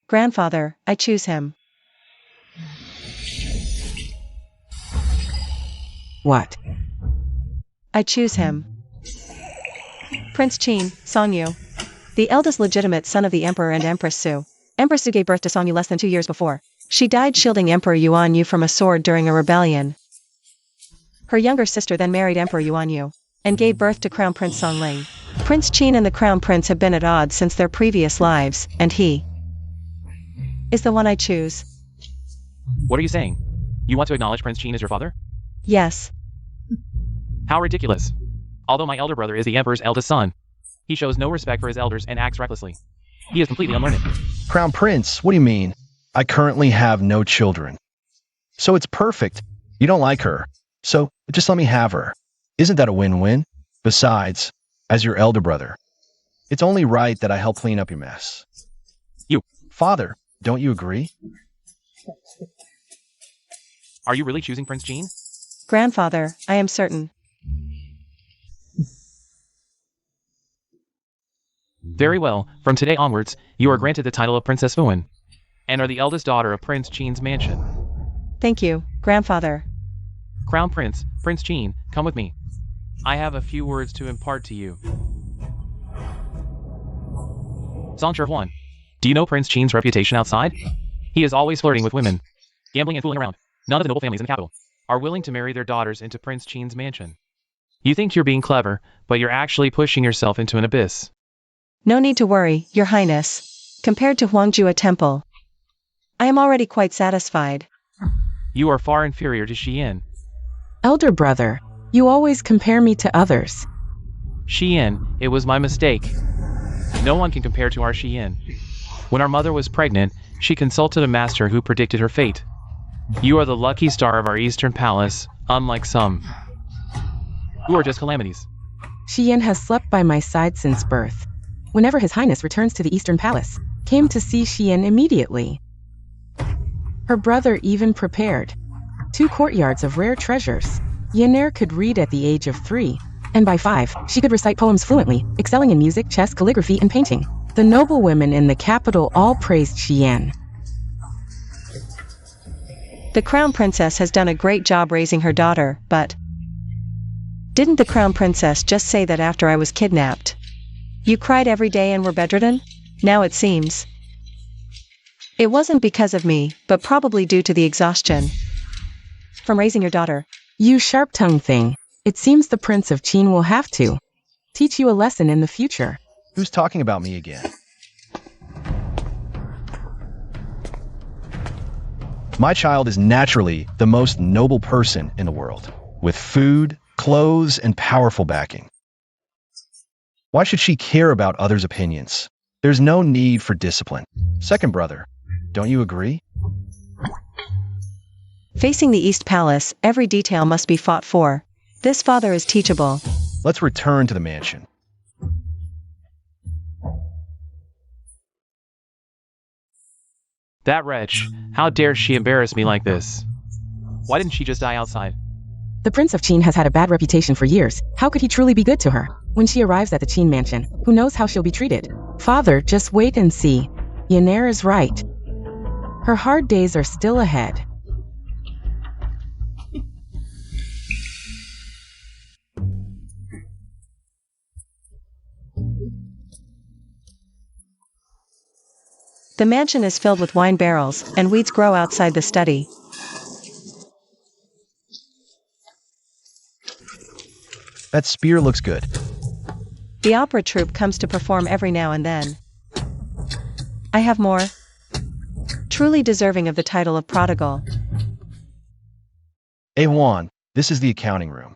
Grandfather, I choose him. What? I choose him. Prince Qin, Songyu. The eldest legitimate son of the Emperor and Empress Su. Empress Su gave birth to Songyu less than 2 years before. She died shielding Emperor Yuan Yu from a sword during a rebellion. Her younger sister then married Emperor Yuan Yu and gave birth to Crown Prince Songling. Prince Qin and the Crown Prince have been at odds since their previous lives, and he is the one I choose. What are you saying? You want to acknowledge Prince Qin as your father? Yes. How ridiculous. Although my elder brother is the Emperor's eldest son, he shows no respect for his elders and acts recklessly. He is completely unlearned. Crown Prince, what do you mean? I currently have no children. So it's perfect. You don't like her. So just let me have her. Isn't that a win-win? Besides, as your elder brother, it's only right that I help clean up your mess. You. Father, don't you agree? Are you really choosing Prince Qin? Grandfather, I am certain. Very well. From today onwards, you are granted the title of Princess Fuan, and are the eldest daughter of Prince Qin's mansion. Thank you, Grandfather. Crown Prince, Prince Qin, come with me. I have a few words to impart to you. Zongcher Huan, do you know Prince Qin's reputation outside? He is always flirting with women, gambling and fooling around. None of the noble families in the capital are willing to marry their daughters into Prince Qin's mansion. You think you're being clever, but you're actually pushing yourself into an abyss. No need to worry, Your Highness. Compared to Huangjua Temple, I am already quite satisfied. You are far inferior to Xian. Elder brother, you always compare me to others. Xian, it was my mistake. No one can compare to our Xian. When our mother was pregnant, she consulted a master who predicted her fate. You are the lucky star of our Eastern Palace, unlike some who are just calamities. Xian has slept by my side since birth. Whenever His Highness returns to the Eastern Palace, came to see Xian immediately. Her brother even prepared 2 courtyards of rare treasures. Yener could read at the age of 3, and by 5, she could recite poems fluently, excelling in music, chess, calligraphy, and painting. The noble women in the capital all praised Xian. The Crown Princess has done a great job raising her daughter, but didn't the Crown Princess just say that after I was kidnapped, you cried every day and were bedridden? Now it seems it wasn't because of me, but probably due to the exhaustion from raising your daughter. You sharp-tongued thing. It seems the Prince of Qin will have to teach you a lesson in the future. Who's talking about me again? My child is naturally the most noble person in the world, with food, clothes, and powerful backing. Why should she care about others' opinions? There's no need for discipline. Second brother, don't you agree? Facing the East Palace, every detail must be fought for. This father is teachable. Let's return to the mansion. That wretch, how dare she embarrass me like this? Why didn't she just die outside? The Prince of Qin has had a bad reputation for years. How could he truly be good to her? When she arrives at the Qin mansion, who knows how she'll be treated? Father, just wait and see. Yener is right. Her hard days are still ahead. The mansion is filled with wine barrels, and weeds grow outside the study. That spear looks good. The opera troupe comes to perform every now and then. I have more. Truly deserving of the title of prodigal. Hey Juan, this is the accounting room.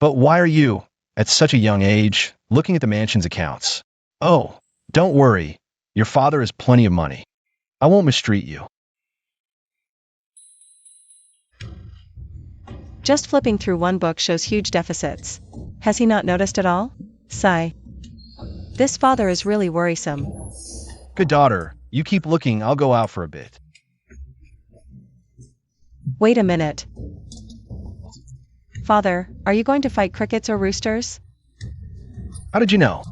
But why are you, at such a young age, looking at the mansion's accounts? Oh, don't worry. Your father has plenty of money. I won't mistreat you. Just flipping through one book shows huge deficits. Has he not noticed at all? Sigh. This father is really worrisome. Good daughter, you keep looking, I'll go out for a bit. Wait a minute. Father, are you going to fight crickets or roosters? How did you know?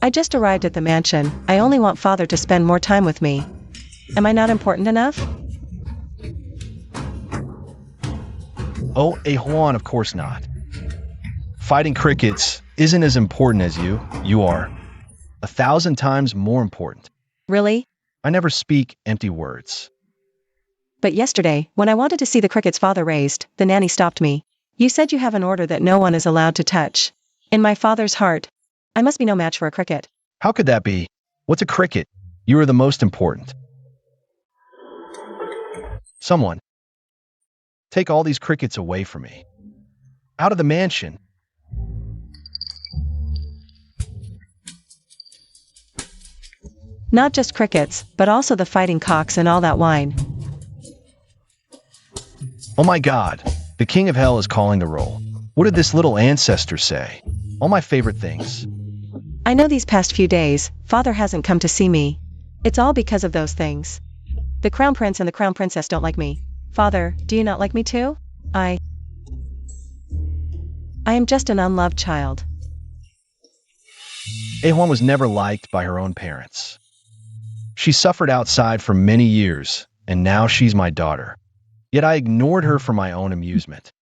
I just arrived at the mansion. I only want Father to spend more time with me. Am I not important enough? Oh, Juan, of course not. Fighting crickets isn't as important as you. You are 1,000 times more important. Really? I never speak empty words. But yesterday, when I wanted to see the crickets Father raised, the nanny stopped me. You said you have an order that no one is allowed to touch. In my father's heart, I must be no match for a cricket. How could that be? What's a cricket? You are the most important. Someone, take all these crickets away from me. Out of the mansion. Not just crickets, but also the fighting cocks and all that wine. Oh my God, the king of hell is calling the roll. What did this little ancestor say? All my favorite things. I know these past few days, Father hasn't come to see me. It's all because of those things. The crown prince and the crown princess don't like me. Father, do you not like me too? I am just an unloved child. Juan was never liked by her own parents. She suffered outside for many years, and now she's my daughter. Yet I ignored her for my own amusement.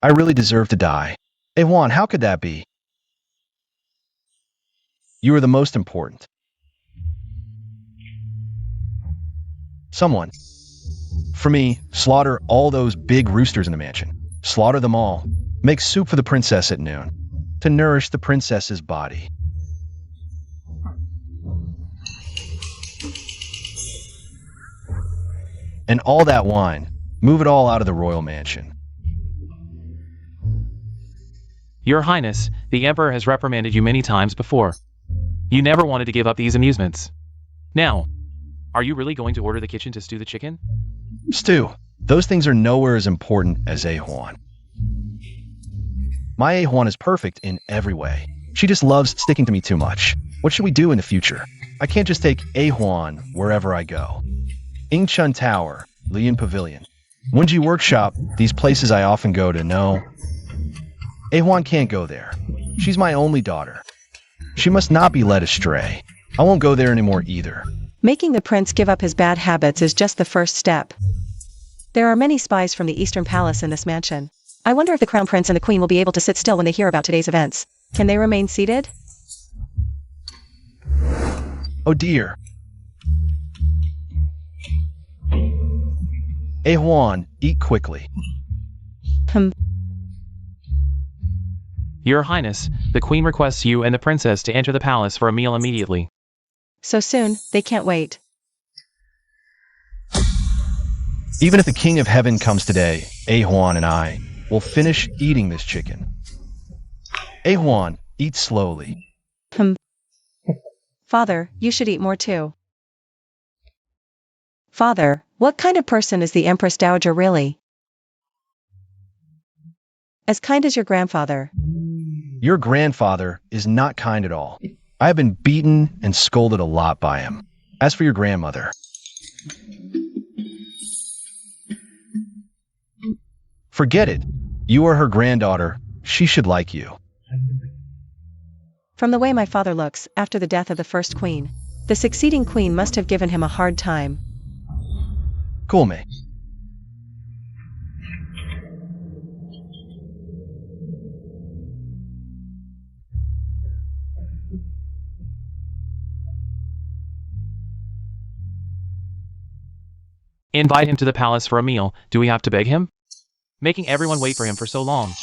I really deserve to die. Juan, how could that be? You are the most important. Someone, for me, slaughter all those big roosters in the mansion. Slaughter them all. Make soup for the princess at noon, to nourish the princess's body. And all that wine, move it all out of the royal mansion. Your Highness, the Emperor has reprimanded you many times before. You never wanted to give up these amusements. Now, are you really going to order the kitchen to stew the chicken? Stew, those things are nowhere as important as Juan. My Juan is perfect in every way. She just loves sticking to me too much. What should we do in the future? I can't just take Juan wherever I go. Ingchun Tower, Lian Pavilion, Wenji Workshop, these places I often go to. No, Juan can't go there. She's my only daughter. She must not be led astray. I won't go there anymore either. Making the prince give up his bad habits is just the first step. There are many spies from the Eastern Palace in this mansion. I wonder if the crown prince and the queen will be able to sit still when they hear about today's events. Can they remain seated? Oh dear. Juan, eat quickly. Your Highness, the Queen requests you and the Princess to enter the palace for a meal immediately. So soon, they can't wait. Even if the King of Heaven comes today, Juan and I will finish eating this chicken. Juan, eat slowly. Father, you should eat more too. Father, what kind of person is the Empress Dowager really? As kind as your grandfather. Your grandfather is not kind at all. I have been beaten and scolded a lot by him. As for your grandmother, forget it. You are her granddaughter. She should like you. From the way my father looks, after the death of the first queen, the succeeding queen must have given him a hard time. Cool me. Invite him to the palace for a meal. Do we have to beg him? Making everyone wait for him for so long.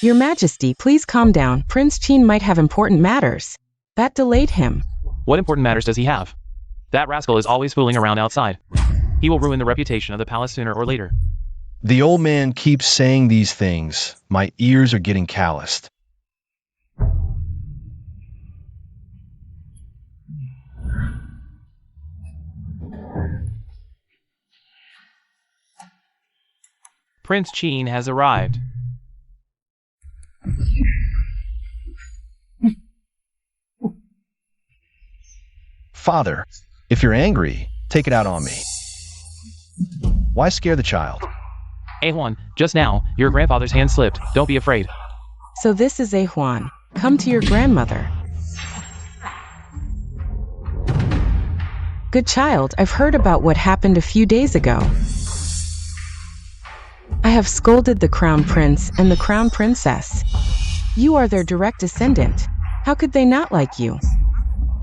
Your Majesty, please calm down. Prince Qin might have important matters. That delayed him. What important matters does he have? That rascal is always fooling around outside. He will ruin the reputation of the palace sooner or later. The old man keeps saying these things. My ears are getting calloused. Prince Qin has arrived. Father, if you're angry, take it out on me. Why scare the child? A1, just now, your grandfather's hand slipped. Don't be afraid. So this is A1. Come to your grandmother. Good child, I've heard about what happened a few days ago. I have scolded the crown prince and the crown princess. You are their direct descendant. How could they not like you?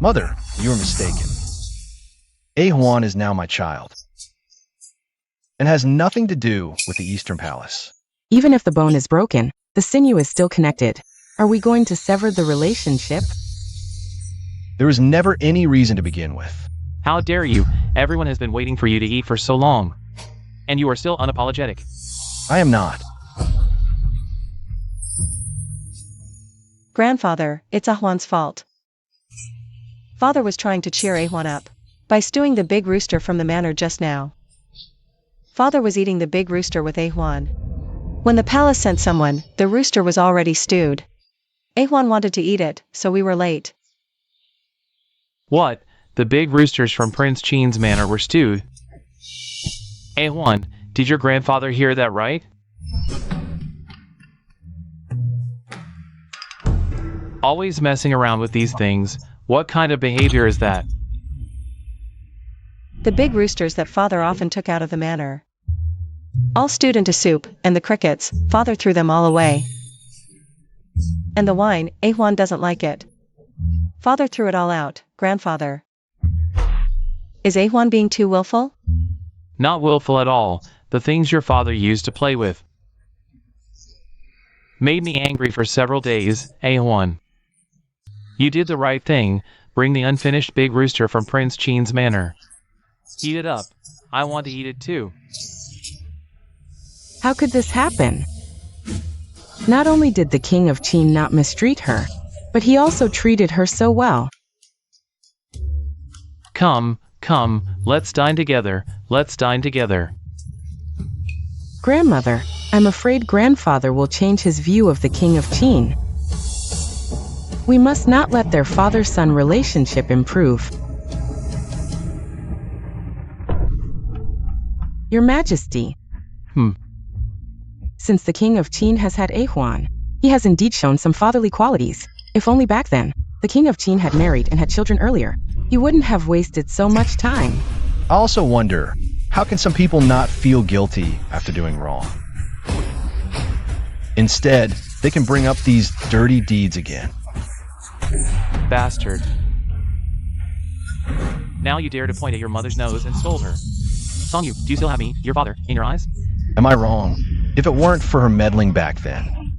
Mother, you are mistaken. A1 is now my child and has nothing to do with the Eastern Palace. Even if the bone is broken, the sinew is still connected. Are we going to sever the relationship? There was never any reason to begin with. How dare you? Everyone has been waiting for you to eat for so long. And you are still unapologetic. I am not. Grandfather, it's Ahwan's fault. Father was trying to cheer Ahwan up by stewing the big rooster from the manor just now. Father was eating the big rooster with Ahwan. When the palace sent someone, the rooster was already stewed. Ahwan wanted to eat it, so we were late. What? The big roosters from Prince Chin's manor were stewed? A1, did your grandfather hear that right? Always messing around with these things. What kind of behavior is that? The big roosters that Father often took out of the manor. All stewed into soup, and the crickets, Father threw them all away. And the wine, Ahwan doesn't like it. Father threw it all out, Grandfather. Is Ahwan being too willful? Not willful at all. The things your father used to play with made me angry for several days, A1. You did the right thing. Bring the unfinished big rooster from Prince Chin's manor. Eat it up. I want to eat it too. How could this happen? Not only did the king of Qin not mistreat her, but he also treated her so well. Come, let's dine together, let's dine together. Grandmother, I'm afraid grandfather will change his view of the king of Qin. We must not let their father-son relationship improve. Your Majesty. Since the king of Qin has had Ahwan, he has indeed shown some fatherly qualities. If only back then, the king of Qin had married and had children earlier, he wouldn't have wasted so much time. I also wonder, how can some people not feel guilty after doing wrong? Instead, they can bring up these dirty deeds again. Bastard. Now you dare to point at your mother's nose and scold her. Songyu, do you still have me, your father, in your eyes? Am I wrong? If it weren't for her meddling back then.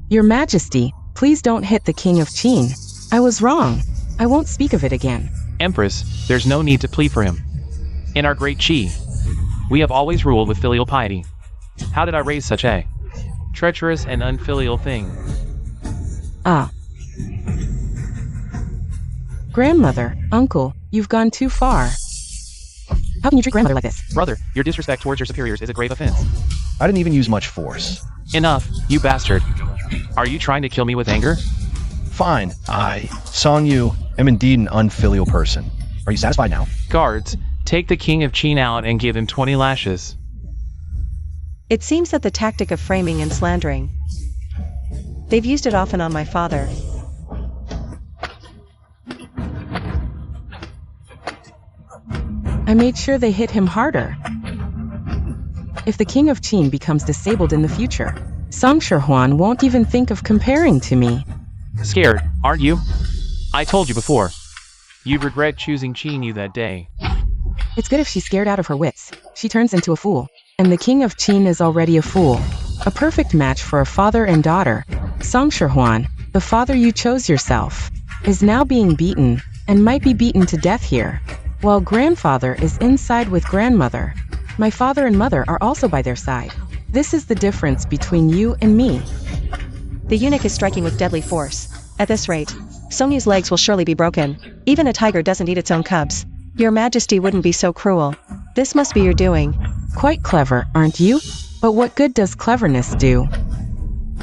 Your Majesty, please don't hit the king of Qin. I was wrong. I won't speak of it again. Empress, there's no need to plead for him. In our great Qi, we have always ruled with filial piety. How did I raise such a treacherous and unfilial thing? Grandmother, uncle, you've gone too far. How can you treat grandmother like this? Brother, your disrespect towards your superiors is a grave offense. I didn't even use much force. Enough, you bastard. Are you trying to kill me with anger? Fine, I, Songyu, am indeed an unfilial person. Are you satisfied now? Guards, take the king of Qin out and give him 20 lashes. It seems that the tactic of framing and slandering. They've used it often on my father. I made sure they hit him harder. If the king of Qin becomes disabled in the future, Song Shihuan won't even think of comparing to me. Scared, aren't you? I told you before. You'd regret choosing Qin Yu that day. It's good if she's scared out of her wits. She turns into a fool. And the king of Qin is already a fool. A perfect match for a father and daughter. Song Shihuan, the father you chose yourself, is now being beaten, and might be beaten to death here, while grandfather is inside with grandmother. My father and mother are also by their side. This is the difference between you and me. The eunuch is striking with deadly force. At this rate, Songyu's legs will surely be broken. Even a tiger doesn't eat its own cubs. Your Majesty wouldn't be so cruel. This must be your doing. Quite clever, aren't you? But what good does cleverness do?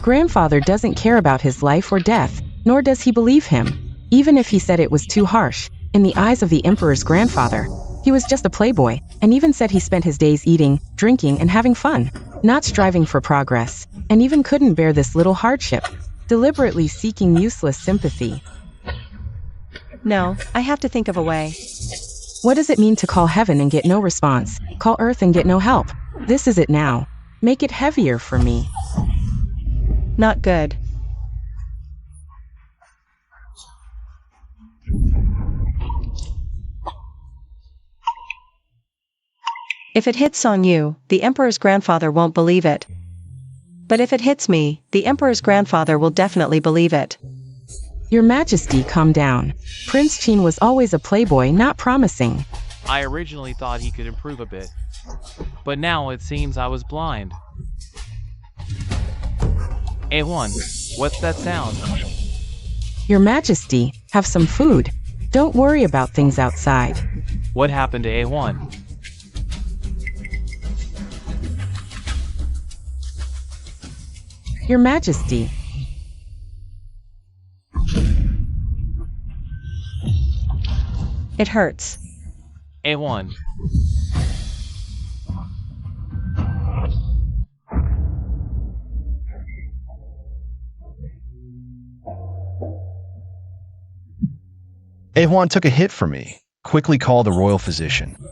Grandfather doesn't care about his life or death, nor does he believe him. Even if he said it was too harsh, in the eyes of the emperor's grandfather, he He was just a playboy, and even said he spent his days eating, drinking, and having fun, not striving for progress, and even couldn't bear this little hardship, deliberately seeking useless sympathy. No, I have to think of a way. What does it mean to call heaven and get no response, call earth and get no help? This is it now. Make it heavier for me. Not good. If it hits Song Yu, the Emperor's grandfather won't believe it. But if it hits me, the Emperor's grandfather will definitely believe it. Your Majesty, calm down. Prince Qin was always a playboy, not promising. I originally thought he could improve a bit, but now it seems I was blind. A1, what's that sound? Your Majesty, have some food. Don't worry about things outside. What happened to A1? Your Majesty. It hurts. A1. A1 took a hit for me. Quickly call the royal physician.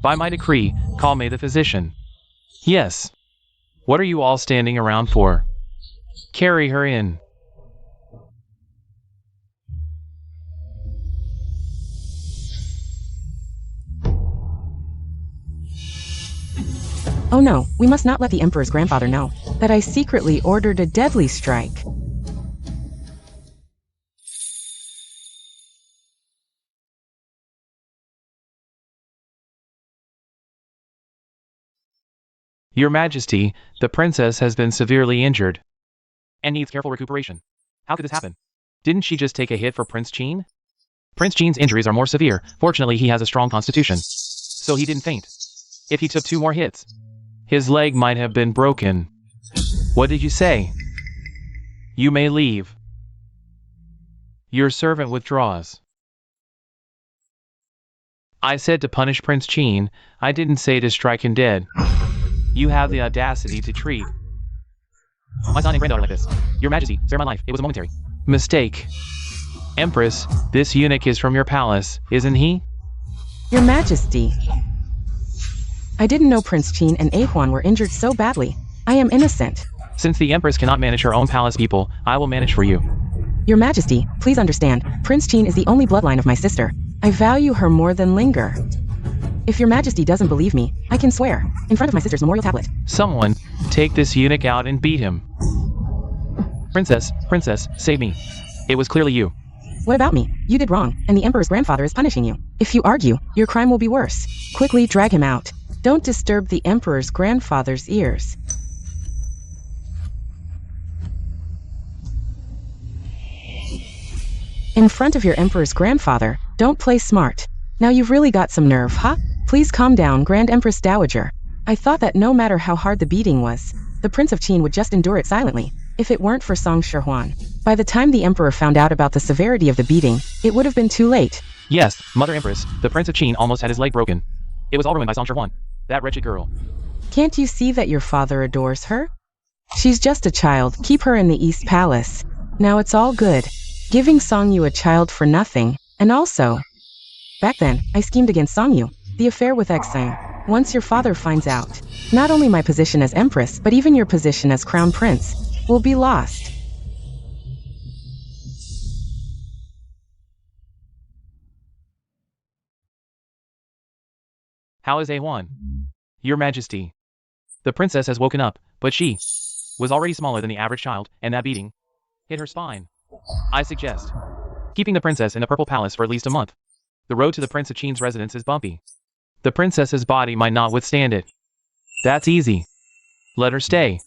By my decree, call me the physician. Yes. What are you all standing around for? Carry her in. Oh no, we must not let the Emperor's grandfather know that I secretly ordered a deadly strike. Your Majesty, the princess has been severely injured and needs careful recuperation. How could this happen? Didn't she just take a hit for Prince Qin? Prince Qin's injuries are more severe. Fortunately, he has a strong constitution, so he didn't faint. If he took 2 more hits, his leg might have been broken. What did you say? You may leave. Your servant withdraws. I said to punish Prince Qin. I didn't say to strike him dead. You have the audacity to treat my son and granddaughter like this. Your Majesty, spare my life. It was a momentary mistake. Empress, this eunuch is from your palace, isn't he? Your Majesty. I didn't know Prince Qin and A1 were injured so badly. I am innocent. Since the Empress cannot manage her own palace people, I will manage for you. Your Majesty, please understand, Prince Qin is the only bloodline of my sister. I value her more than Linger. If your Majesty doesn't believe me, I can swear, in front of my sister's memorial tablet. Someone, take this eunuch out and beat him. Princess, save me. It was clearly you. What about me? You did wrong, and the Emperor's grandfather is punishing you. If you argue, your crime will be worse. Quickly drag him out. Don't disturb the Emperor's grandfather's ears. In front of your Emperor's grandfather, don't play smart. Now you've really got some nerve, huh? Please calm down, Grand Empress Dowager. I thought that no matter how hard the beating was, the Prince of Qin would just endure it silently, if it weren't for Song Shihuan. By the time the Emperor found out about the severity of the beating, it would have been too late. Yes, Mother Empress, the Prince of Qin almost had his leg broken. It was all ruined by Song Shihuan. That wretched girl. Can't you see that your father adores her? She's just a child, keep her in the East Palace. Now it's all good. Giving Song Yu a child for nothing, and also... Back then, I schemed against Song Yu, the affair with Xing. Once your father finds out, not only my position as Empress, but even your position as Crown Prince, will be lost. How is A1? Your Majesty. The princess has woken up, but she was already smaller than the average child, and that beating hit her spine. I suggest keeping the princess in the Purple Palace for at least a month. The road to the Prince of Qin's residence is bumpy. The princess's body might not withstand it. That's easy. Let her stay.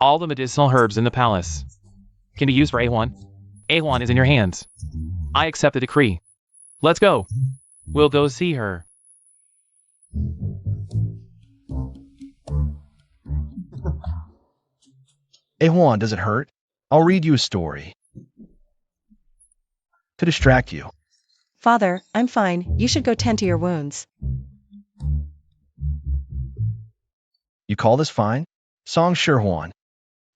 All the medicinal herbs in the palace can be used for A1. A1 is in your hands. I accept the decree. Let's go. We'll go see her. A1, does it hurt? I'll read you a story. To distract you. Father, I'm fine, you should go tend to your wounds. You call this fine? Song Shirhuan.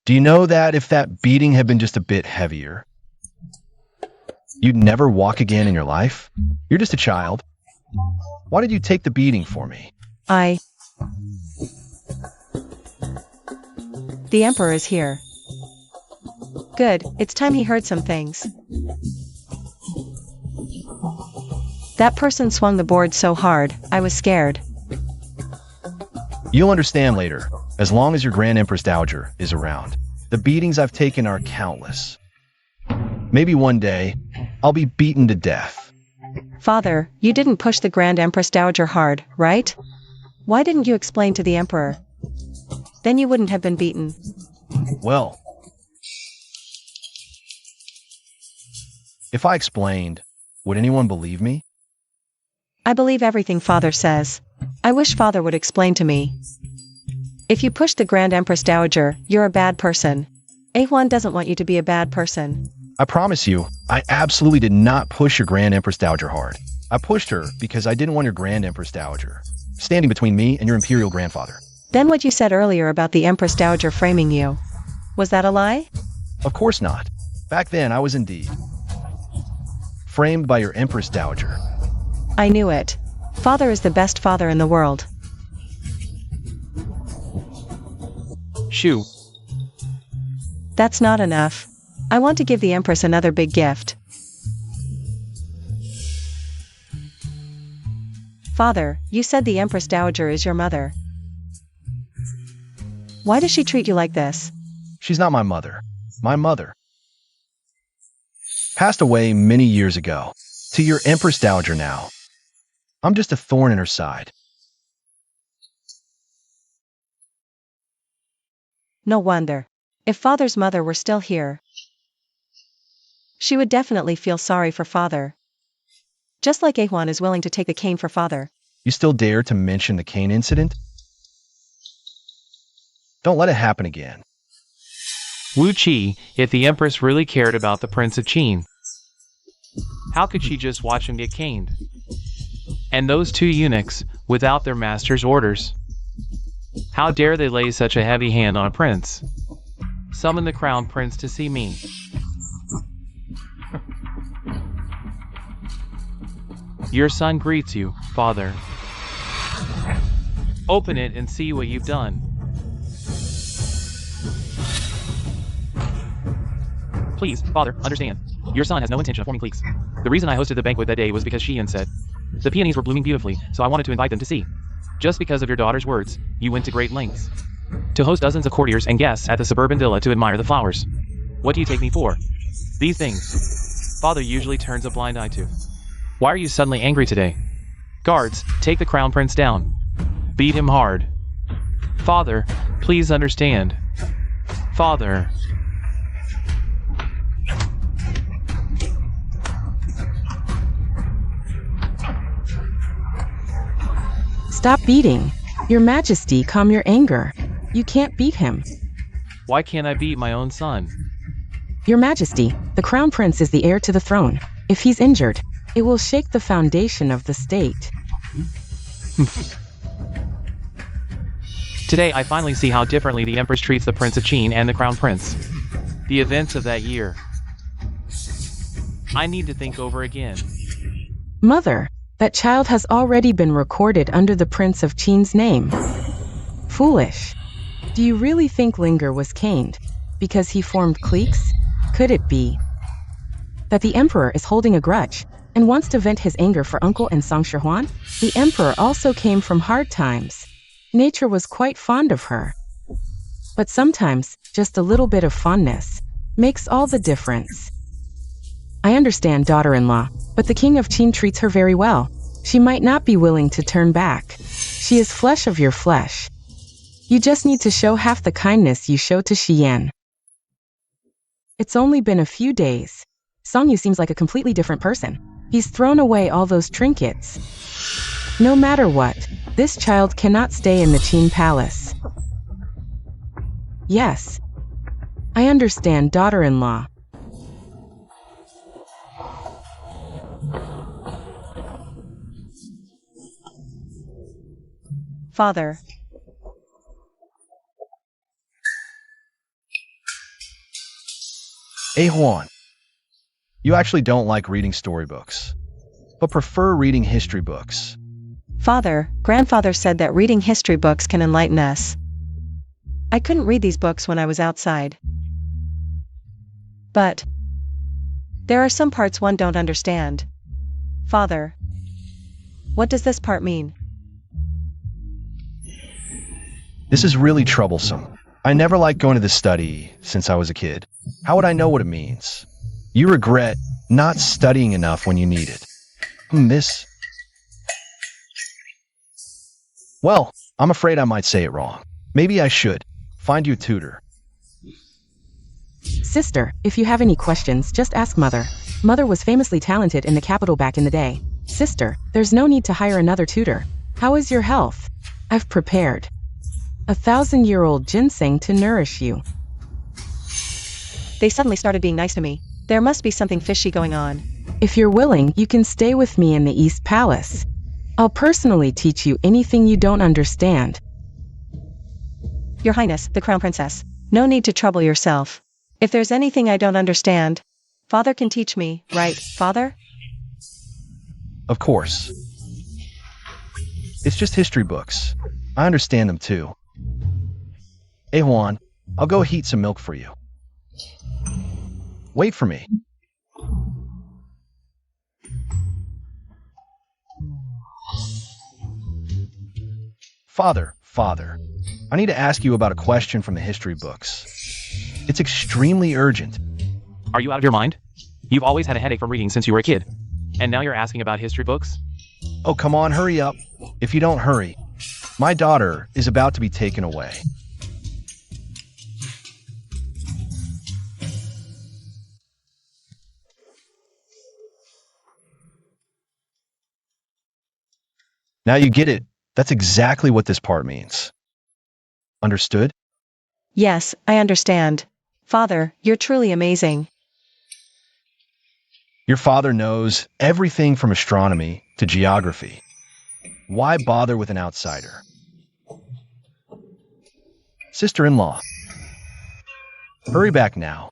Do you know that if that beating had been just a bit heavier, you'd never walk again in your life? You're just a child. Why did you take the beating for me? The Emperor is here. Good, it's time he heard some things. That person swung the board so hard, I was scared. You'll understand later, as long as your Grand Empress Dowager is around. The beatings I've taken are countless. Maybe one day, I'll be beaten to death. Father, you didn't push the Grand Empress Dowager hard, right? Why didn't you explain to the Emperor? Then you wouldn't have been beaten. Well, if I explained, would anyone believe me? I believe everything Father says. I wish Father would explain to me. If you push the Grand Empress Dowager, you're a bad person. A1 doesn't want you to be a bad person. I promise you, I absolutely did not push your Grand Empress Dowager hard. I pushed her because I didn't want your Grand Empress Dowager standing between me and your Imperial Grandfather. Then what you said earlier about the Empress Dowager framing you, was that a lie? Of course not. Back then, I was indeed framed by your Empress Dowager. I knew it. Father is the best father in the world. Shoo. That's not enough. I want to give the Empress another big gift. Father, you said the Empress Dowager is your mother. Why does she treat you like this? She's not my mother. My mother passed away many years ago. To your Empress Dowager now, I'm just a thorn in her side. No wonder. If Father's mother were still here, she would definitely feel sorry for Father. Just like A1 is willing to take the cane for Father. You still dare to mention the cane incident? Don't let it happen again. Wu Qi, if the Empress really cared about the Prince of Qin, how could she just watch him get caned? And those two eunuchs, without their master's orders. How dare they lay such a heavy hand on a prince? Summon the crown prince to see me. Your son greets you, Father. Open it and see what you've done. Please, Father, understand. Your son has no intention of forming cliques. The reason I hosted the banquet that day was because Xian said the peonies were blooming beautifully, so I wanted to invite them to see. Just because of your daughter's words, you went to great lengths to host dozens of courtiers and guests at the suburban villa to admire the flowers. What do you take me for? These things Father usually turns a blind eye to. Why are you suddenly angry today? Guards, take the crown prince down. Beat him hard. Father, please understand. Father. Stop beating. Your Majesty, calm your anger. You can't beat him. Why can't I beat my own son? Your Majesty, the Crown Prince is the heir to the throne. If he's injured, it will shake the foundation of the state. Today I finally see how differently the Empress treats the Prince of Qin and the Crown Prince. The events of that year. I need to think over again. Mother, that child has already been recorded under the Prince of Qin's name. Foolish. Do you really think Linger was caned because he formed cliques? Could it be that the Emperor is holding a grudge and wants to vent his anger for Uncle and Song Shihuan? The Emperor also came from hard times. Nature was quite fond of her. But sometimes, just a little bit of fondness makes all the difference. I understand, daughter-in-law, but the King of Qin treats her very well. She might not be willing to turn back. She is flesh of your flesh. You just need to show half the kindness you show to Xian. It's only been a few days. Songyu seems like a completely different person. He's thrown away all those trinkets. No matter what, this child cannot stay in the Qin palace. Yes. I understand, daughter-in-law. Father. Juan, you actually don't like reading storybooks, but prefer reading history books. Father, grandfather said that reading history books can enlighten us. I couldn't read these books when I was outside. But there are some parts one don't understand. Father, what does this part mean? This is really troublesome. I never liked going to the study since I was a kid. How would I know what it means? You regret not studying enough when you need it. This... Well, I'm afraid I might say it wrong. Maybe I should. Find you a tutor. Sister, if you have any questions, just ask Mother. Mother was famously talented in the capital back in the day. Sister, there's no need to hire another tutor. How is your health? I've prepared 1,000-year-old ginseng to nourish you. They suddenly started being nice to me. There must be something fishy going on. If you're willing, you can stay with me in the East Palace. I'll personally teach you anything you don't understand. Your Highness, the Crown Princess, no need to trouble yourself. If there's anything I don't understand, Father can teach me, right, Father? Of course. It's just history books. I understand them too. Juan, I'll go heat some milk for you. Wait for me. Father, I need to ask you about a question from the history books. It's extremely urgent. Are you out of your mind? You've always had a headache from reading since you were a kid. And now you're asking about history books? Oh, come on, hurry up. If you don't hurry, my daughter is about to be taken away. Now you get it. That's exactly what this part means. Understood? Yes, I understand. Father, you're truly amazing. Your father knows everything from astronomy to geography. Why bother with an outsider? Sister-in-law, hurry back now.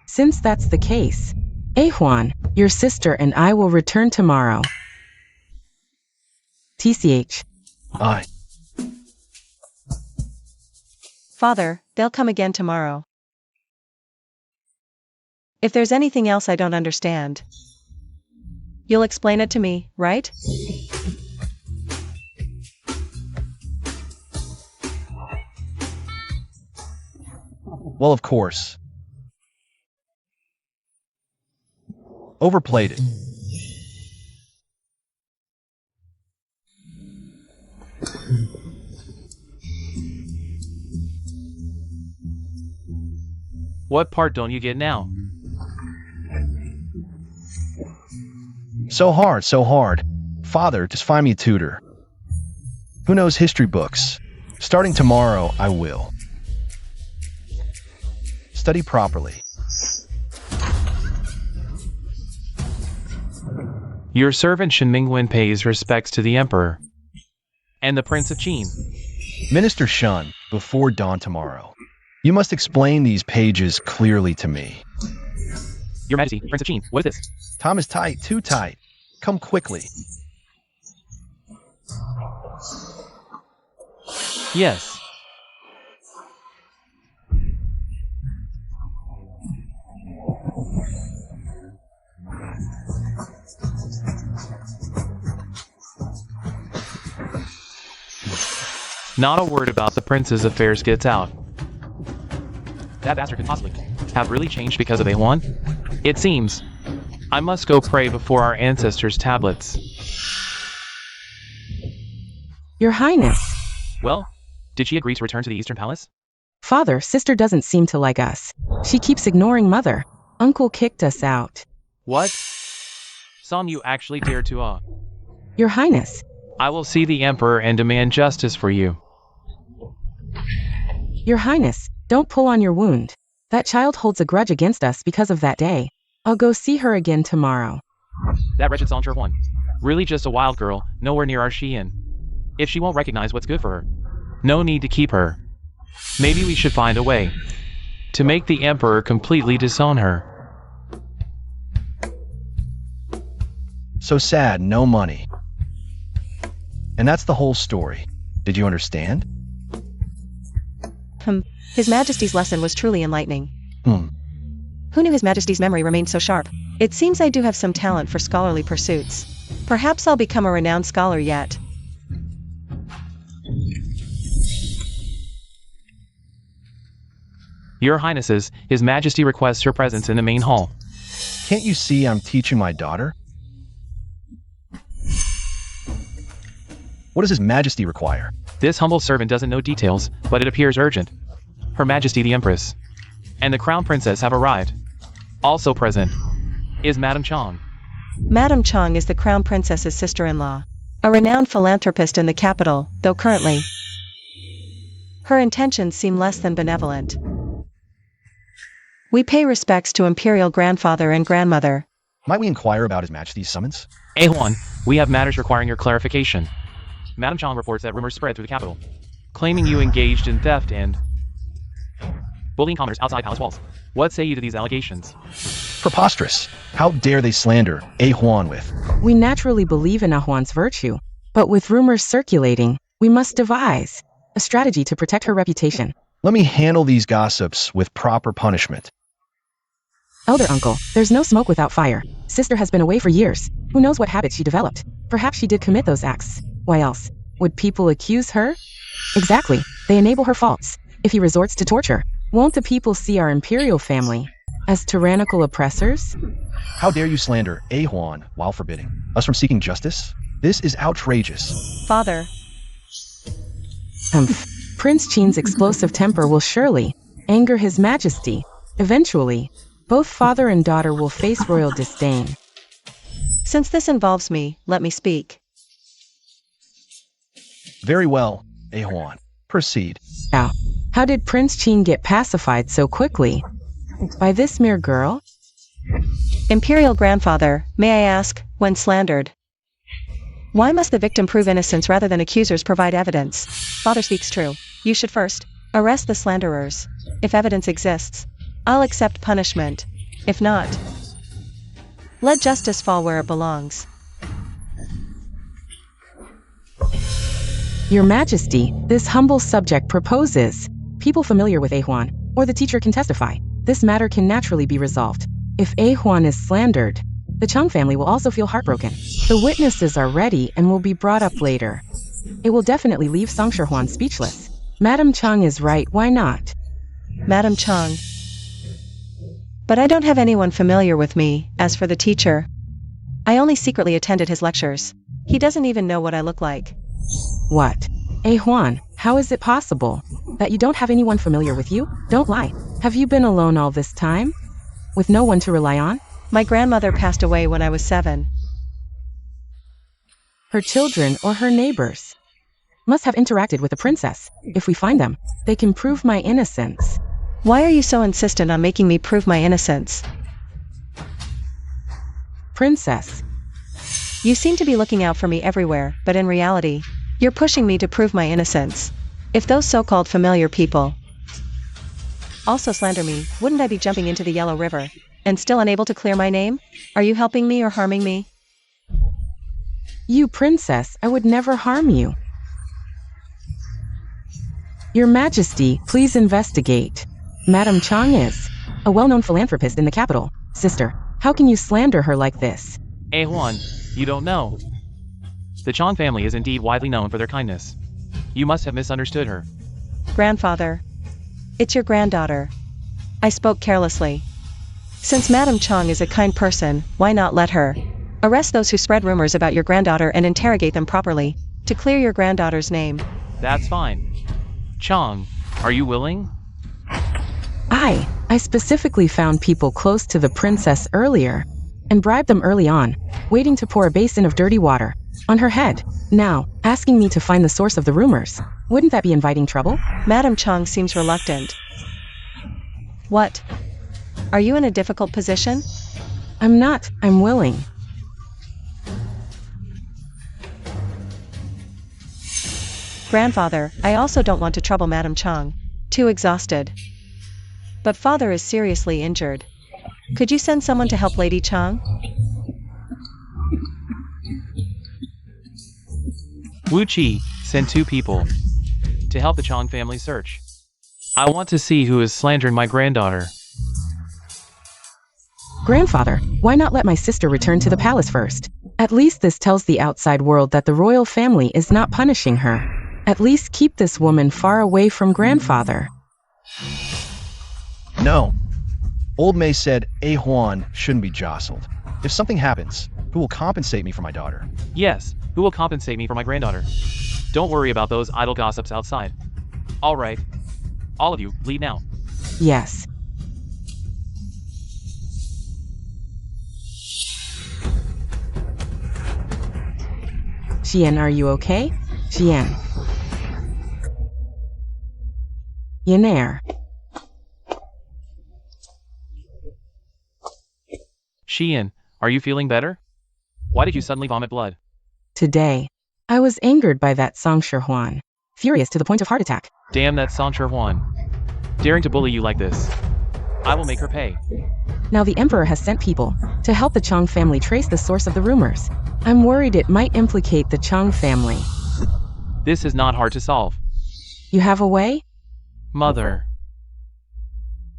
Since that's the case, Juan, your sister and I will return tomorrow. TCH. Aye. Father, they'll come again tomorrow. If there's anything else I don't understand, you'll explain it to me, right? Well, of course. Overplayed it. What part don't you get now? So hard. Father, just find me a tutor. Who knows history books? Starting tomorrow, I will. Study properly. Your servant Shen Mingwen pays respects to the Emperor. And the Prince of Qin. Minister Shun, before dawn tomorrow, you must explain these pages clearly to me. Your Majesty, Prince of Qin, what is this? Time is tight, too tight. Come quickly. Yes. Not a word about the prince's affairs gets out. That bastard could possibly have really changed because of Juan? It seems. I must go pray before our ancestors' tablets. Your Highness. Well, did she agree to return to the Eastern Palace? Father, sister doesn't seem to like us. She keeps ignoring Mother. Uncle kicked us out. What? Son, you actually dare to Your Highness. I will see the Emperor and demand justice for you. Your Highness, don't pull on your wound. That child holds a grudge against us because of that day. I'll go see her again tomorrow. That wretched Sauncher one. Really just a wild girl, nowhere near our Xian. If she won't recognize what's good for her, no need to keep her. Maybe we should find a way to make the Emperor completely disown her. So sad, no money. And that's the whole story. Did you understand? His Majesty's lesson was truly enlightening. Who knew His Majesty's memory remained so sharp? It seems I do have some talent for scholarly pursuits. Perhaps I'll become a renowned scholar yet. Your Highnesses, His Majesty requests your presence in the main hall. Can't you see I'm teaching my daughter? What does His Majesty require? This humble servant doesn't know details, but it appears urgent. Her Majesty the Empress and the Crown Princess have arrived. Also present is Madame Chong. Madame Chong is the Crown Princess's sister-in-law, a renowned philanthropist in the capital, though currently her intentions seem less than benevolent. We pay respects to Imperial Grandfather and Grandmother. Might we inquire about His Majesty's summons? A1, we have matters requiring your clarification. Madame Chong reports that rumors spread through the capital, claiming you engaged in theft and bullying commoners outside palace walls. What say you to these allegations? Preposterous. How dare they slander A Huan with? We naturally believe in Ahuan's virtue, but with rumors circulating, we must devise a strategy to protect her reputation. Let me handle these gossips with proper punishment. Elder uncle, there's no smoke without fire. Sister has been away for years. Who knows what habits she developed? Perhaps she did commit those acts. Why else? Would people accuse her? Exactly. They enable her faults. If he resorts to torture, won't the people see our imperial family as tyrannical oppressors? How dare you slander A Huan while forbidding us from seeking justice? This is outrageous. Father. Prince Qin's explosive temper will surely anger His Majesty. Eventually, both father and daughter will face royal disdain. Since this involves me, let me speak. Very well, A Huan. Proceed. Now, how did Prince Qin get pacified so quickly? By this mere girl? Imperial Grandfather, may I ask, when slandered, why must the victim prove innocence rather than accusers provide evidence? Father speaks true. You should first arrest the slanderers. If evidence exists, I'll accept punishment. If not, let justice fall where it belongs. Your Majesty, this humble subject proposes. People familiar with A Huan, or the teacher can testify. This matter can naturally be resolved. If A Huan is slandered, the Chung family will also feel heartbroken. The witnesses are ready and will be brought up later. It will definitely leave Songshi Huan speechless. Madame Chong is right, why not? Madame Chong. But I don't have anyone familiar with me. As for the teacher, I only secretly attended his lectures. He doesn't even know what I look like. What? A Huan, how is it possible that you don't have anyone familiar with you? Don't lie. Have you been alone all this time? With no one to rely on? My grandmother passed away when I was 7. Her children or her neighbors must have interacted with the princess. If we find them, they can prove my innocence. Why are you so insistent on making me prove my innocence? Princess. You seem to be looking out for me everywhere, but in reality, you're pushing me to prove my innocence. If those so-called familiar people also slander me, wouldn't I be jumping into the Yellow River and still unable to clear my name? Are you helping me or harming me? You, princess, I would never harm you. Your Majesty, please investigate. Madame Chong is a well-known philanthropist in the capital. Sister, how can you slander her like this? A Huan, you don't know. The Chong family is indeed widely known for their kindness. You must have misunderstood her. Grandfather. It's your granddaughter. I spoke carelessly. Since Madame Chong is a kind person, why not let her arrest those who spread rumors about your granddaughter and interrogate them properly, to clear your granddaughter's name? That's fine. Chong, are you willing? I specifically found people close to the princess earlier, and bribed them early on, waiting to pour a basin of dirty water on her head. Now, asking me to find the source of the rumors. Wouldn't that be inviting trouble? Madame Chong seems reluctant. What? Are you in a difficult position? I'm not, I'm willing. Grandfather, I also don't want to trouble Madam Chang. Too exhausted. But father is seriously injured. Could you send someone to help Lady Chang? Wu Qi sent 2 people to help the Chang family search. I want to see who is slandering my granddaughter. Grandfather, why not let my sister return to the palace first? At least this tells the outside world that the royal family is not punishing her. At least keep this woman far away from grandfather. No. Old May said A Huan shouldn't be jostled. If something happens, who will compensate me for my daughter? Yes, who will compensate me for my granddaughter? Don't worry about those idle gossips outside. All right. All of you, leave now. Yes. Xian, are you okay? Xian. Yenair. Xian, are you feeling better? Why did you suddenly vomit blood? Today, I was angered by that Song Huan. Furious to the point of heart attack. Damn that Sansher Huan. Daring to bully you like this. I will make her pay. Now the emperor has sent people to help the Chang family trace the source of the rumors. I'm worried it might implicate the Chang family. This is not hard to solve. You have a way? Mother.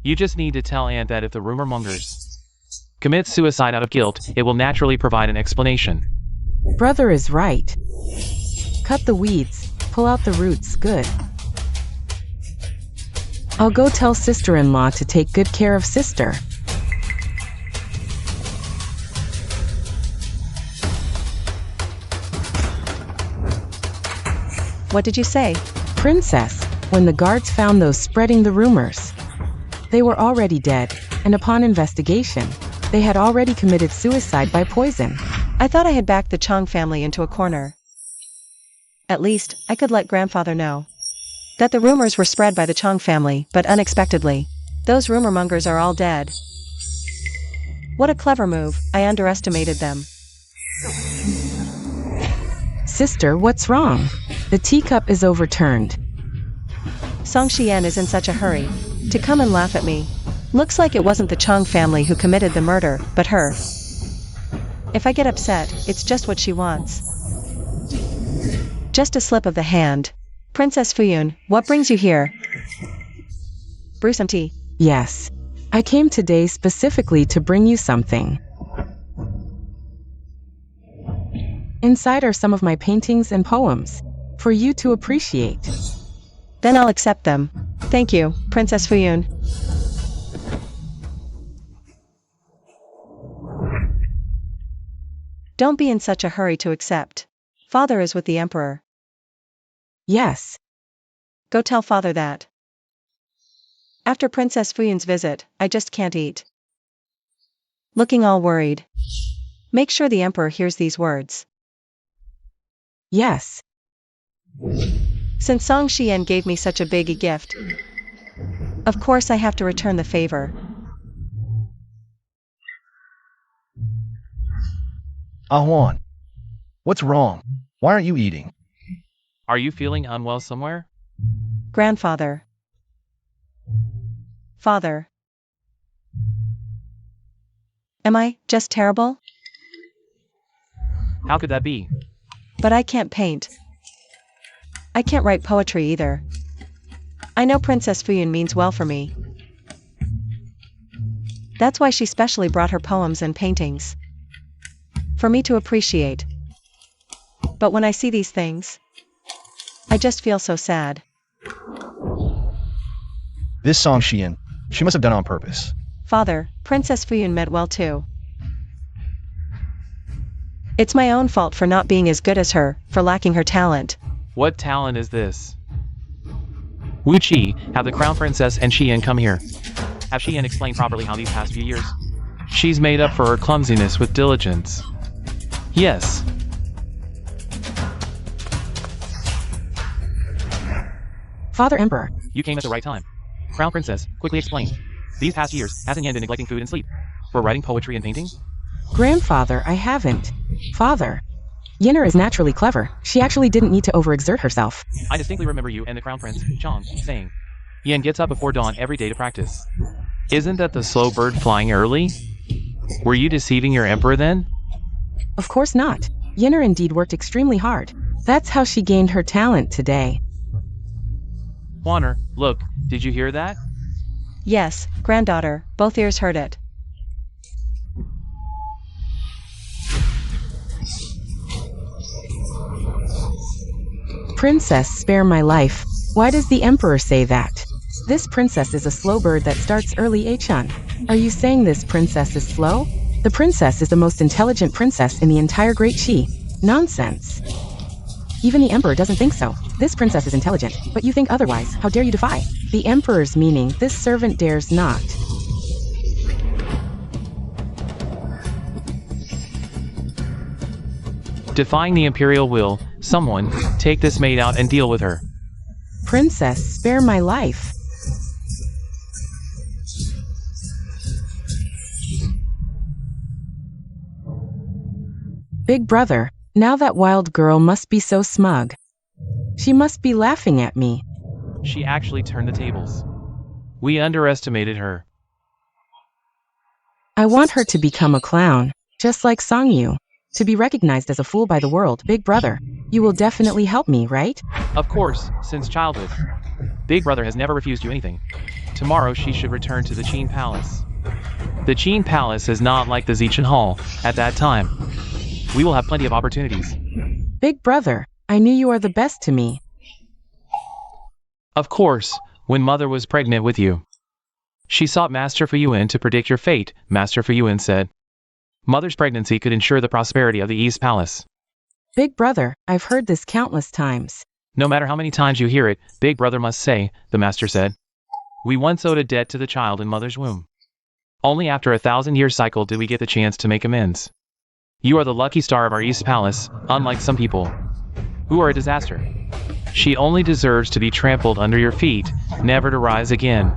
You just need to tell Aunt that if the rumor mongers commits suicide out of guilt, it will naturally provide an explanation. Brother is right. Cut the weeds, pull out the roots, good. I'll go tell sister-in-law to take good care of sister. What did you say? Princess, when the guards found those spreading the rumors, they were already dead, and upon investigation, they had already committed suicide by poison. I thought I had backed the Chang family into a corner. At least, I could let grandfather know that the rumors were spread by the Chang family, but unexpectedly. Those rumor mongers are all dead. What a clever move, I underestimated them. Sister, what's wrong? The teacup is overturned. Song Xian is in such a hurry to come and laugh at me. Looks like it wasn't the Chang family who committed the murder, but her. If I get upset, it's just what she wants. Just a slip of the hand. Princess Fuyun, what brings you here? Brew some tea. Yes. I came today specifically to bring you something. Inside are some of my paintings and poems, for you to appreciate. Then I'll accept them. Thank you, Princess Fuyun. Don't be in such a hurry to accept. Father is with the emperor. Yes. Go tell father that. After Princess Fuyun's visit, I just can't eat. Looking all worried. Make sure the emperor hears these words. Yes. Since Song Xian gave me such a big gift, of course I have to return the favor. Ahuan, what's wrong? Why aren't you eating? Are you feeling unwell somewhere? Grandfather. Father. Am I just terrible? How could that be? But I can't paint. I can't write poetry either. I know Princess Fuyun means well for me. That's why she specially brought her poems and paintings. For me to appreciate. But when I see these things, I just feel so sad. This Song Xian, she must have done it on purpose. Father, Princess Fuyun meant well too. It's my own fault for not being as good as her, for lacking her talent. What talent is this? Wu Qi, have the crown princess and Xian come here. Have Xian explained properly how these past few years she's made up for her clumsiness with diligence. Yes. Father Emperor. You came at the right time. Crown princess, quickly explain. These past years, hasn't Yan been neglecting food and sleep? For writing poetry and painting? Grandfather, I haven't. Father. Yennefer is naturally clever. She actually didn't need to overexert herself. I distinctly remember you and the Crown Prince, John, saying, Yen gets up before dawn every day to practice. Isn't that the slow bird flying early? Were you deceiving your emperor then? Of course not. Yennefer indeed worked extremely hard. That's how she gained her talent today. Wanner, look, did you hear that? Yes, granddaughter, both ears heard it. Princess, spare my life. Why does the emperor say that? This princess is a slow bird that starts early, Achan. Are you saying this princess is slow? The princess is the most intelligent princess in the entire Great Xi. Nonsense. Even the emperor doesn't think so. This princess is intelligent, but you think otherwise. How dare you defy? The emperor's meaning, this servant dares not. Defying the imperial will, someone, take this maid out and deal with her. Princess, spare my life. Big brother, now that wild girl must be so smug. She must be laughing at me. She actually turned the tables. We underestimated her. I want her to become a clown, just like Songyu. To be recognized as a fool by the world. Big brother, you will definitely help me, right? Of course, since childhood. Big brother has never refused you anything. Tomorrow she should return to the Qin Palace. The Qin Palace is not like the Zichen Hall at that time. We will have plenty of opportunities. Big brother, I knew you are the best to me. Of course, when mother was pregnant with you. She sought Master Fuyuan to predict your fate, Master Fuyuan said. Mother's pregnancy could ensure the prosperity of the East Palace. Big brother, I've heard this countless times. No matter how many times you hear it, Big brother must say, the master said. We once owed a debt to the child in mother's womb. Only after 1,000-year cycle did we get the chance to make amends. You are the lucky star of our East Palace, unlike some people who are a disaster. She only deserves to be trampled under your feet, never to rise again.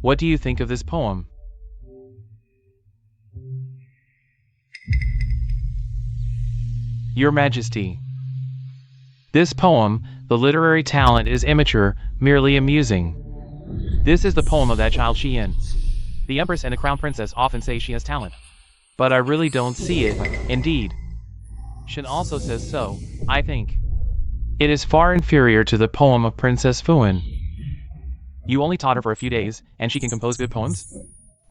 What do you think of this poem? Your Majesty. This poem, the literary talent is immature, merely amusing. This is the poem of that child Xian. The Empress and the Crown Princess often say she has talent. But I really don't see it, indeed. Shen also says so, I think. It is far inferior to the poem of Princess Fuan. You only taught her for a few days, and she can compose good poems?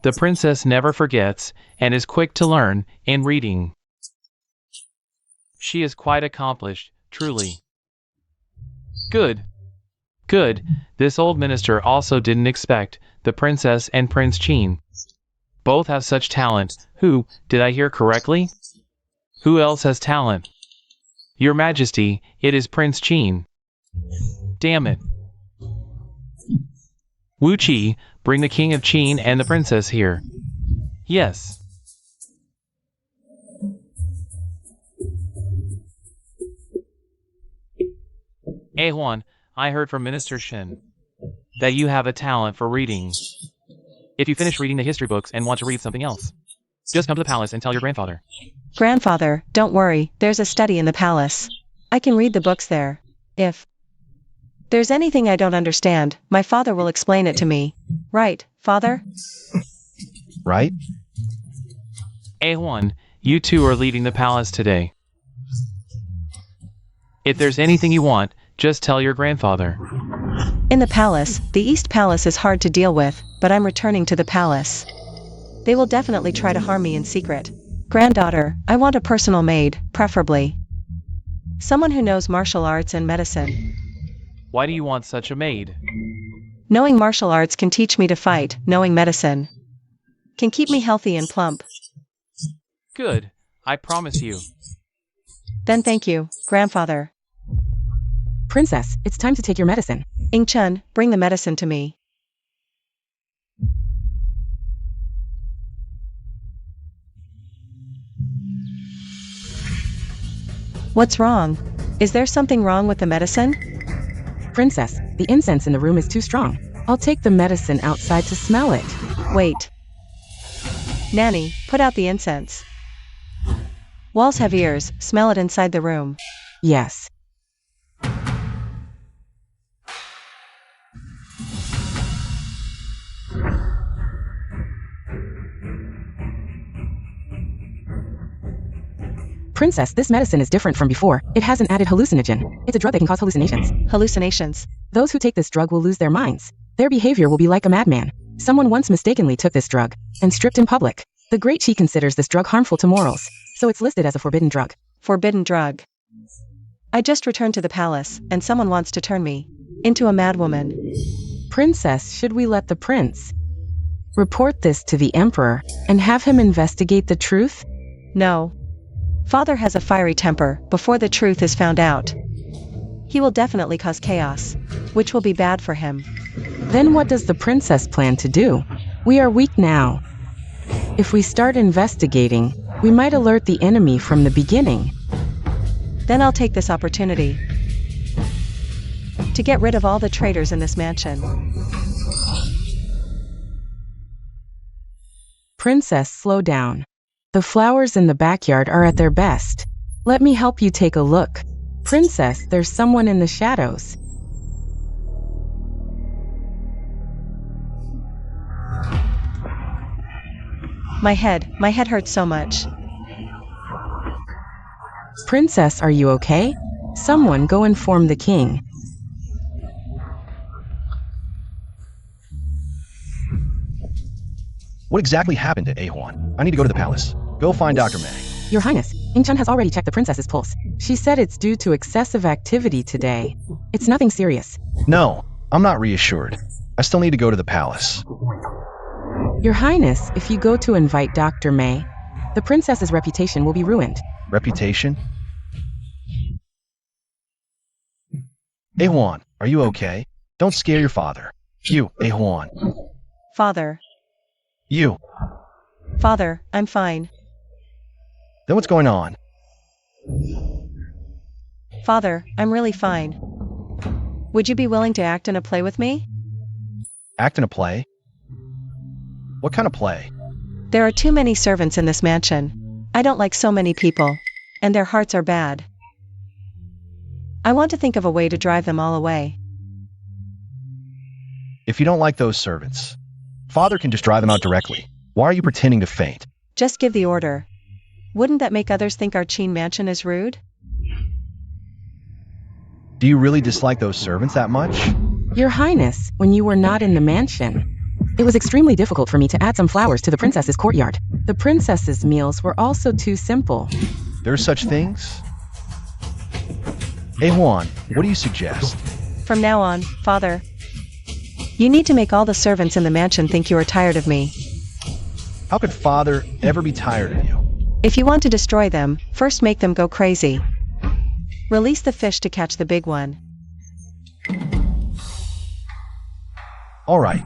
The princess never forgets, and is quick to learn, in reading. She is quite accomplished, truly. Good. Good, this old minister also didn't expect, the princess and Prince Qin. Both have such talent. Who, did I hear correctly? Who else has talent? Your Majesty, it is Prince Qin. Damn it. Wu Qi, bring the King of Qin and the princess here. Yes. Huan, I heard from Minister Shen that you have a talent for reading. If you finish reading the history books and want to read something else, just come to the palace and tell your grandfather. Grandfather, don't worry, there's a study in the palace. I can read the books there. If there's anything I don't understand, my father will explain it to me. Right, father? Right? Huan, you two are leaving the palace today. If there's anything you want, just tell your grandfather. In the palace, the East Palace is hard to deal with, but I'm returning to the palace. They will definitely try to harm me in secret. Granddaughter, I want a personal maid, preferably someone who knows martial arts and medicine. Why do you want such a maid? Knowing martial arts can teach me to fight, knowing medicine can keep me healthy and plump. Good, I promise you. Then thank you, grandfather. Princess, it's time to take your medicine. Ingchun, bring the medicine to me. What's wrong? Is there something wrong with the medicine? Princess, the incense in the room is too strong. I'll take the medicine outside to smell it. Wait. Nanny, put out the incense. Walls have ears, smell it inside the room. Yes. Princess, this medicine is different from before. It has an added hallucinogen. It's a drug that can cause hallucinations. Hallucinations. Those who take this drug will lose their minds. Their behavior will be like a madman. Someone once mistakenly took this drug and stripped in public. The Great She considers this drug harmful to morals, so it's listed as a forbidden drug. Forbidden drug. I just returned to the palace, and someone wants to turn me into a madwoman. Princess, should we let the prince report this to the emperor and have him investigate the truth? No. Father has a fiery temper. Before the truth is found out, he will definitely cause chaos, which will be bad for him. Then what does the princess plan to do? We are weak now. If we start investigating, we might alert the enemy from the beginning. Then I'll take this opportunity to get rid of all the traitors in this mansion. Princess, slow down. The flowers in the backyard are at their best. Let me help you take a look. Princess, there's someone in the shadows. My head hurts so much. Princess, are you okay? Someone go inform the king. What exactly happened to Ahuan? I need to go to the palace. Go find Dr. May. Your Highness, Ingchun has already checked the princess's pulse. She said it's due to excessive activity today. It's nothing serious. No, I'm not reassured. I still need to go to the palace. Your Highness, if you go to invite Dr. May, the princess's reputation will be ruined. Reputation? Ahuan, are you okay? Don't scare your father. You, Ahuan. Father. You. Father, I'm fine. Then what's going on? Father, I'm really fine. Would you be willing to act in a play with me? Act in a play? What kind of play? There are too many servants in this mansion. I don't like so many people, and their hearts are bad. I want to think of a way to drive them all away. If you don't like those servants, Father can just drive them out directly. Why are you pretending to faint? Just give the order. Wouldn't that make others think our Qin mansion is rude? Do you really dislike those servants that much? Your Highness, when you were not in the mansion, it was extremely difficult for me to add some flowers to the princess's courtyard. The princess's meals were also too simple. There are such things? Ahuan, what do you suggest? From now on, Father, you need to make all the servants in the mansion think you are tired of me. How could Father ever be tired of you? If you want to destroy them, first make them go crazy. Release the fish to catch the big one. All right.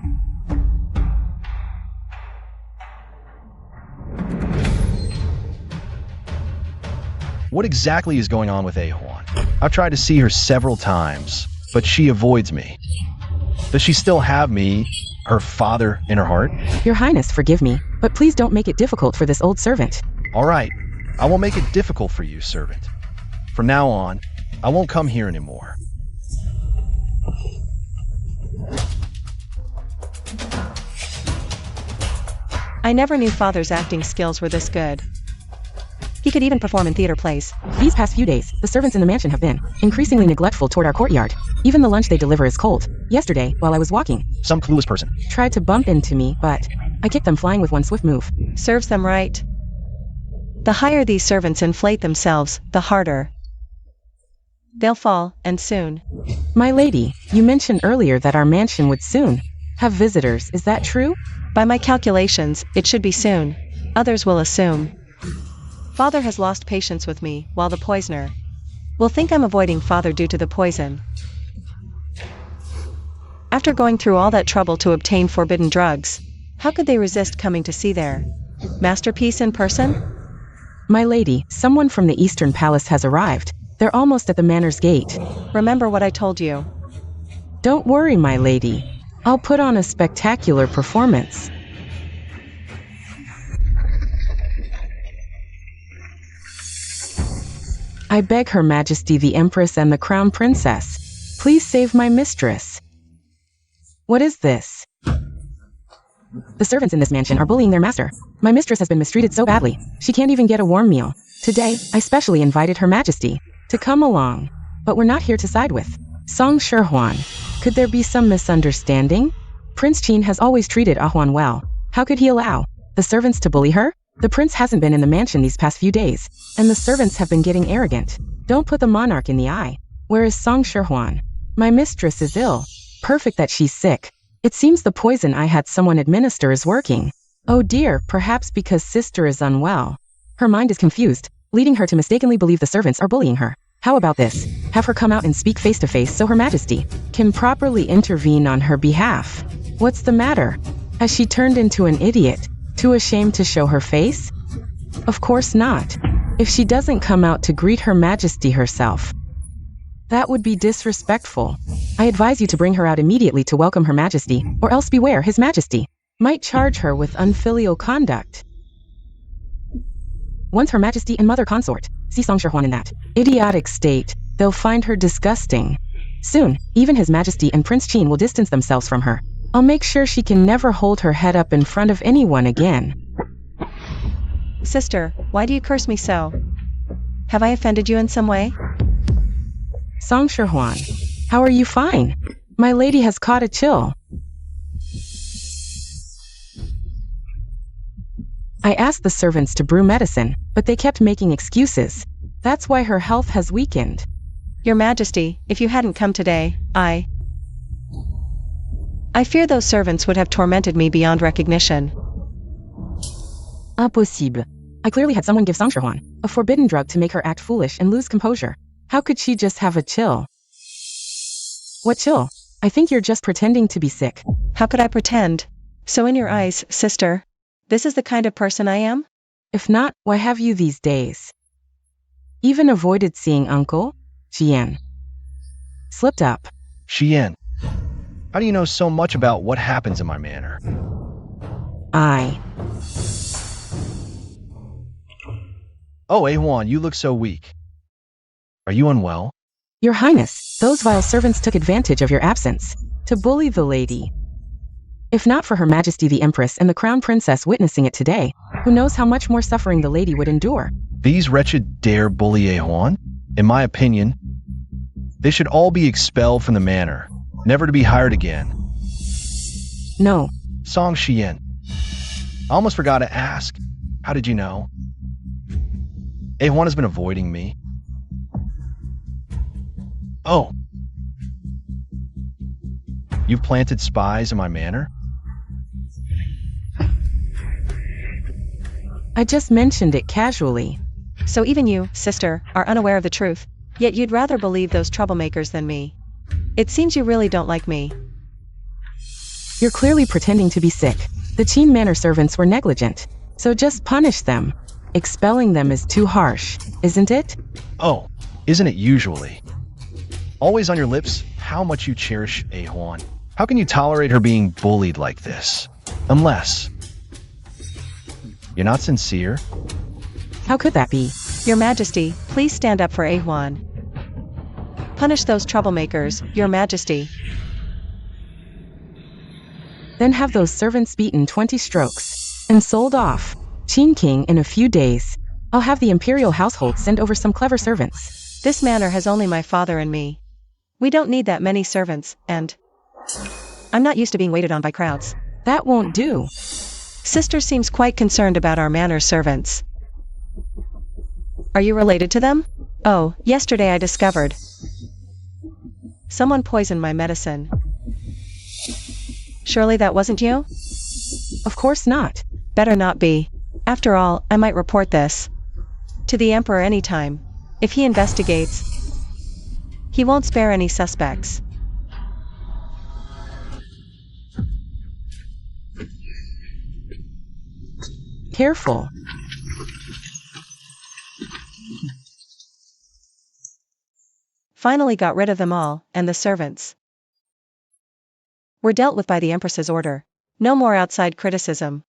What exactly is going on with Ahuan? I've tried to see her several times, but she avoids me. Does she still have me, her father, in her heart? Your Highness, forgive me, but please don't make it difficult for this old servant. All right, I won't make it difficult for you, servant. From now on, I won't come here anymore. I never knew Father's acting skills were this good. He could even perform in theater plays. These past few days, the servants in the mansion have been increasingly neglectful toward our courtyard. Even the lunch they deliver is cold. Yesterday, while I was walking, Some clueless person. tried to bump into me, but I kicked them flying with one swift move. Serves them right. The higher these servants inflate themselves, the harder they'll fall, and soon. My lady, you mentioned earlier that our mansion would soon have visitors. Is that true? By my calculations, it should be soon. Others will assume Father has lost patience with me, while the poisoner will think I'm avoiding Father due to the poison. After going through all that trouble to obtain forbidden drugs, how could they resist coming to see their masterpiece in person? My lady, someone from the Eastern Palace has arrived. They're almost at the manor's gate. Remember what I told you. Don't worry, my lady. I'll put on a spectacular performance. I beg Her Majesty the Empress and the Crown Princess, please save my mistress. What is this? The servants in this mansion are bullying their master. My mistress has been mistreated so badly, she can't even get a warm meal. Today, I specially invited Her Majesty to come along, but we're not here to side with Song Shihuan. Could there be some misunderstanding? Prince Qin has always treated Ahuan well. How could he allow the servants to bully her? The prince hasn't been in the mansion these past few days, and the servants have been getting arrogant. Don't put the monarch in the eye. Where is Song Shihuan? My mistress is ill. Perfect that she's sick. It seems the poison I had someone administer is working. Oh dear, perhaps because sister is unwell. Her mind is confused, leading her to mistakenly believe the servants are bullying her. How about this? Have her come out and speak face to face so Her Majesty can properly intervene on her behalf. What's the matter? Has she turned into an idiot, too ashamed to show her face? Of course not. If she doesn't come out to greet Her Majesty herself, that would be disrespectful. I advise you to bring her out immediately to welcome Her Majesty, or else beware His Majesty might charge her with unfilial conduct. Once Her Majesty and Mother Consort see Song Shihuan in that idiotic state, they'll find her disgusting. Soon, even His Majesty and Prince Qin will distance themselves from her. I'll make sure she can never hold her head up in front of anyone again. Sister, why do you curse me so? Have I offended you in some way? Song Shihuan, how are you? Fine. My lady has caught a chill. I asked the servants to brew medicine, but they kept making excuses. That's why her health has weakened. Your Majesty, if you hadn't come today, I fear those servants would have tormented me beyond recognition. Impossible. I clearly had someone give Song Shihuan a forbidden drug to make her act foolish and lose composure. How could she just have a chill? What chill? I think you're just pretending to be sick. How could I pretend? So in your eyes, sister, this is the kind of person I am? If not, why have you these days? Even avoided seeing Uncle Xian. Slipped up. Xian, how do you know so much about what happens in my manor? Oh, Ahuan, you look so weak. Are you unwell? Your Highness, those vile servants took advantage of your absence to bully the lady. If not for Her Majesty the Empress and the Crown Princess witnessing it today, who knows how much more suffering the lady would endure? These wretched dare bully Ahuan? In my opinion, they should all be expelled from the manor, never to be hired again. No. Song Xian, I almost forgot to ask. How did you know? Ahuan has been avoiding me. Oh. You've planted spies in my manor? I just mentioned it casually. So even you, sister, are unaware of the truth, yet you'd rather believe those troublemakers than me. It seems you really don't like me. You're clearly pretending to be sick. The Qin Manor servants were negligent, so just punish them. Expelling them is too harsh, isn't it? Oh, isn't it usually? Always on your lips how much you cherish Ahuan. How can you tolerate her being bullied like this? Unless you're not sincere? How could that be? Your Majesty, please stand up for Ahuan. Punish those troublemakers, Your Majesty. Then have those servants beaten 20 strokes and sold off. Qin King in a few days. I'll have the imperial household send over some clever servants. This manor has only my father and me. We don't need that many servants, and I'm not used to being waited on by crowds. That won't do. Sister seems quite concerned about our manor servants. Are you related to them? Oh, yesterday I discovered someone poisoned my medicine. Surely that wasn't you? Of course not. Better not be. After all, I might report this to the Emperor anytime. If he investigates, he won't spare any suspects. Careful. Finally got rid of them all, and the servants were dealt with by the Empress's order. No more outside criticism.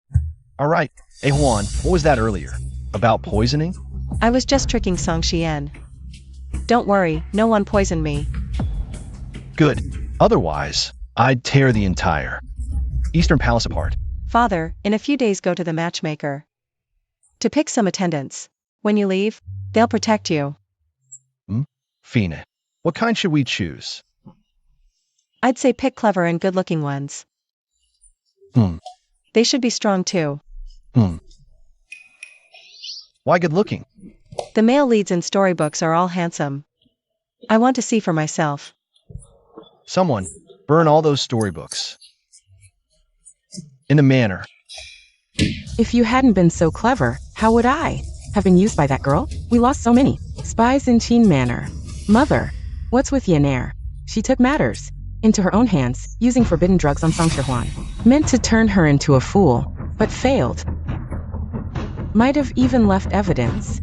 All right, Ahuan, what was that earlier? About poisoning? I was just tricking Song Xian. Don't worry, no one poisoned me. Good. Otherwise, I'd tear the entire Eastern Palace apart. Father, in a few days go to the matchmaker to pick some attendants. When you leave, they'll protect you. Fina, what kind should we choose? I'd say pick clever and good-looking ones. They should be strong too. Why good looking? The male leads in storybooks are all handsome. I want to see for myself. Someone, burn all those storybooks. In a manner. If you hadn't been so clever, how would I have been used by that girl? We lost so many spies in Chin Manor. Mother, what's with Yenair? She took matters into her own hands, using forbidden drugs on Song Shihwan. Meant to turn her into a fool, but failed. Might have even left evidence.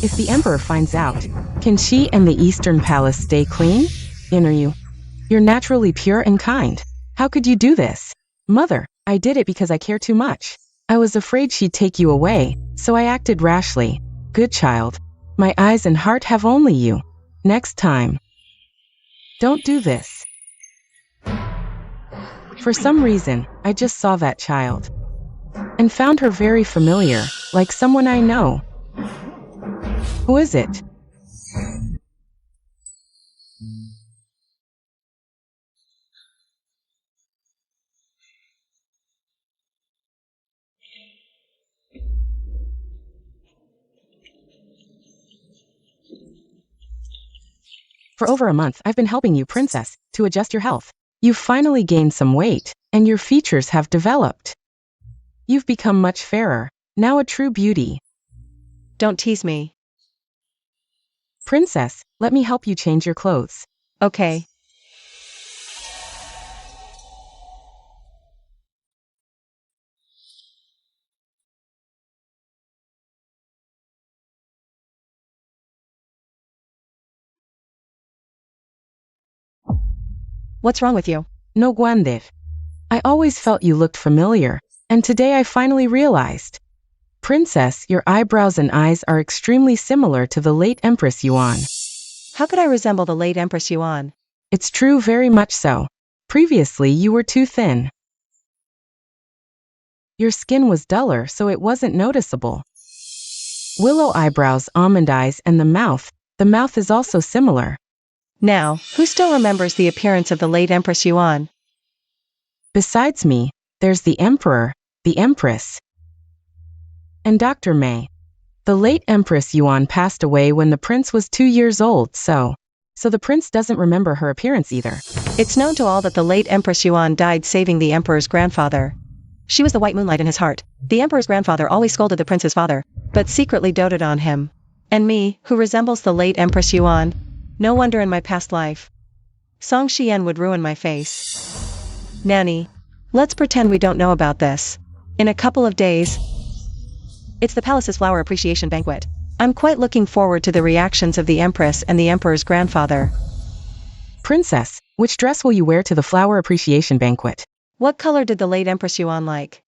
If the Emperor finds out, can she and the Eastern Palace stay clean? You're naturally pure and kind. How could you do this? Mother, I did it because I care too much. I was afraid she'd take you away, so I acted rashly. Good child. My eyes and heart have only you. Next time, don't do this. For some reason, I just saw that child and found her very familiar, like someone I know. Who is it? For over a month, I've been helping you, Princess, to adjust your health. You've finally gained some weight, and your features have developed. You've become much fairer, now a true beauty. Don't tease me. Princess, let me help you change your clothes. Okay. What's wrong with you? No Guandir. I always felt you looked familiar, and today I finally realized. Princess, your eyebrows and eyes are extremely similar to the late Empress Yuan. How could I resemble the late Empress Yuan? It's true, very much so. Previously, you were too thin. Your skin was duller, so it wasn't noticeable. Willow eyebrows, almond eyes, and the mouth is also similar. Now, who still remembers the appearance of the late Empress Yuan? Besides me, there's the Emperor, the Empress, and Dr. May. The late Empress Yuan passed away when the prince was 2 years old, so the prince doesn't remember her appearance either. It's known to all that the late Empress Yuan died saving the emperor's grandfather. She was the white moonlight in his heart. The emperor's grandfather always scolded the prince's father, but secretly doted on him. And me, who resembles the late Empress Yuan, no wonder in my past life. Song Xian would ruin my face. Nanny, let's pretend we don't know about this. In a couple of days, it's the palace's flower appreciation banquet. I'm quite looking forward to the reactions of the empress and the emperor's grandfather. Princess, which dress will you wear to the flower appreciation banquet? What color did the late Empress Yuan like?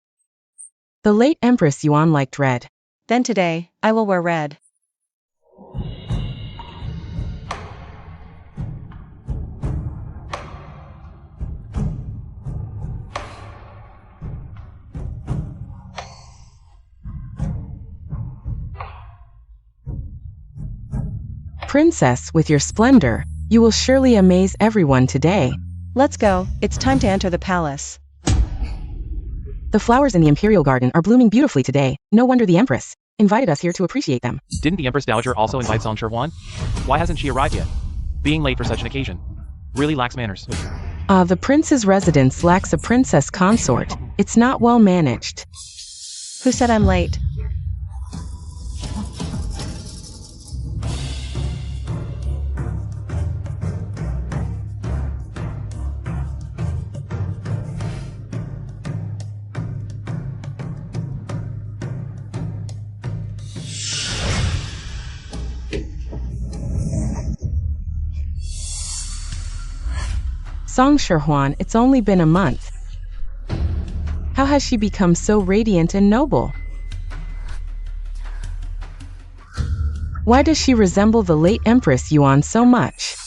The late Empress Yuan liked red. Then today, I will wear red. Princess, with your splendor, you will surely amaze everyone today. Let's go, it's time to enter the palace. The flowers in the Imperial Garden are blooming beautifully today. No wonder the Empress invited us here to appreciate them. Didn't the Empress Dowager also invite Song Shihwan? Why hasn't she arrived yet? Being late for such an occasion really lacks manners. The prince's residence lacks a princess consort. It's not well managed. Who said I'm late? Song Shihwan, it's only been a month. How has she become so radiant and noble? Why does she resemble the late Empress Yuan so much?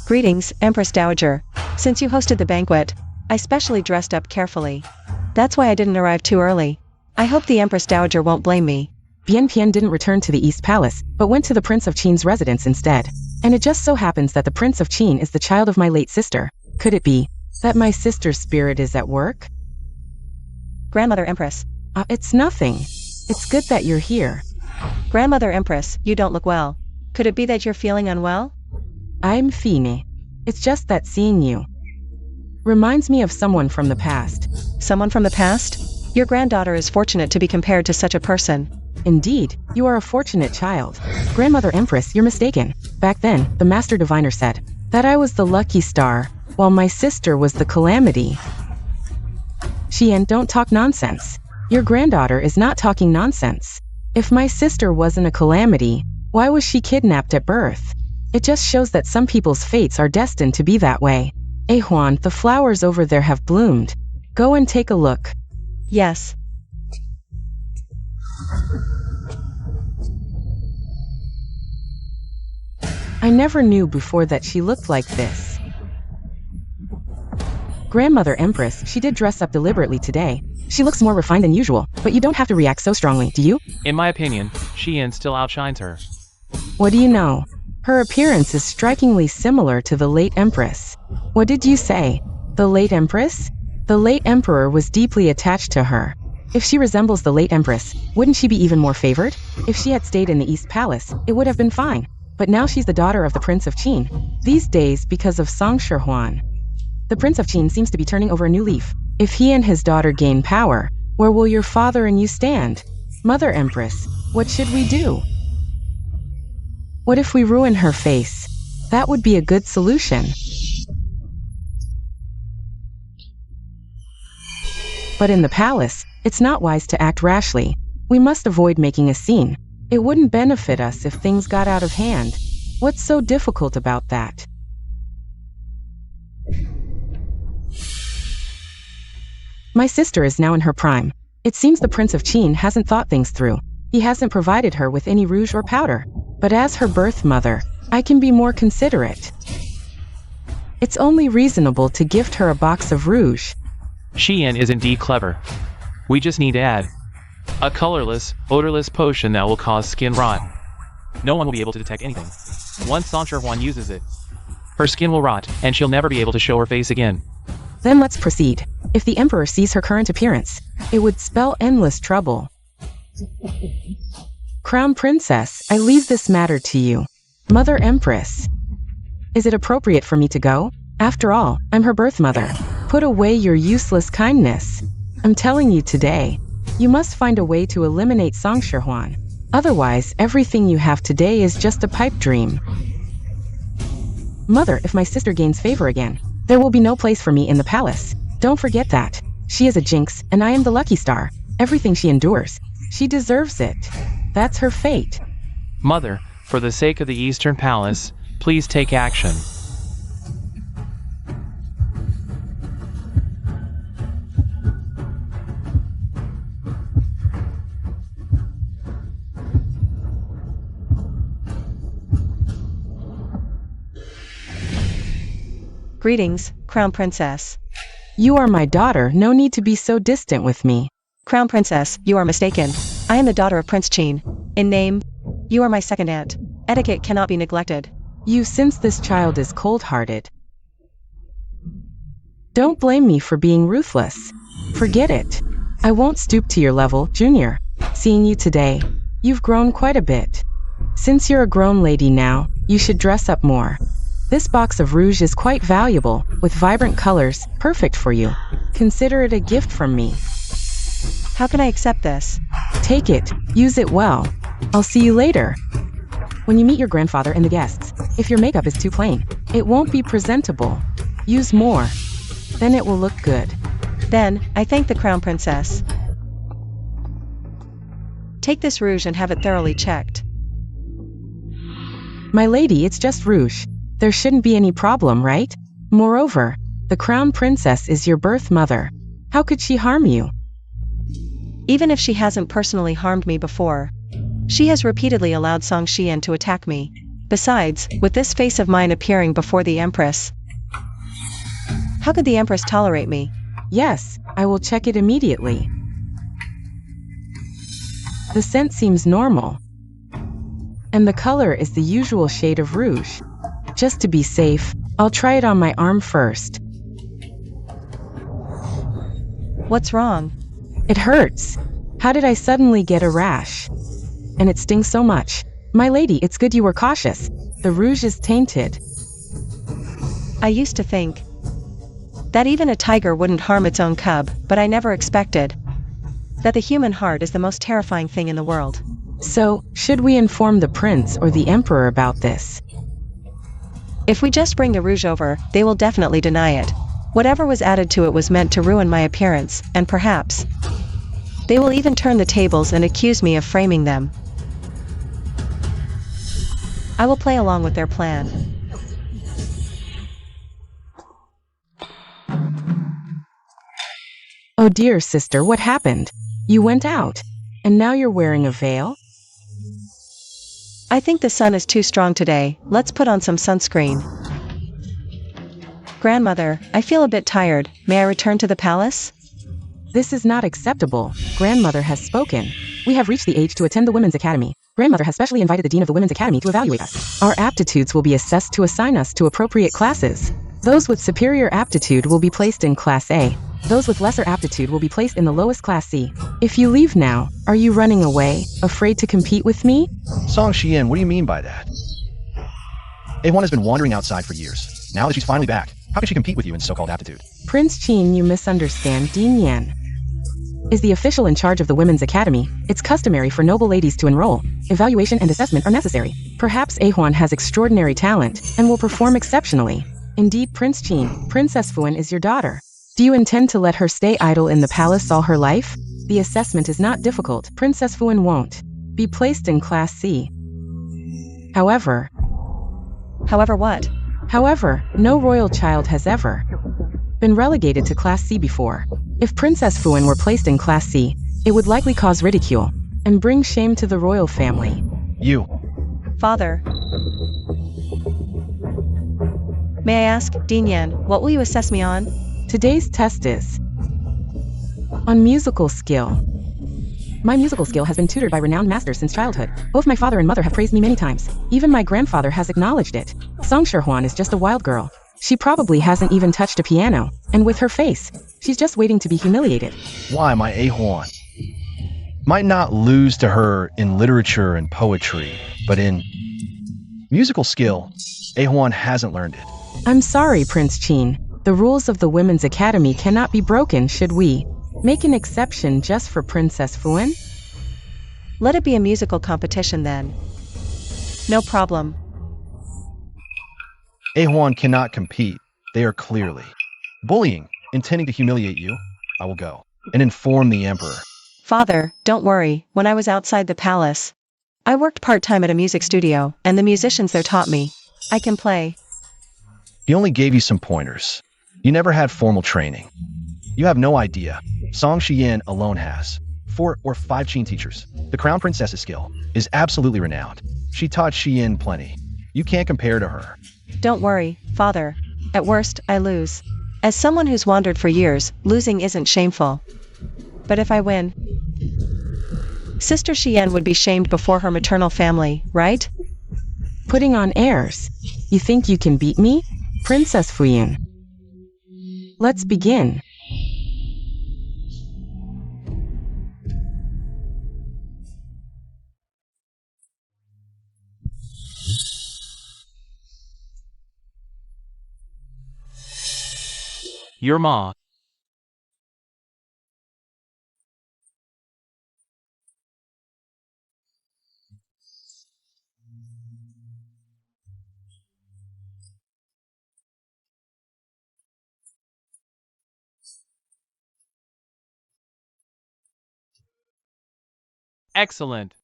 Greetings, Empress Dowager. Since you hosted the banquet, I specially dressed up carefully. That's why I didn't arrive too early. I hope the Empress Dowager won't blame me. Bian Pian didn't return to the East Palace, but went to the Prince of Qin's residence instead. And it just so happens that the Prince of Qin is the child of my late sister. Could it be that my sister's spirit is at work? Grandmother Empress. It's nothing. It's good that you're here. Grandmother Empress, you don't look well. Could it be that you're feeling unwell? I'm Fini. It's just that seeing you reminds me of someone from the past. Someone from the past? Your granddaughter is fortunate to be compared to such a person. Indeed, you are a fortunate child. Grandmother Empress, you're mistaken. Back then, the Master Diviner said that I was the lucky star, while my sister was the calamity. Xian, don't talk nonsense. Your granddaughter is not talking nonsense. If my sister wasn't a calamity, why was she kidnapped at birth? It just shows that some people's fates are destined to be that way. Huan, the flowers over there have bloomed. Go and take a look. Yes. I never knew before that she looked like this. Grandmother Empress, she did dress up deliberately today. She looks more refined than usual, but you don't have to react so strongly, do you? In my opinion, Xian still outshines her. What do you know? Her appearance is strikingly similar to the late Empress. What did you say? The late Empress? The late Emperor was deeply attached to her. If she resembles the late Empress, wouldn't she be even more favored? If she had stayed in the East Palace, it would have been fine. But now she's the daughter of the Prince of Qin. These days, because of Song Huan, the Prince of Qin seems to be turning over a new leaf. If he and his daughter gain power, where will your father and you stand? Mother Empress, what should we do? What if we ruin her face? That would be a good solution. But in the palace, it's not wise to act rashly. We must avoid making a scene. It wouldn't benefit us if things got out of hand. What's so difficult about that? My sister is now in her prime. It seems the Prince of Qin hasn't thought things through. He hasn't provided her with any rouge or powder. But as her birth mother, I can be more considerate. It's only reasonable to gift her a box of rouge. Xian is indeed clever. We just need to add a colorless, odorless potion that will cause skin rot. No one will be able to detect anything. Once Song Huan uses it, her skin will rot, and she'll never be able to show her face again. Then let's proceed. If the Emperor sees her current appearance, it would spell endless trouble. Crown Princess, I leave this matter to you. Mother Empress. Is it appropriate for me to go? After all, I'm her birth mother. Put away your useless kindness. I'm telling you today, you must find a way to eliminate Song Huan. Otherwise, everything you have today is just a pipe dream. Mother, if my sister gains favor again, there will be no place for me in the palace. Don't forget that. She is a jinx, and I am the lucky star. Everything she endures, she deserves it. That's her fate. Mother, for the sake of the Eastern Palace, please take action. Greetings, Crown Princess. You are my daughter, no need to be so distant with me. Crown Princess, you are mistaken. I am the daughter of Prince Qin. In name, you are my second aunt. Etiquette cannot be neglected. You, since this child is cold-hearted. Don't blame me for being ruthless. Forget it. I won't stoop to your level, Junior. Seeing you today, you've grown quite a bit. Since you're a grown lady now, you should dress up more. This box of rouge is quite valuable, with vibrant colors, perfect for you. Consider it a gift from me. How can I accept this? Take it, use it well. I'll see you later. When you meet your grandfather and the guests, if your makeup is too plain, it won't be presentable. Use more. Then it will look good. Then, I thank the Crown Princess. Take this rouge and have it thoroughly checked. My lady, it's just rouge. There shouldn't be any problem, right? Moreover, the Crown Princess is your birth mother. How could she harm you? Even if she hasn't personally harmed me before, She has repeatedly allowed Song Xian to attack me. Besides, with this face of mine appearing before the Empress, how could the Empress tolerate me? Yes, I will check it immediately. The scent seems normal. And the color is the usual shade of rouge. Just to be safe, I'll try it on my arm first. What's wrong? It hurts. How did I suddenly get a rash? And it stings so much. My lady, it's good you were cautious. The rouge is tainted. I used to think that even a tiger wouldn't harm its own cub, but I never expected that the human heart is the most terrifying thing in the world. So, should we inform the prince or the emperor about this? If we just bring the rouge over, they will definitely deny it. Whatever was added to it was meant to ruin my appearance, and perhaps they will even turn the tables and accuse me of framing them. I will play along with their plan. Oh dear sister, what happened? You went out, and now you're wearing a veil? I think the sun is too strong today. Let's put on some sunscreen. Grandmother, I feel a bit tired. May I return to the palace? This is not acceptable. Grandmother has spoken. We have reached the age to attend the Women's Academy. Grandmother has specially invited the Dean of the Women's Academy to evaluate us. Our aptitudes will be assessed to assign us to appropriate classes. Those with superior aptitude will be placed in Class A. Those with lesser aptitude will be placed in the lowest Class C. If you leave now, are you running away, afraid to compete with me? Song Xian, what do you mean by that? A1 has been wandering outside for years. Now that she's finally back, how can she compete with you in so-called aptitude? Prince Qin, you misunderstand. Dean Yan is the official in charge of the Women's Academy. It's customary for noble ladies to enroll. Evaluation and assessment are necessary. Perhaps A1 has extraordinary talent and will perform exceptionally. Indeed, Prince Qin, Princess Fuan is your daughter. Do you intend to let her stay idle in the palace all her life? The assessment is not difficult. Princess Fuan won't be placed in Class C. However, what? However, no royal child has ever been relegated to Class C before. If Princess Fuan were placed in Class C, it would likely cause ridicule and bring shame to the royal family. You. Father. May I ask, Dean Yan, what will you assess me on? Today's test is on musical skill. My musical skill has been tutored by renowned masters since childhood. Both my father and mother have praised me many times. Even my grandfather has acknowledged it. Song Huan is just a wild girl. She probably hasn't even touched a piano, and with her face, she's just waiting to be humiliated. Why, my A1? Might not lose to her in literature and poetry, but in musical skill, A1 hasn't learned it. I'm sorry, Prince Qin. The rules of the Women's Academy cannot be broken. Should we make an exception just for Princess Fuan? Let it be a musical competition then. No problem. A1 cannot compete. They are clearly bullying, intending to humiliate you. I will go and inform the emperor. Father, don't worry. When I was outside the palace, I worked part-time at a music studio, and the musicians there taught me. I can play. He only gave you some pointers. You never had formal training. You have no idea. Song Xian alone has 4 or 5 Qin teachers. The Crown Princess's skill is absolutely renowned. She taught Xian plenty. You can't compare to her. Don't worry, Father. At worst, I lose. As someone who's wandered for years, losing isn't shameful. But if I win, Sister Xian would be shamed before her maternal family, right? Putting on airs. You think you can beat me? Princess Fuan. Let's begin. Your ma. Excellent.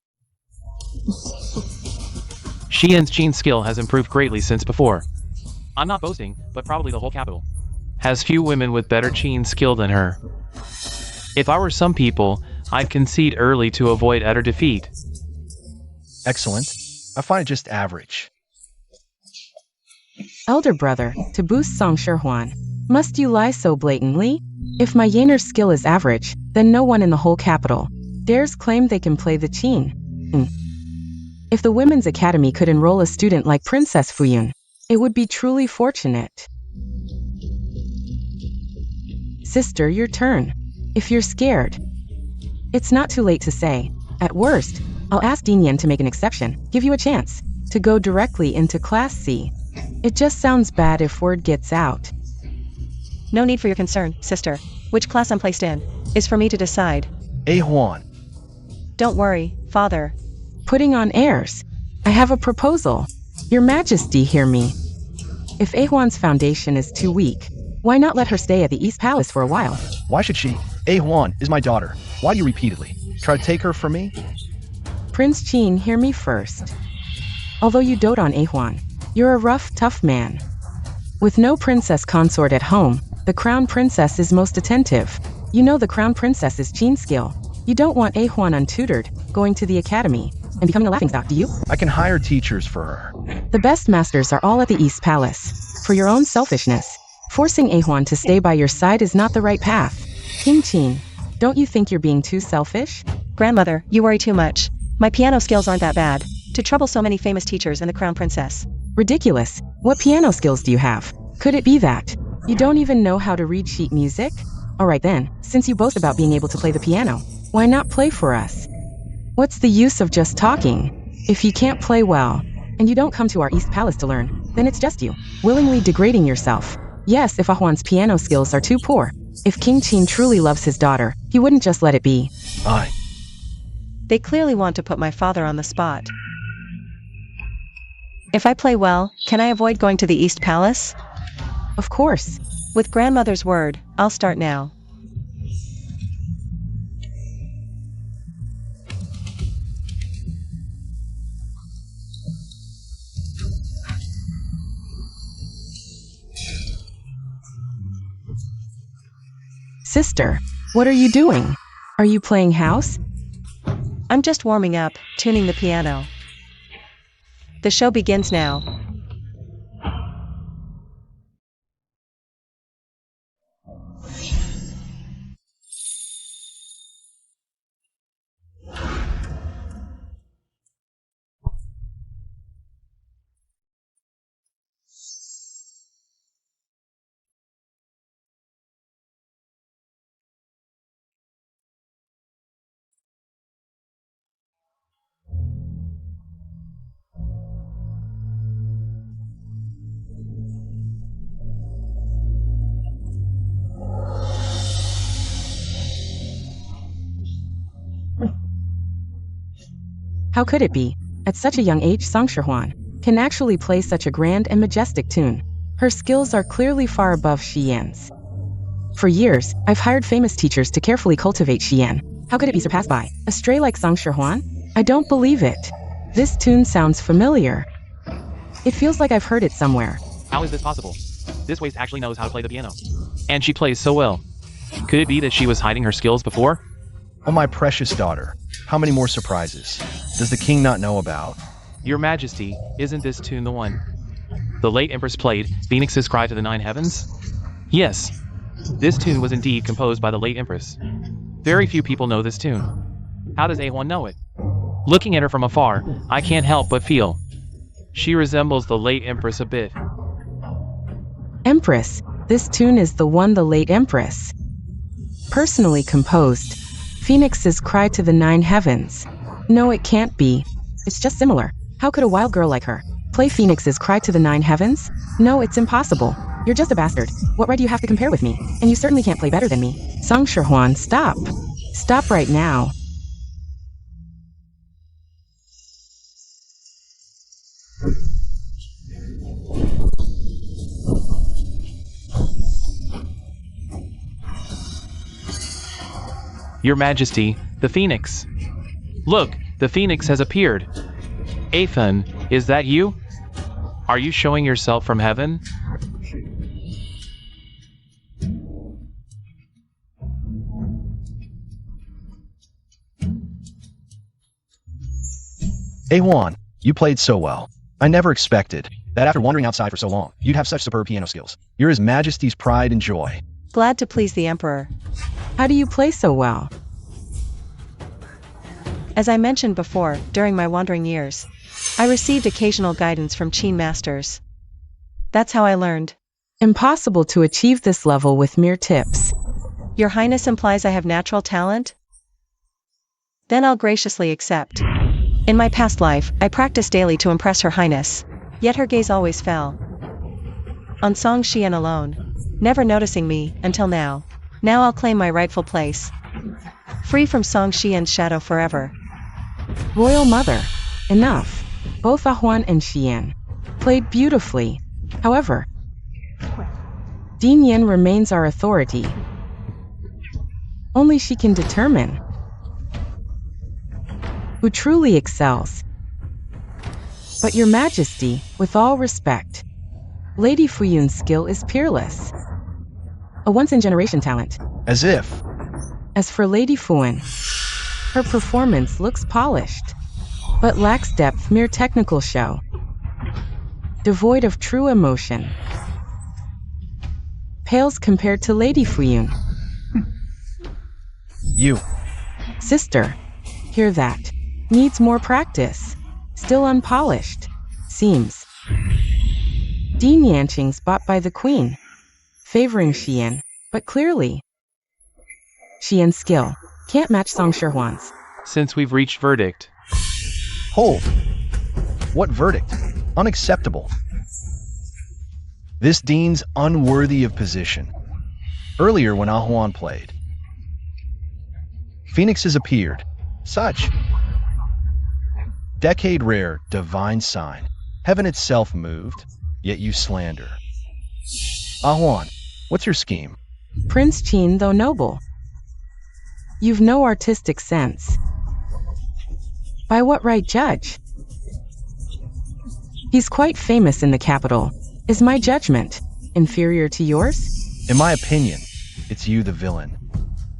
Xian's Qin skill has improved greatly since before. I'm not boasting, but probably the whole capital has few women with better Qin skill than her. If I were some people, I'd concede early to avoid utter defeat. Excellent. I find it just average. Elder brother, to boost Song Sherhuan. Must you lie so blatantly? If my Yener's skill is average, then no one in the whole capital dares claim they can play the qin. If the Women's Academy could enroll a student like Princess Fuyun, it would be truly fortunate. Sister, your turn. If you're scared. It's not too late to say. At worst, I'll ask Dean Yen to make an exception, give you a chance to go directly into Class C. It just sounds bad if word gets out. No need for your concern, sister. Which class I'm placed in is for me to decide. A Huan. Don't worry, father. Putting on airs. I have a proposal. Your Majesty, hear me. If Ahuan's foundation is too weak, why not let her stay at the East Palace for a while? Why should she? A Huan is my daughter. Why do you repeatedly try to take her from me? Prince Qin, hear me first. Although you dote on Ahuan, you're a rough, tough man. With no princess consort at home, the crown princess is most attentive. You know the crown princess's Qin skill. You don't want Ahuan untutored, going to the academy, and becoming a laughingstock, do you? I can hire teachers for her. The best masters are all at the East Palace. For your own selfishness, forcing Ahuan to stay by your side is not the right path. King Qin, don't you think you're being too selfish? Grandmother, you worry too much. My piano skills aren't that bad to trouble so many famous teachers and the crown princess. Ridiculous. What piano skills do you have? Could it be that you don't even know how to read sheet music? Alright then, since you boast about being able to play the piano, why not play for us? What's the use of just talking? If you can't play well, and you don't come to our East Palace to learn, then it's just you, willingly degrading yourself. Yes, if Ahuan's piano skills are too poor. If King Qin truly loves his daughter, he wouldn't just let it be. They clearly want to put my father on the spot. If I play well, can I avoid going to the East Palace? Of course. With grandmother's word, I'll start now. Sister, what are you doing? Are you playing house? I'm just warming up, tuning the piano. The show begins now. How could it be? At such a young age, Song Sherhuan can actually play such a grand and majestic tune. Her skills are clearly far above Xian's. For years, I've hired famous teachers to carefully cultivate Xian. How could it be surpassed by a stray like Song Sherhuan? I don't believe it. This tune sounds familiar. It feels like I've heard it somewhere. How is this possible? This waste actually knows how to play the piano. And she plays so well. Could it be that she was hiding her skills before? Oh, my precious daughter. How many more surprises does the king not know about? Your Majesty, isn't this tune the one the late Empress played, Phoenix's Cry to the Nine Heavens? Yes. This tune was indeed composed by the late Empress. Very few people know this tune. How does A1 know it? Looking at her from afar, I can't help but feel she resembles the late Empress a bit. Empress, this tune is the one the late Empress personally composed. Phoenix's Cry to the Nine Heavens. No, it can't be. It's just similar. How could a wild girl like her play Phoenix's Cry to the Nine Heavens? No, it's impossible. You're just a bastard. What right do you have to compare with me? And you certainly can't play better than me. Song Sherhuan, stop. Stop right now. Your Majesty, the Phoenix. Look, the Phoenix has appeared. Athan, is that you? Are you showing yourself from heaven? Juan, you played so well. I never expected that after wandering outside for so long, you'd have such superb piano skills. You're His Majesty's pride and joy. Glad to please the Emperor. How do you play so well? As I mentioned before, during my wandering years, I received occasional guidance from Qin masters. That's how I learned. Impossible to achieve this level with mere tips. Your Highness implies I have natural talent? Then I'll graciously accept. In my past life, I practiced daily to impress Her Highness. Yet her gaze always fell on Song Xian alone, never noticing me, until now. Now I'll claim my rightful place, free from Song Xian's shadow forever. Royal Mother, enough. Both Juan and Xian played beautifully. However, Din Yan remains our authority. Only she can determine who truly excels. But Your Majesty, with all respect, Lady Fuyun's skill is peerless. A once-in-generation talent. As if. As for Lady Fuyun, her performance looks polished, but lacks depth, mere technical show, devoid of true emotion. Pales compared to Lady Fuyun. You. Sister, hear that. Needs more practice. Still unpolished. Seems. Din Yanqing's bought by the Queen, favoring Xian, but clearly Xian's skill can't match Song Shihuan's. Since we've reached verdict. Hold. What verdict? Unacceptable. This Dean's unworthy of position. Earlier when Juan played, Phoenixes appeared. Such decade rare divine sign. Heaven itself moved, yet you slander. Juan, what's your scheme? Prince Qin, though noble, you've no artistic sense. By what right judge? He's quite famous in the capital. Is my judgment inferior to yours? In my opinion, it's you the villain,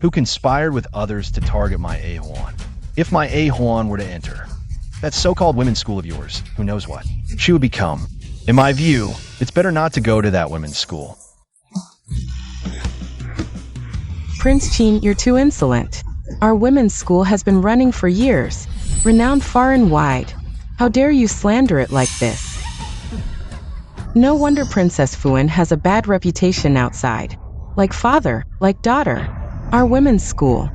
who conspired with others to target my Juan. If my Juan were to enter that so-called women's school of yours, who knows what she would become. In my view, it's better not to go to that women's school. Prince Qin, you're too insolent. Our women's school has been running for years, renowned far and wide. How dare you slander it like this? No wonder Princess Fuyun has a bad reputation outside. Like father, like daughter. Our women's school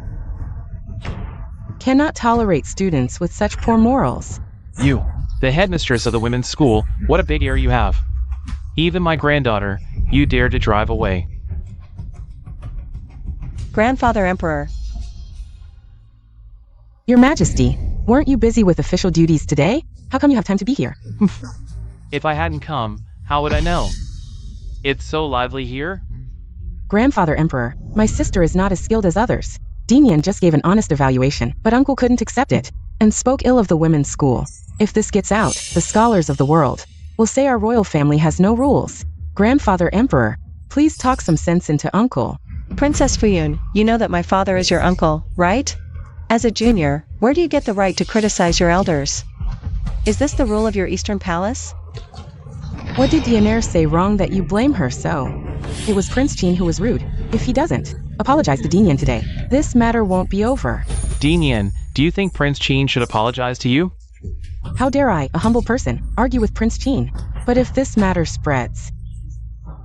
cannot tolerate students with such poor morals. You. The headmistress of the women's school, what a big ear you have. Even my granddaughter, you dare to drive away. Grandfather Emperor. Your Majesty, weren't you busy with official duties today? How come you have time to be here? If I hadn't come, how would I know? It's so lively here. Grandfather Emperor, my sister is not as skilled as others. Din Yan just gave an honest evaluation, but uncle couldn't accept it, and spoke ill of the women's school. If this gets out, the scholars of the world will say our royal family has no rules. Grandfather Emperor, please talk some sense into uncle. Princess Fuyun, you know that my father is your uncle, right? As a junior, where do you get the right to criticize your elders? Is this the rule of your Eastern Palace? What did Dianair say wrong that you blame her so? It was Prince Qin who was rude. If he doesn't apologize to Din Yan today, this matter won't be over. Din Yan, do you think Prince Qin should apologize to you? How dare I, a humble person, argue with Prince Qin? But if this matter spreads,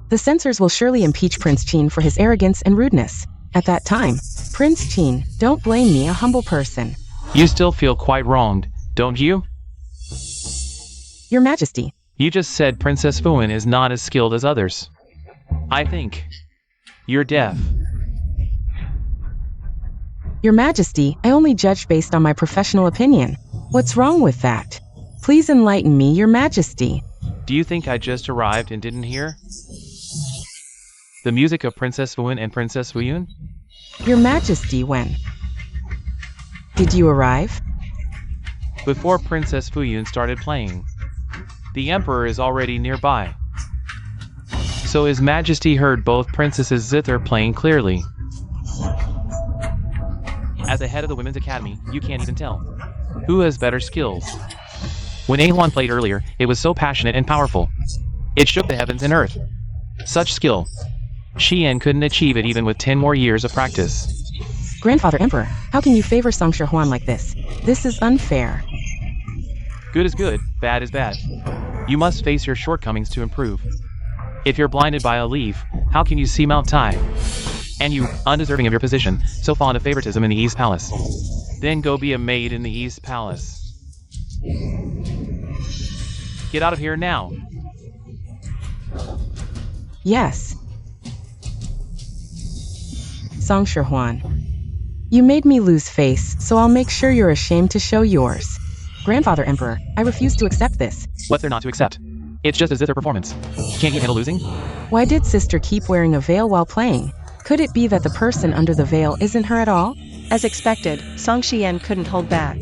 the censors will surely impeach Prince Qin for his arrogance and rudeness. At that time, Prince Qin, don't blame me, a humble person. You still feel quite wronged, don't you? Your Majesty. You just said Princess Fuyun is not as skilled as others. I think you're deaf. Your Majesty, I only judge based on my professional opinion. What's wrong with that? Please enlighten me, Your Majesty. Do you think I just arrived and didn't hear the music of Princess Fuyun and Princess Fuyun? Your Majesty, when did you arrive? Before Princess Fuyun started playing. The Emperor is already nearby. So His Majesty heard both princesses zither playing clearly. As the head of the Women's Academy, you can't even tell who has better skills. When Ahuan played earlier, it was so passionate and powerful. It shook the heavens and earth. Such skill. Xian couldn't achieve it even with 10 more years of practice. Grandfather Emperor, how can you favor Song Huan like this? This is unfair. Good is good, bad is bad. You must face your shortcomings to improve. If you're blinded by a leaf, how can you see Mount Tai? And you, undeserving of your position, so fond of favoritism in the East Palace. Then go be a maid in the East Palace. Get out of here now. Yes. Song Huan. You made me lose face, so I'll make sure you're ashamed to show yours. Grandfather Emperor, I refuse to accept this. What's there not to accept? It's just a zither performance. Can't you handle losing? Why did sister keep wearing a veil while playing? Could it be that the person under the veil isn't her at all? As expected, Song Xian couldn't hold back.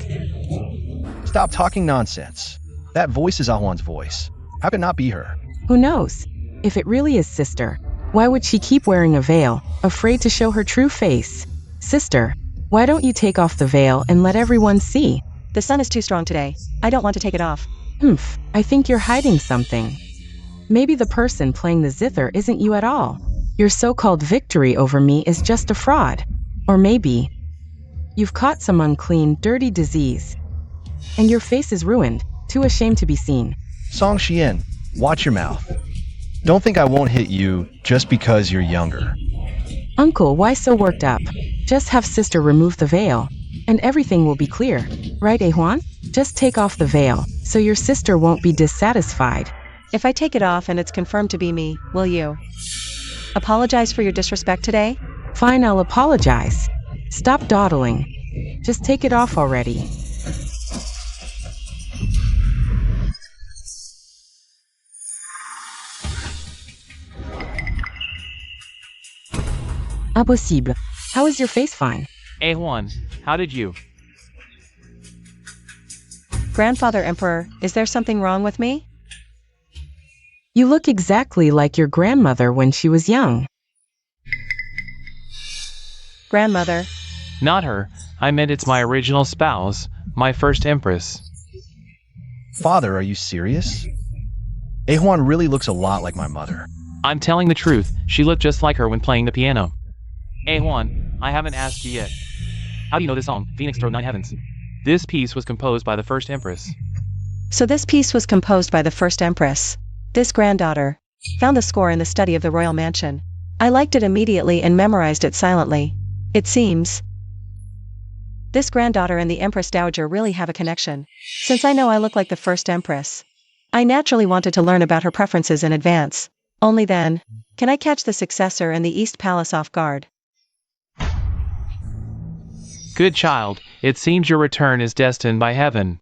Stop talking nonsense. That voice is Ahuan's voice. How could it not be her? Who knows? If it really is sister, why would she keep wearing a veil, afraid to show her true face? Sister, why don't you take off the veil and let everyone see? The sun is too strong today. I don't want to take it off. I think you're hiding something. Maybe the person playing the zither isn't you at all. Your so-called victory over me is just a fraud. Or maybe you've caught some unclean, dirty disease, and your face is ruined, too ashamed to be seen. Song Xian, watch your mouth. Don't think I won't hit you just because you're younger. Uncle, why so worked up? Just have sister remove the veil, and everything will be clear. Right, Ahuan? Just take off the veil, so your sister won't be dissatisfied. If I take it off and it's confirmed to be me, will you apologize for your disrespect today? Fine, I'll apologize. Stop dawdling. Just take it off already. Impossible. How is your face fine? Ahuan, how did you? Grandfather Emperor, is there something wrong with me? You look exactly like your grandmother when she was young. Grandmother. Not her. I meant it's my original spouse, my first empress. Father, are you serious? Ahuan really looks a lot like my mother. I'm telling the truth, she looked just like her when playing the piano. Ahuan, I haven't asked you yet. How do you know this song, Phoenix Throw 9 Heavens? This piece was composed by the first empress. So this piece was composed by the first empress. This granddaughter found the score in the study of the royal mansion. I liked it immediately and memorized it silently. It seems this granddaughter and the Empress Dowager really have a connection. Since I know I look like the first empress, I naturally wanted to learn about her preferences in advance. Only then can I catch the successor and the East Palace off guard. Good child, it seems your return is destined by heaven.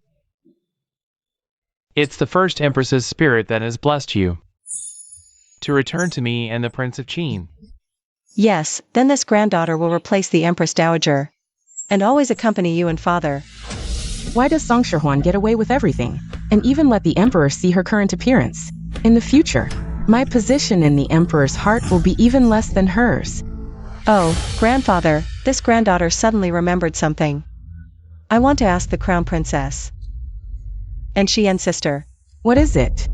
It's the first empress's spirit that has blessed you to return to me and the Prince of Qin. Yes, then this granddaughter will replace the Empress Dowager and always accompany you and father. Why does Song Huan get away with everything, and even let the emperor see her current appearance? In the future, my position in the emperor's heart will be even less than hers. Oh, grandfather, this granddaughter suddenly remembered something. I want to ask the crown princess. And she and sister. What is it?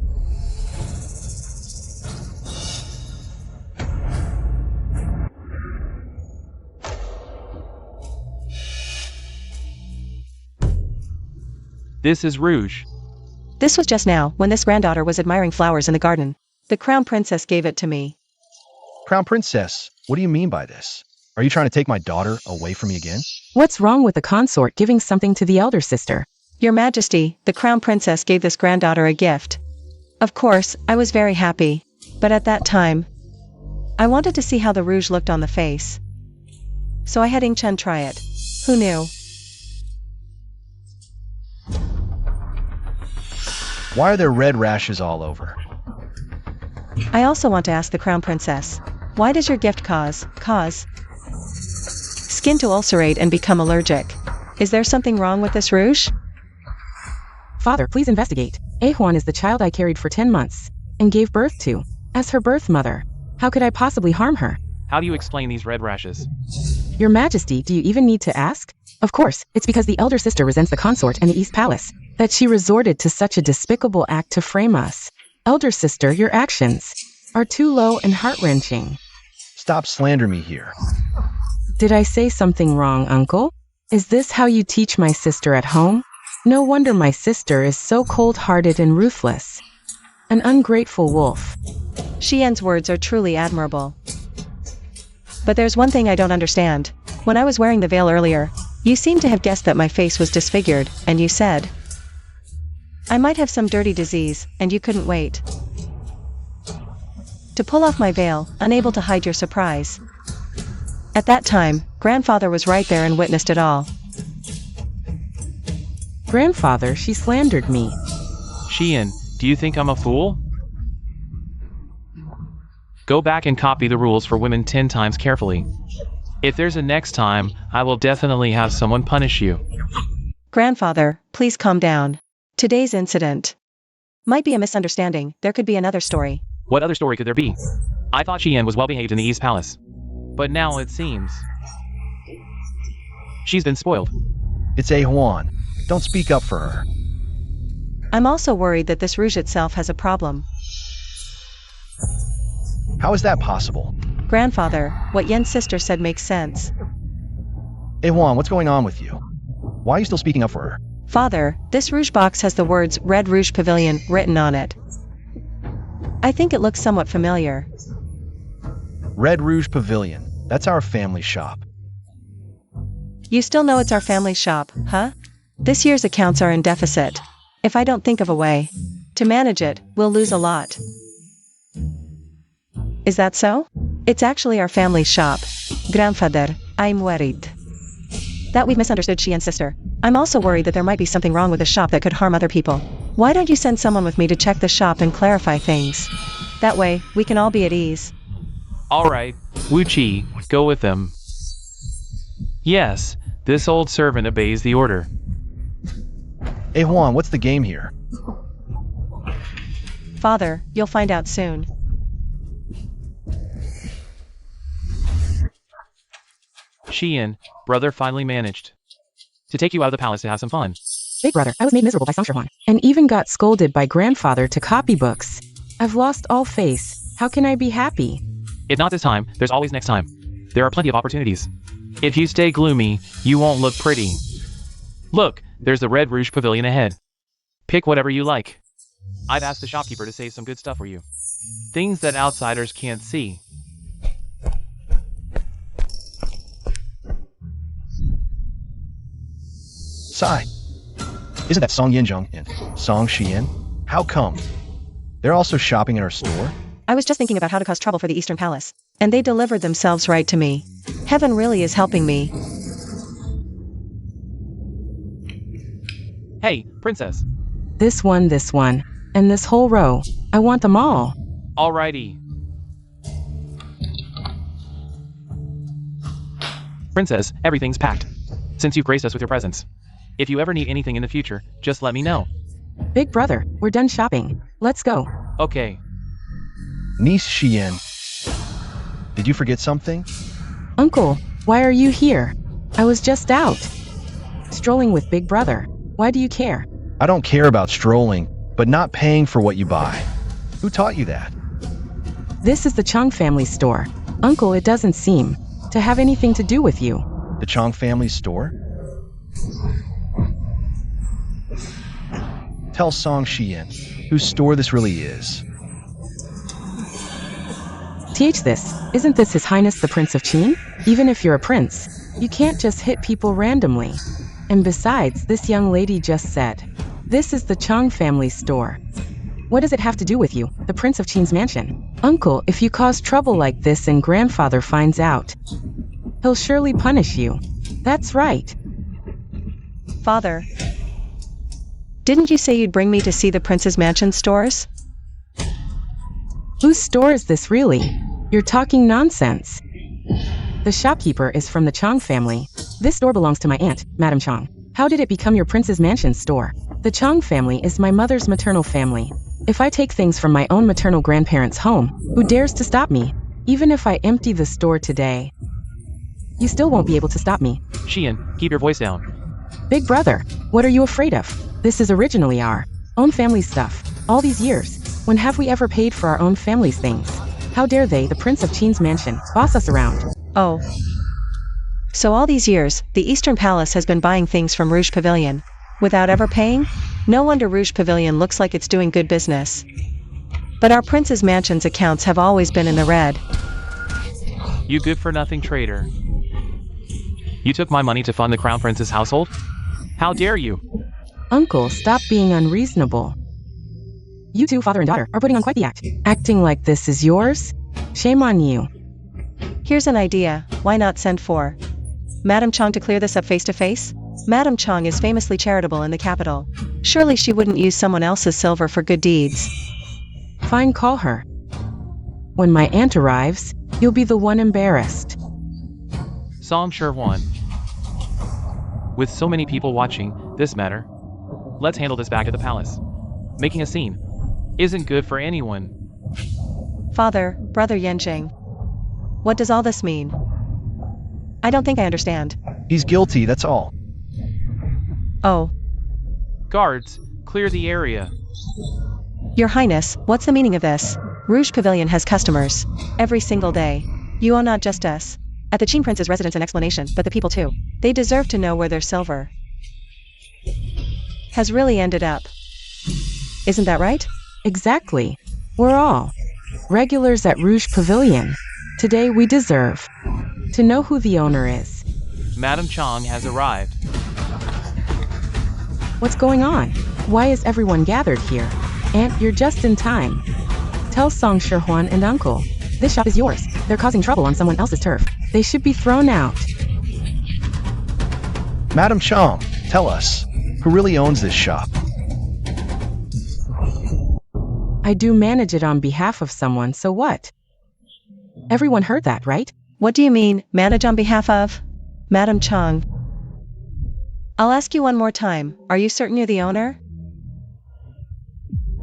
This is rouge. This was just now, when this granddaughter was admiring flowers in the garden. The crown princess gave it to me. Crown Princess, what do you mean by this? Are you trying to take my daughter away from me again? What's wrong with the consort giving something to the elder sister? Your Majesty, the crown princess gave this granddaughter a gift. Of course, I was very happy. But at that time, I wanted to see how the rouge looked on the face. So I had Ying Chen try it. Who knew? Why are there red rashes all over? I also want to ask the crown princess. Why does your gift cause skin to ulcerate and become allergic? Is there something wrong with this rouge? Father, please investigate. Ahuan is the child I carried for 10 months and gave birth to. As her birth mother, how could I possibly harm her? How do you explain these red rashes? Your Majesty, do you even need to ask? Of course, it's because the elder sister resents the consort and the East Palace. that she resorted to such a despicable act to frame us. Elder sister, your actions are too low and heart-wrenching. Stop slandering me here. Did I say something wrong, uncle? Is this how you teach my sister at home? No wonder my sister is so cold-hearted and ruthless. An ungrateful wolf. Xian's words are truly admirable. But there's one thing I don't understand. When I was wearing the veil earlier, you seemed to have guessed that my face was disfigured, and you said I might have some dirty disease, and you couldn't wait to pull off my veil, unable to hide your surprise. At that time, grandfather was right there and witnessed it all. Grandfather, she slandered me. Xian, do you think I'm a fool? Go back and copy the rules for women 10 times carefully. If there's a next time, I will definitely have someone punish you. Grandfather, please calm down. Today's incident might be a misunderstanding. There could be another story. What other story could there be? I thought Xian was well behaved in the East Palace. But now it seems she's been spoiled. It's A Huan. Don't speak up for her. I'm also worried that this rouge itself has a problem. How is that possible? Grandfather, what Yen's sister said makes sense. A Huan, what's going on with you? Why are you still speaking up for her? Father, this rouge box has the words Red Rouge Pavilion written on it. I think it looks somewhat familiar. Red Rouge Pavilion. That's our family shop. You still know it's our family shop, huh? This year's accounts are in deficit. If I don't think of a way to manage it, we'll lose a lot. Is that so? It's actually our family shop. Grandfather, I'm worried that we've misunderstood Xian's sister. I'm also worried that there might be something wrong with the shop that could harm other people. Why don't you send someone with me to check the shop and clarify things? That way, we can all be at ease. Alright, Wu Qi, go with them. Yes, this old servant obeys the order. A Huan, what's the game here? Father, you'll find out soon. Xian, brother finally managed to take you out of the palace to have some fun. Big brother, I was made miserable by Songshirhuan, and even got scolded by grandfather to copy books. I've lost all face. How can I be happy? If not this time, there's always next time. There are plenty of opportunities. If you stay gloomy, you won't look pretty. Look, there's the Red Rouge Pavilion ahead. Pick whatever you like. I've asked the shopkeeper to save some good stuff for you. Things that outsiders can't see. Sai, isn't that Song Yinzheng and Song Xian? How come? They're also shopping in our store? I was just thinking about how to cause trouble for the Eastern Palace, and they delivered themselves right to me. Heaven really is helping me. Hey, princess. This one, and this whole row. I want them all. Alrighty. Princess, everything's packed. Since you've graced us with your presence. If you ever need anything in the future, just let me know. Big brother, we're done shopping. Let's go. Okay. Niece Xian, did you forget something? Uncle, why are you here? I was just out. Strolling with big brother. Why do you care? I don't care about strolling, but not paying for what you buy. Who taught you that? This is the Chong family store. Uncle, it doesn't seem to have anything to do with you. The Chong family store? Tell Song Xian whose store this really is. Isn't this His Highness the Prince of Qin? Even if you're a prince, you can't just hit people randomly. And besides, this young lady just said, this is the Chong family store. What does it have to do with you, the Prince of Qin's mansion? Uncle, if you cause trouble like this and grandfather finds out, he'll surely punish you. That's right. Father, didn't you say you'd bring me to see the Prince's mansion stores? Whose store is this really? You're talking nonsense. The shopkeeper is from the Chong family. This store belongs to my aunt, Madame Chong. How did it become your Prince's mansion store? The Chong family is my mother's maternal family. If I take things from my own maternal grandparents' home, who dares to stop me? Even if I empty the store today, you still won't be able to stop me. Xian, keep your voice down. Big brother, what are you afraid of? This is originally our own family stuff. All these years, when have we ever paid for our own family's things? How dare they, the Prince of Qin's mansion, boss us around? Oh. So all these years, the Eastern Palace has been buying things from Rouge Pavilion, without ever paying? No wonder Rouge Pavilion looks like it's doing good business. But our prince's mansion's accounts have always been in the red. You good-for-nothing traitor. You took my money to fund the Crown Prince's household? How dare you? Uncle, stop being unreasonable. You two, father and daughter, are putting on quite the act. Acting like this is yours? Shame on you. Here's an idea, why not send for Madame Chong to clear this up face to face? Madame Chong is famously charitable in the capital. Surely she wouldn't use someone else's silver for good deeds. Fine, call her. When my aunt arrives, you'll be the one embarrassed. Song Sherwan. With so many people watching this matter, let's handle this back at the palace. Making a scene isn't good for anyone. Father, Brother Yanjing. What does all this mean? I don't think I understand. He's guilty, that's all. Oh. Guards, clear the area. Your Highness, what's the meaning of this? Rouge Pavilion has customers every single day. You owe not just us at the Qin Prince's residence an explanation, but the people too. They deserve to know where their silver has really ended up. Isn't that right? Exactly. We're all regulars at Rouge Pavilion. Today we deserve to know who the owner is. Madame Chong has arrived. What's going on? Why is everyone gathered here? Aunt, you're just in time. Tell Song Sherhuan and Uncle, this shop is yours. They're causing trouble on someone else's turf. They should be thrown out. Madam Chong, tell us, who really owns this shop? I do manage it on behalf of someone, so what? Everyone heard that, right? What do you mean, manage on behalf of? Madam Chong. I'll ask you one more time, are you certain you're the owner?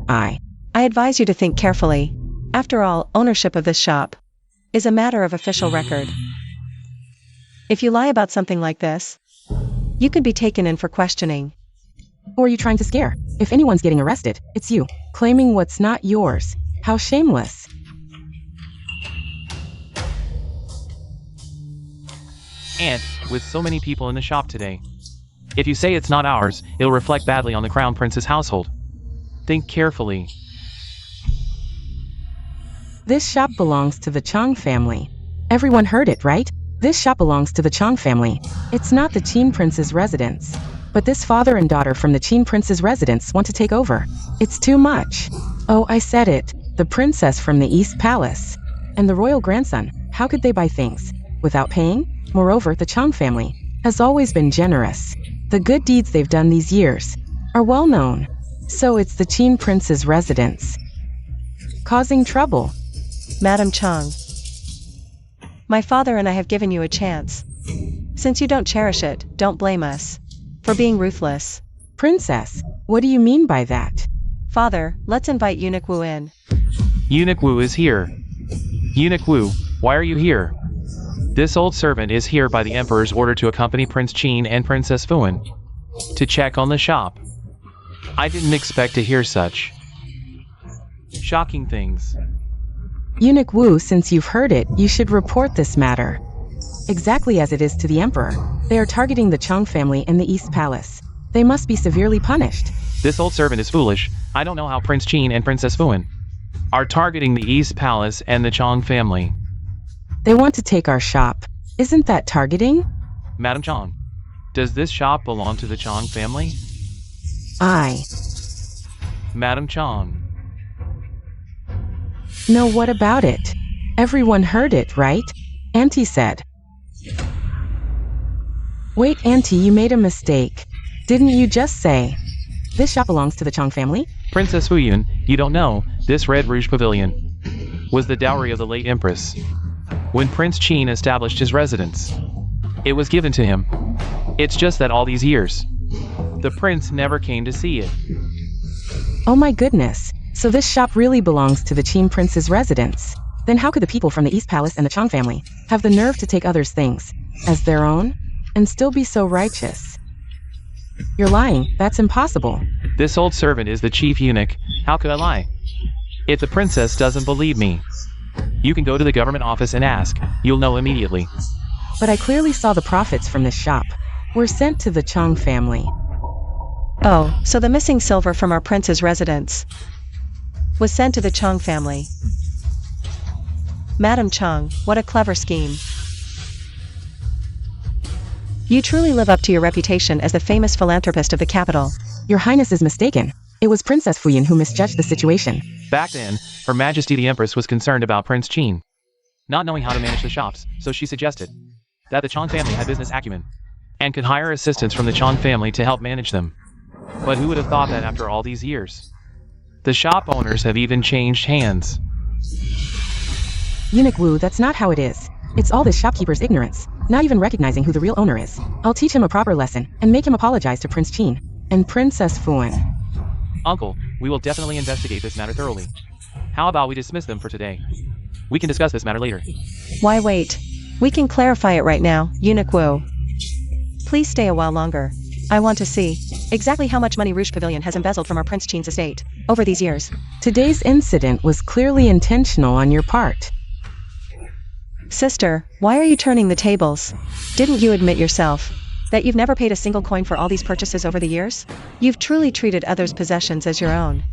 I advise you to think carefully. After all, ownership of this shop is a matter of official record. If you lie about something like this, you could be taken in for questioning. Who are you trying to scare? If anyone's getting arrested, it's you, claiming what's not yours. How shameless. Aunt, with so many people in the shop today, if you say it's not ours, it'll reflect badly on the Crown Prince's household. Think carefully. This shop belongs to the Chong family. Everyone heard it, right? This shop belongs to the Chong family. It's not the Qin Prince's residence. But this father and daughter from the Qin Prince's residence want to take over. It's too much. Oh, I said it. The princess from the East Palace. And the royal grandson. How could they buy things without paying? Moreover, the Chong family has always been generous. The good deeds they've done these years are well known. So it's the Qin Prince's residence. Causing trouble. Madam Chong. My father and I have given you a chance. Since you don't cherish it, don't blame us for being ruthless. Princess, what do you mean by that? Father, let's invite Eunuch Wu in. Eunuch Wu is here. Eunuch Wu, why are you here? This old servant is here by the Emperor's order to accompany Prince Qin and Princess Fuan to check on the shop. I didn't expect to hear such shocking things. Eunuch Wu, since you've heard it, you should report this matter. Exactly as it is to the Emperor. They are targeting the Chong family in the East Palace. They must be severely punished. This old servant is foolish. I don't know how Prince Qin and Princess Fuan are targeting the East Palace and the Chong family. They want to take our shop. Isn't that targeting? Madam Chong, does this shop belong to the Chong family? Madam Chong. No, what about it? Everyone heard it, right? Auntie said. Wait, Auntie, you made a mistake. Didn't you just say this shop belongs to the Chong family? Princess Fuyun, you don't know, this Red Rouge Pavilion was the dowry of the late Empress. When Prince Qin established his residence, it was given to him. It's just that all these years, the prince never came to see it. Oh my goodness, so this shop really belongs to the Qin Prince's residence. Then how could the people from the East Palace and the Chong family have the nerve to take others' things as their own and still be so righteous? You're lying. That's impossible. This old servant is the chief eunuch. How could I lie? If the princess doesn't believe me, you can go to the government office and ask. You'll know immediately. But I clearly saw the profits from this shop were sent to the Chong family. Oh, so the missing silver from our prince's residence was sent to the Chong family. Madam Chong, what a clever scheme. You truly live up to your reputation as the famous philanthropist of the capital. Your Highness is mistaken. It was Princess Fuyin who misjudged the situation. Back then, Her Majesty the Empress was concerned about Prince Qin not knowing how to manage the shops, so she suggested that the Chong family had business acumen and could hire assistants from the Chong family to help manage them. But who would have thought that after all these years? The shop owners have even changed hands. Eunuch Wu, that's not how it is. It's all this shopkeeper's ignorance, not even recognizing who the real owner is. I'll teach him a proper lesson and make him apologize to Prince Qin and Princess Fuyin. Uncle, we will definitely investigate this matter thoroughly. How about we dismiss them for today? We can discuss this matter later. Why wait? We can clarify it right now, Eunuch Wu. Please stay a while longer. I want to see exactly how much money Rouge Pavilion has embezzled from our Prince Qin's estate over these years. Today's incident was clearly intentional on your part. Sister, why are you turning the tables? Didn't you admit yourself that you've never paid a single coin for all these purchases over the years? You've truly treated others' possessions as your own.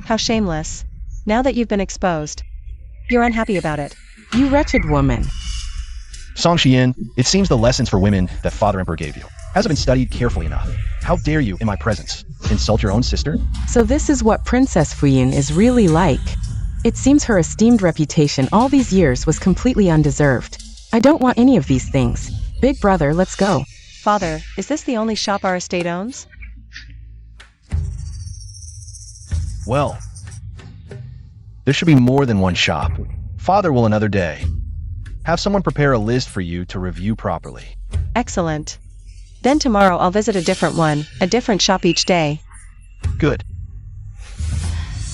How shameless. Now that you've been exposed, you're unhappy about it. You wretched woman. Song Xian, it seems the lessons for women that Father Emperor gave you hasn't been studied carefully enough. How dare you, in my presence, insult your own sister? So this is what Princess Fuyin is really like. It seems her esteemed reputation all these years was completely undeserved. I don't want any of these things. Big brother, let's go. Father, is this the only shop our estate owns? Well, there should be more than one shop. Father will another day have someone prepare a list for you to review properly. Excellent. Then tomorrow I'll visit a different one, a different shop each day. Good.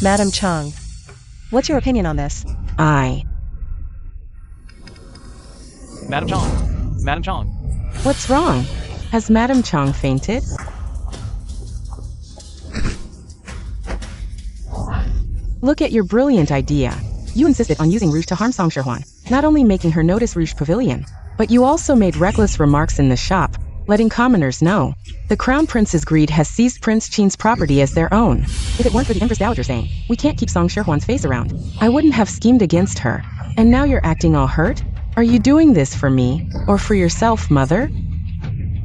Madam Chong, what's your opinion on this? Madam Chong. Madam Chong. What's wrong? Has Madam Chong fainted? Look at your brilliant idea. You insisted on using Rouge to harm Song Shihuan, not only making her notice Rouge Pavilion, but you also made reckless remarks in the shop, letting commoners know. The Crown Prince's greed has seized Prince Qin's property as their own. If it weren't for the Empress Dowager saying, we can't keep Song Shihuan's face around, I wouldn't have schemed against her. And now you're acting all hurt? Are you doing this for me, or for yourself, Mother?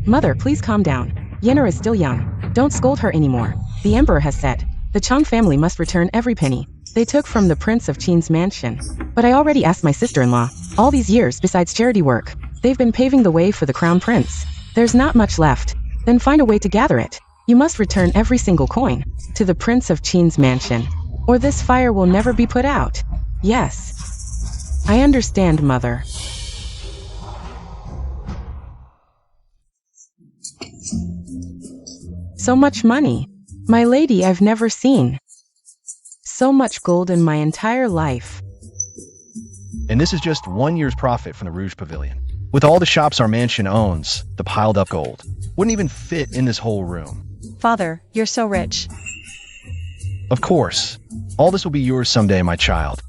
Mother, please calm down. Yenna is still young. Don't scold her anymore. The Emperor has said, the Chong family must return every penny they took from the Prince of Qin's mansion. But I already asked my sister-in-law. All these years, besides charity work, they've been paving the way for the Crown Prince. There's not much left. Then find a way to gather it. You must return every single coin to the Prince of Qin's mansion, or this fire will never be put out. Yes. I understand, Mother. So much money. My lady, I've never seen so much gold in my entire life. And this is just 1 year's profit from the Rouge Pavilion. With all the shops our mansion owns, the piled up gold wouldn't even fit in this whole room. Father, you're so rich. Of course. All this will be yours someday, my child.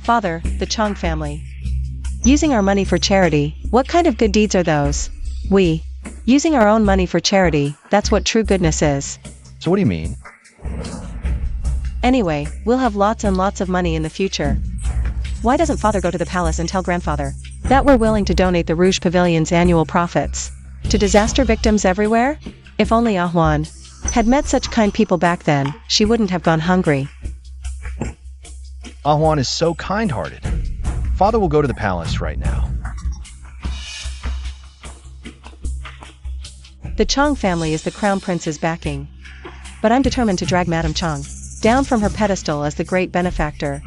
Father, the Chong family. Using our money for charity, what kind of good deeds are those? Using our own money for charity, that's what true goodness is. So what do you mean? Anyway, we'll have lots and lots of money in the future. Why doesn't Father go to the palace and tell Grandfather that we're willing to donate the Rouge Pavilion's annual profits to disaster victims everywhere? If only Ahwan had met such kind people back then, she wouldn't have gone hungry. Ahwan is so kind-hearted. Father will go to the palace right now. The Chong family is the Crown Prince's backing. But I'm determined to drag Madam Chong down from her pedestal as the great benefactor.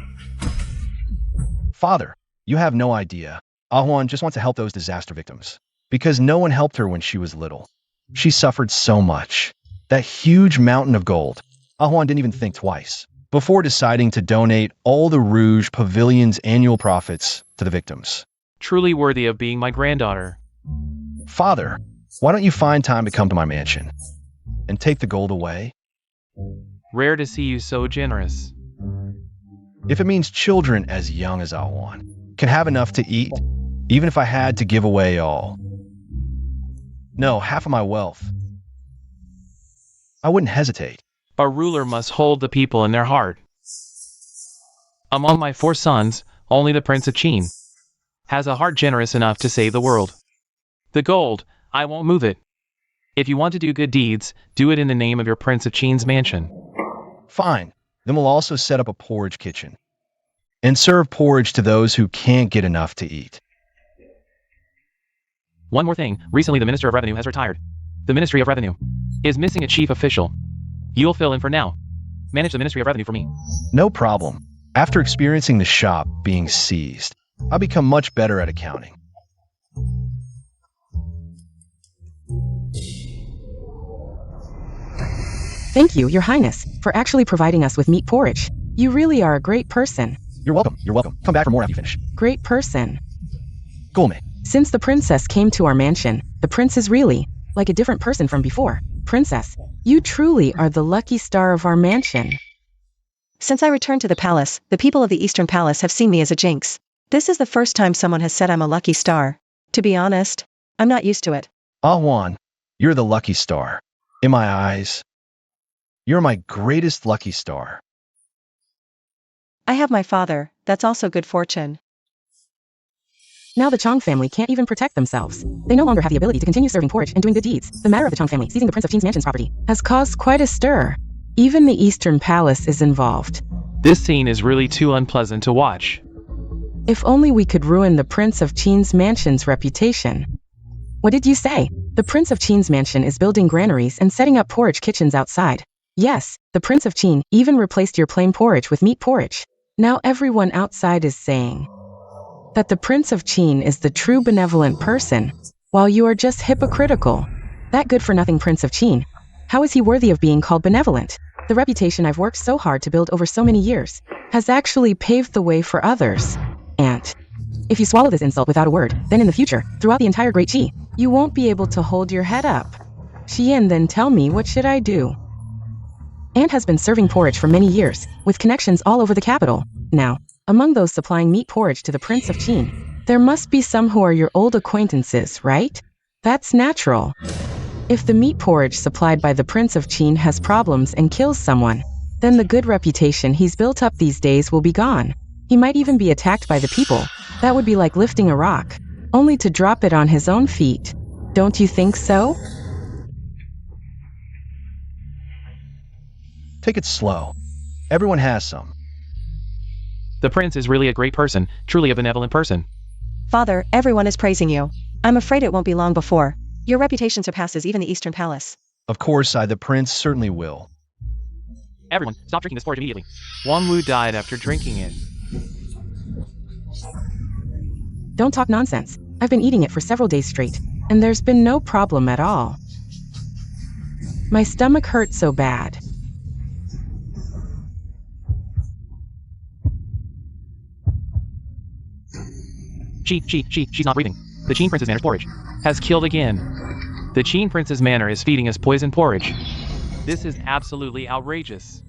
Father, you have no idea. Ahwan just wants to help those disaster victims. Because no one helped her when she was little. She suffered so much. That huge mountain of gold. Ahwan didn't even think twice before deciding to donate all the Rouge Pavilion's annual profits to the victims. Truly worthy of being my granddaughter. Father, Why don't you find time to come to my mansion and take the gold away? Rare to see you so generous. If it means children as young as I want can have enough to eat, even if I had to give away all. No, half of my wealth. I wouldn't hesitate. A ruler must hold the people in their heart. Among my 4 sons, only the Prince of Qin has a heart generous enough to save the world. The gold, I won't move it. If you want to do good deeds, do it in the name of your Prince of Qin's mansion. Fine. Then we'll also set up a porridge kitchen and serve porridge to those who can't get enough to eat. One more thing, recently the Minister of Revenue has retired. The Ministry of Revenue is missing a chief official. You'll fill in for now. Manage the Ministry of Revenue for me. No problem. After experiencing the shop being seized, I'll become much better at accounting. Thank you, Your Highness, for actually providing us with meat porridge. You really are a great person. You're welcome. You're welcome. Come back for more after you finish. Great person. Go, mate. Since the princess came to our mansion, the prince is really like a different person from before. Princess, you truly are the lucky star of our mansion. Since I returned to the palace, the people of the Eastern Palace have seen me as a jinx. This is the first time someone has said I'm a lucky star. To be honest, I'm not used to it. Ah, Juan, you're the lucky star. In my eyes, you're my greatest lucky star. I have my father, that's also good fortune. Now the Chong family can't even protect themselves. They no longer have the ability to continue serving porridge and doing good deeds. The matter of the Chong family seizing the Prince of Qin's mansion's property has caused quite a stir. Even the Eastern Palace is involved. This scene is really too unpleasant to watch. If only we could ruin the Prince of Qin's mansion's reputation. What did you say? The Prince of Qin's mansion is building granaries and setting up porridge kitchens outside. Yes, the Prince of Qin even replaced your plain porridge with meat porridge. Now everyone outside is saying that the Prince of Qin is the true benevolent person, while you are just hypocritical. That good-for-nothing Prince of Qin. How is he worthy of being called benevolent? The reputation I've worked so hard to build over so many years has actually paved the way for others. And if you swallow this insult without a word, then in the future, throughout the entire Great Qi, you won't be able to hold your head up. Xian, then tell me, what should I do? Ant has been serving porridge for many years, with connections all over the capital. Now, among those supplying meat porridge to the Prince of Qin, there must be some who are your old acquaintances, right? That's natural. If the meat porridge supplied by the Prince of Qin has problems and kills someone, then the good reputation he's built up these days will be gone. He might even be attacked by the people. That would be like lifting a rock, only to drop it on his own feet. Don't you think so? Take it slow. Everyone has some. The prince is really a great person, truly a benevolent person. Father, everyone is praising you. I'm afraid it won't be long before your reputation surpasses even the Eastern Palace. Of course, the prince certainly will. Everyone, stop drinking this porridge immediately. Wang Wu died after drinking it. Don't talk nonsense. I've been eating it for several days straight, and there's been no problem at all. My stomach hurts so bad. She's not breathing. The Qin Prince's manner's porridge has killed again. The Qin Prince's manner is feeding us poison porridge. This is absolutely outrageous.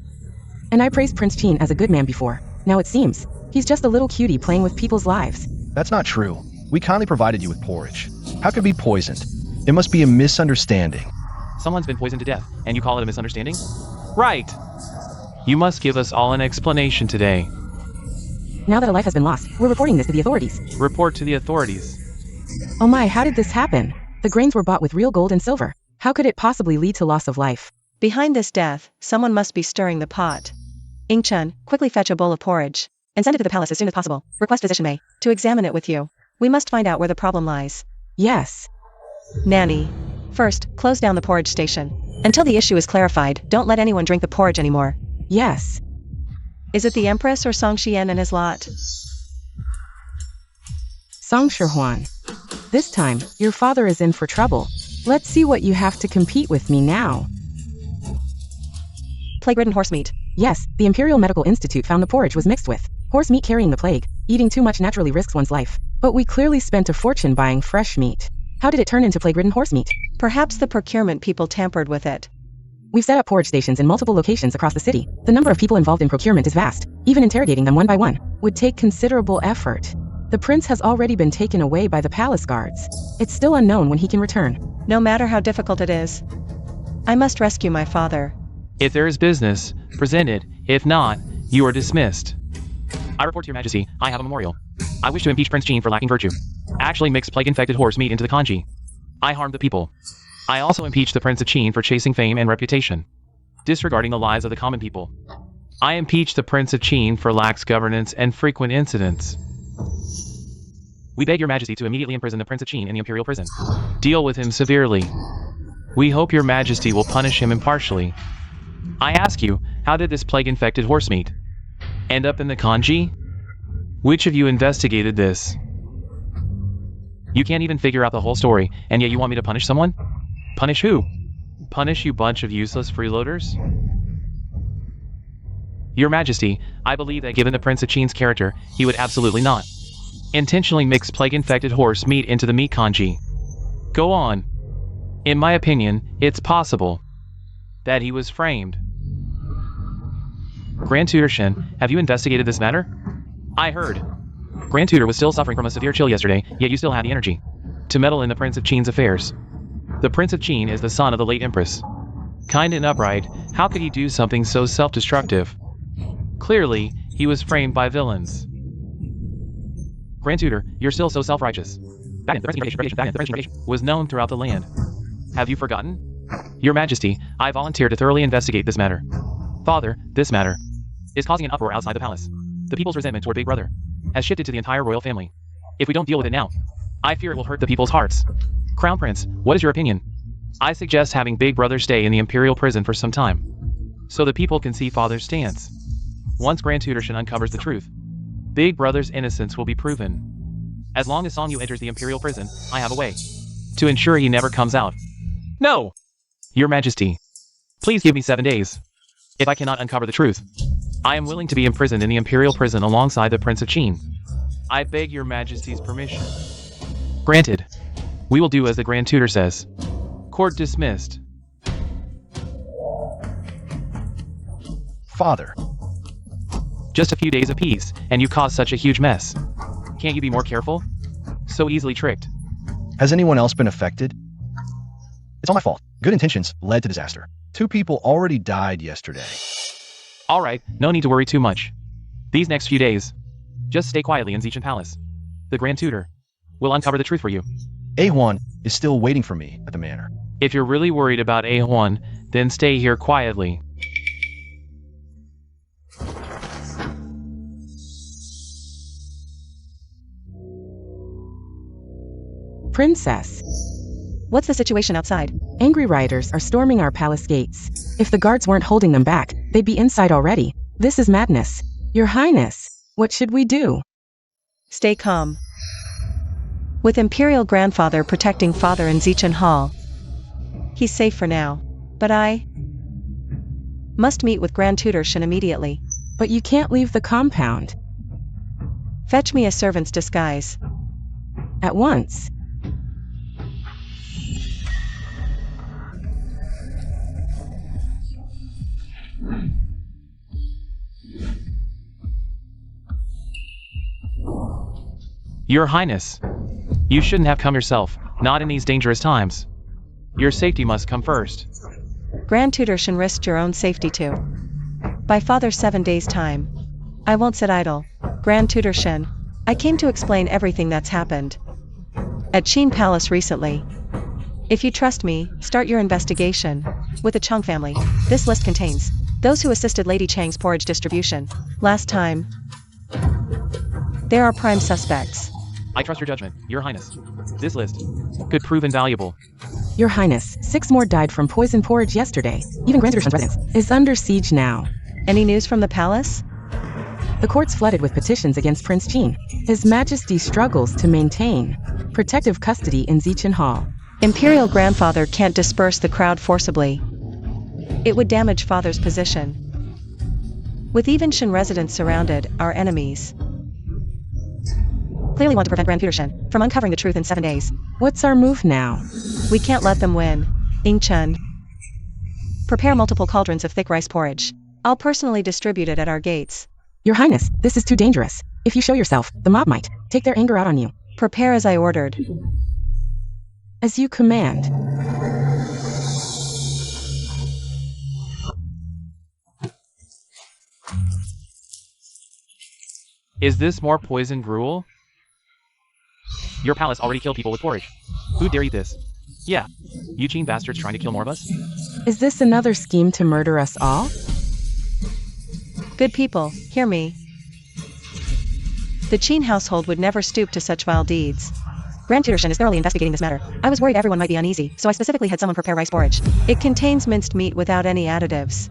And I praised Prince Qin as a good man before. Now it seems he's just a little cutie playing with people's lives. That's not true. We kindly provided you with porridge. How could it be poisoned? It must be a misunderstanding. Someone's been poisoned to death, and you call it a misunderstanding? Right. You must give us all an explanation today. Now that a life has been lost, we're reporting this to the authorities. Report to the authorities. Oh my, how did this happen? The grains were bought with real gold and silver. How could it possibly lead to loss of life? Behind this death, someone must be stirring the pot. Ingchen, quickly fetch a bowl of porridge and send it to the palace as soon as possible. Request physician Mei to examine it with you. We must find out where the problem lies. Yes. Nanny. First, close down the porridge station. Until the issue is clarified, don't let anyone drink the porridge anymore. Yes. Is it the Empress or Song Xian and his lot? Song Shihuan. This time, your father is in for trouble. Let's see what you have to compete with me now. Plague-ridden horse meat. Yes, the Imperial Medical Institute found the porridge was mixed with horse meat carrying the plague. Eating too much naturally risks one's life. But we clearly spent a fortune buying fresh meat. How did it turn into plague-ridden horse meat? Perhaps the procurement people tampered with it. We've set up porridge stations in multiple locations across the city. The number of people involved in procurement is vast. Even interrogating them one by one would take considerable effort. The prince has already been taken away by the palace guards. It's still unknown when he can return. No matter how difficult it is, I must rescue my father. If there is business, present it. If not, you are dismissed. I report to your majesty, I have a memorial. I wish to impeach Prince Jean for lacking virtue. Actually mixed plague-infected horse meat into the congee. I harmed the people. I also impeach the Prince of Jean for chasing fame and reputation, disregarding the lives of the common people. I impeach the Prince of Jean for lax governance and frequent incidents. We beg your majesty to immediately imprison the Prince of Jean in the imperial prison. Deal with him severely. We hope your majesty will punish him impartially. I ask you, how did this plague-infected horse meat end up in the congee? Which of you investigated this? You can't even figure out the whole story, and yet you want me to punish someone? Punish who? Punish you bunch of useless freeloaders? Your majesty, I believe that given the Prince of Jean's character, he would absolutely not intentionally mix plague-infected horse meat into the meat congee. Go on. In my opinion, it's possible that he was framed. Grand Tutor Shen, have you investigated this matter? I heard. Grand Tutor was still suffering from a severe chill yesterday, yet you still had the energy to meddle in the Prince of Jean's affairs. The Prince of Jean is the son of the late Empress. Kind and upright, how could he do something so self-destructive? Clearly, he was framed by villains. Grand Tutor, you're still so self-righteous. The Prince was known throughout the land. Have you forgotten? Your Majesty, I volunteer to thoroughly investigate this matter. Father, this matter is causing an uproar outside the palace. The people's resentment toward Big Brother has shifted to the entire royal family. If we don't deal with it now, I fear it will hurt the people's hearts. Crown Prince, what is your opinion? I suggest having Big Brother stay in the imperial prison for some time, so the people can see Father's stance. Once Grand Tutor Shen uncovers the truth, Big Brother's innocence will be proven. As long as Song Yu enters the imperial prison, I have a way to ensure he never comes out. No! Your Majesty, please give me 7 days. If I cannot uncover the truth, I am willing to be imprisoned in the imperial prison alongside the Prince of Jean. I beg your Majesty's permission. Granted. We will do as the Grand Tutor says. Court dismissed. Father. Just a few days of peace, and you caused such a huge mess. Can't you be more careful? So easily tricked. Has anyone else been affected? It's all my fault. Good intentions led to disaster. 2 people already died yesterday. Alright, no need to worry too much. These next few days, just stay quietly in Zichan Palace. The Grand Tutor will uncover the truth for you. A1 is still waiting for me at the manor. If you're really worried about A1, then stay here quietly. Princess. What's the situation outside? Angry rioters are storming our palace gates. If the guards weren't holding them back, they'd be inside already. This is madness. Your Highness, what should we do? Stay calm. With Imperial Grandfather protecting Father in Zichan Hall, he's safe for now. But I must meet with Grand Tutor Shen immediately. But you can't leave the compound. Fetch me a servant's disguise. At once. Your Highness, you shouldn't have come yourself, not in these dangerous times. Your safety must come first. Grand Tutor Shen risked your own safety too. By Father's 7 days' time, I won't sit idle. Grand Tutor Shen, I came to explain everything that's happened at Qin Palace recently. If you trust me, start your investigation with the Cheng family. This list contains those who assisted Lady Chang's porridge distribution last time. There are prime suspects. I trust your judgment, Your Highness. This list could prove invaluable. Your Highness, 6 more died from poison porridge yesterday. Even Grand Tutor Shen's residence is under siege now. Any news from the palace? The court's flooded with petitions against Prince Jean. His Majesty struggles to maintain protective custody in Zichan Hall. Imperial Grandfather can't disperse the crowd forcibly. It would damage Father's position. With even Shen residents surrounded, our enemies clearly want to prevent Grand Putershan from uncovering the truth in 7 days. What's our move now? We can't let them win. Ingchun. Prepare multiple cauldrons of thick rice porridge. I'll personally distribute it at our gates. Your Highness, this is too dangerous. If you show yourself, the mob might take their anger out on you. Prepare as I ordered. As you command. Is this more poisoned gruel? Your palace already killed people with porridge. Who dare eat this? Yeah. Eugene bastards trying to kill more of us? Is this another scheme to murder us all? Good people, hear me. The Qin household would never stoop to such vile deeds. Grand Putershan is thoroughly investigating this matter. I was worried everyone might be uneasy, so I specifically had someone prepare rice porridge. It contains minced meat without any additives.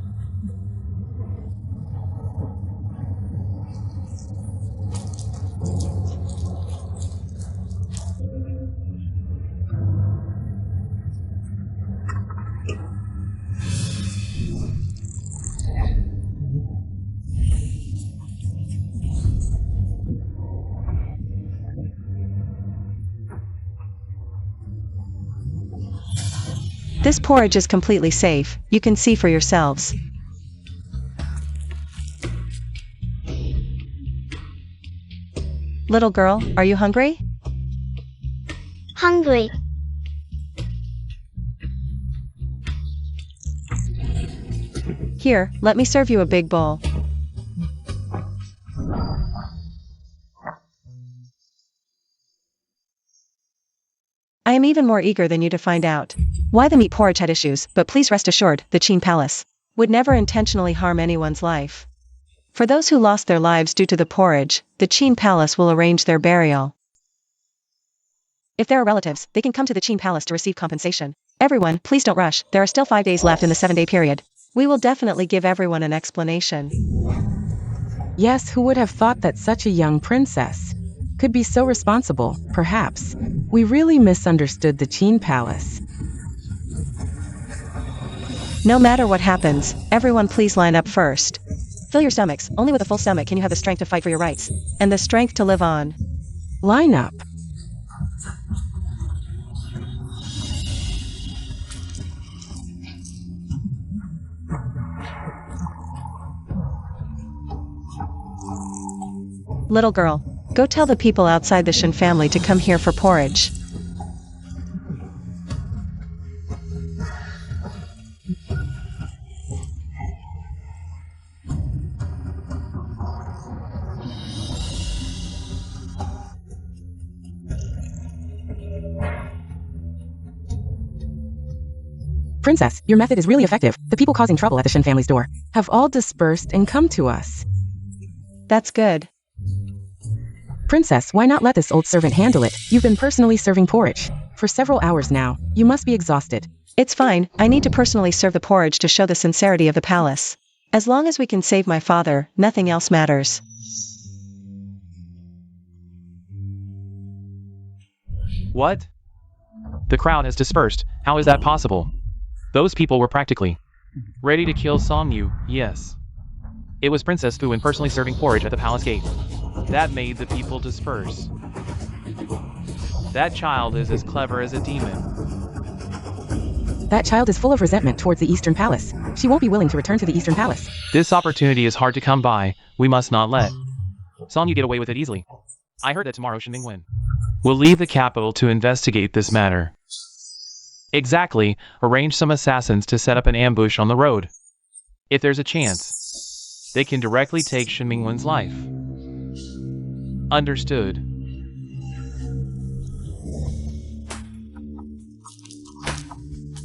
This porridge is completely safe, you can see for yourselves. Little girl, are you hungry? Hungry. Here, let me serve you a big bowl. I am even more eager than you to find out why the meat porridge had issues, but please rest assured, the Qin Palace would never intentionally harm anyone's life. For those who lost their lives due to the porridge, the Qin Palace will arrange their burial. If there are relatives, they can come to the Qin Palace to receive compensation. Everyone, please don't rush, there are still 5 days left in the 7-day period. We will definitely give everyone an explanation. Yes, who would have thought that such a young princess could be so responsible? Perhaps we really misunderstood the Qin Palace. No matter what happens, everyone please line up first. Fill your stomachs, only with a full stomach can you have the strength to fight for your rights, and the strength to live on. Line up. Little girl, go tell the people outside the Shen family to come here for porridge. Princess, your method is really effective. The people causing trouble at the Shen family's door have all dispersed and come to us. That's good. Princess, why not let this old servant handle it? You've been personally serving porridge for several hours now. You must be exhausted. It's fine, I need to personally serve the porridge to show the sincerity of the palace. As long as we can save my father, nothing else matters. What? The crowd has dispersed. How is that possible? Those people were practically ready to kill Song Yu, yes. It was Princess Fu personally serving porridge at the palace gate. That made the people disperse. That child is as clever as a demon. That child is full of resentment towards the Eastern Palace. She won't be willing to return to the Eastern Palace. This opportunity is hard to come by. We must not let Song Yu get away with it easily. I heard that tomorrow Shenming Wen will leave the capital to investigate this matter. Exactly, arrange some assassins to set up an ambush on the road. If there's a chance, they can directly take Shenming Wen's life. Understood.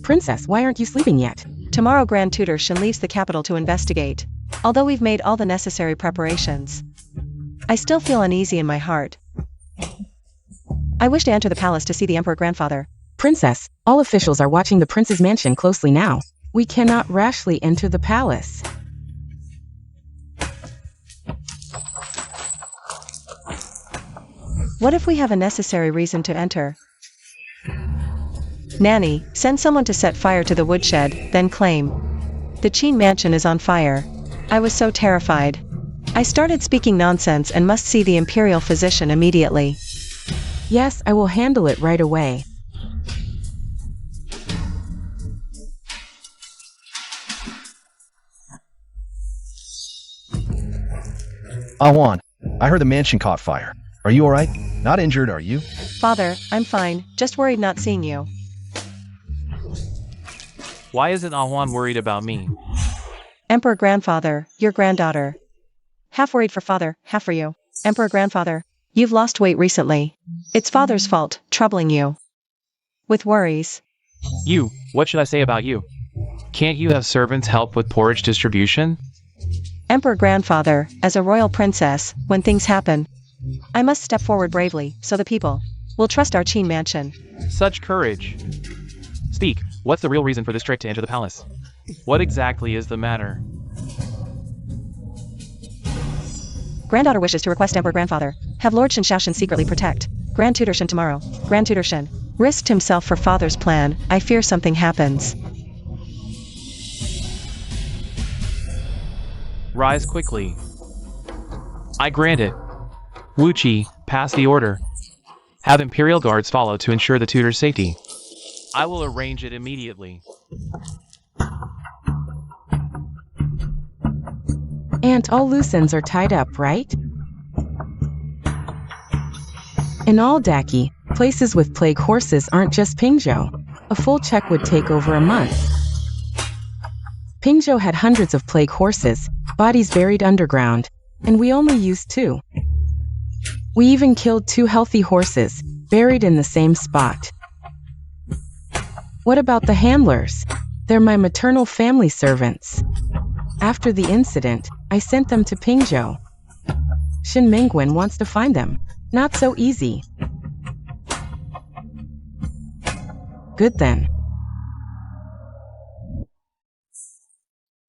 Princess, why aren't you sleeping yet? Tomorrow Grand Tutor Shen leaves the capital to investigate. Although we've made all the necessary preparations, I still feel uneasy in my heart. I wish to enter the palace to see the Emperor Grandfather. Princess, all officials are watching the prince's mansion closely now. We cannot rashly enter the palace. What if we have a necessary reason to enter? Nanny, send someone to set fire to the woodshed, then claim the Qin mansion is on fire. I was so terrified. I started speaking nonsense and must see the imperial physician immediately. Yes, I will handle it right away. Awan, I heard the mansion caught fire. Are you alright? Not injured, are you? Father, I'm fine, just worried not seeing you. Why isn't Ahwan worried about me? Emperor grandfather, your granddaughter. Half worried for father, half for you. Emperor grandfather, you've lost weight recently. It's father's fault, troubling you with worries. What should I say about you? Can't you have servants help with porridge distribution? Emperor grandfather, as a royal princess, when things happen, I must step forward bravely, so the people will trust our Qin mansion. Such courage. Speak, what's the real reason for this trick to enter the palace? What exactly is the matter? Granddaughter wishes to request Emperor grandfather, have Lord Shen Shaoshan secretly protect Grand Tutor Shen tomorrow. Grand Tutor Shen risked himself for father's plan. I fear something happens. Rise quickly. I grant it. Wu Qi, pass the order. Have Imperial Guards follow to ensure the tutor's safety. I will arrange it immediately. Aunt, all loose ends are tied up, right? In all Daki, places with plague horses aren't just Pingzhou. A full check would take over a month. Pingzhou had hundreds of plague horses, bodies buried underground, and we only used 2. We even killed 2 healthy horses, buried in the same spot. What about the handlers? They're my maternal family servants. After the incident, I sent them to Pingzhou. Shin Mingwen wants to find them. Not so easy. Good then.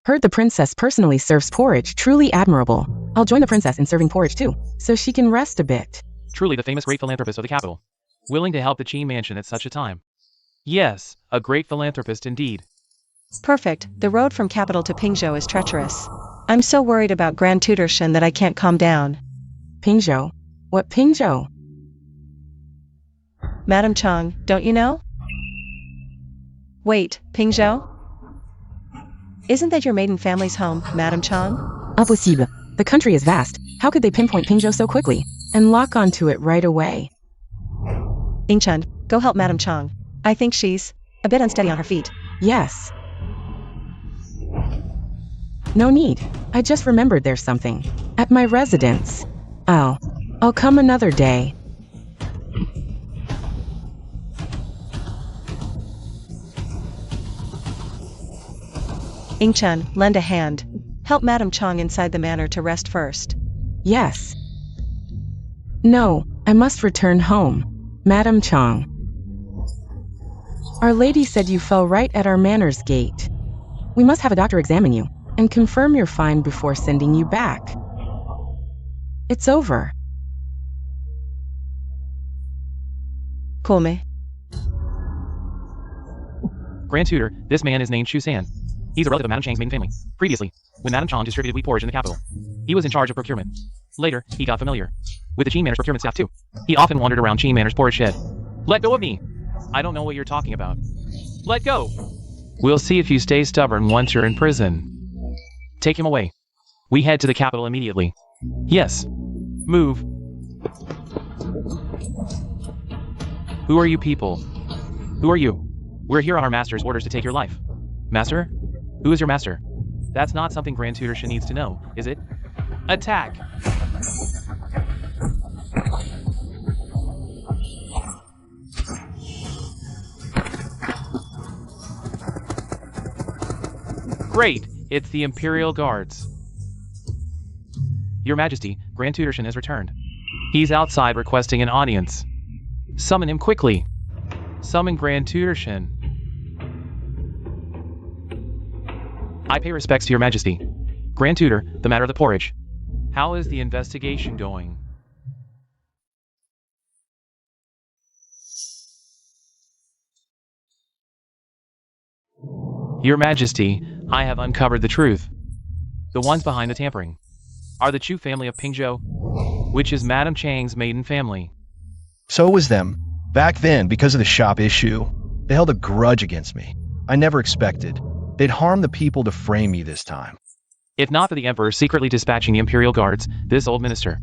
Heard the princess personally serves porridge, truly admirable. I'll join the princess in serving porridge too, so she can rest a bit. Truly the famous great philanthropist of the capital. Willing to help the Qi mansion at such a time. Yes, a great philanthropist indeed. Perfect, the road from capital to Pingzhou is treacherous. I'm so worried about Grand Tutor Shen that I can't calm down. Pingzhou? What Pingzhou? Madam Chang, don't you know? Wait, Pingzhou? Isn't that your maiden family's home, Madam Chang? Impossible. The country is vast. How could they pinpoint Pingzhou so quickly? And lock onto it right away. Ingchen, go help Madam Chang. I think she's a bit unsteady on her feet. Yes. No need. I just remembered there's something. At my residence. I'll come another day. Ingchen, lend a hand. Help Madam Chang inside the manor to rest first. Yes. No, I must return home. Madam Chang. Our lady said you fell right at our manor's gate. We must have a doctor examine you and confirm you're fine before sending you back. It's over. Come. Grand Tutor, this man is named Shu San. He's a relative of Madame Chang's maiden family. Previously, when Madame Chang distributed wheat porridge in the capital, he was in charge of procurement. Later, he got familiar with the Qi Manor's procurement staff too. He often wandered around Qi Manor's porridge shed. Let go of me! I don't know what you're talking about. Let go! We'll see if you stay stubborn once you're in prison. Take him away. We head to the capital immediately. Yes. Move. Who are you people? Who are you? We're here on our master's orders to take your life. Master? Who is your master? That's not something Grand Tutor Shen needs to know, is it? Attack! Great! It's the Imperial Guards. Your Majesty, Grand Tutor Shen has returned. He's outside requesting an audience. Summon him quickly. Summon Grand Tutor Shen. I pay respects to your Majesty. Grand Tutor, the matter of the porridge. How is the investigation going? Your Majesty, I have uncovered the truth. The ones behind the tampering are the Chu family of Pingzhou, which is Madame Chang's maiden family. So was them. Back then, because of the shop issue, they held a grudge against me. I never expected they'd harm the people to frame me this time. If not for the Emperor secretly dispatching the Imperial Guards, this old minister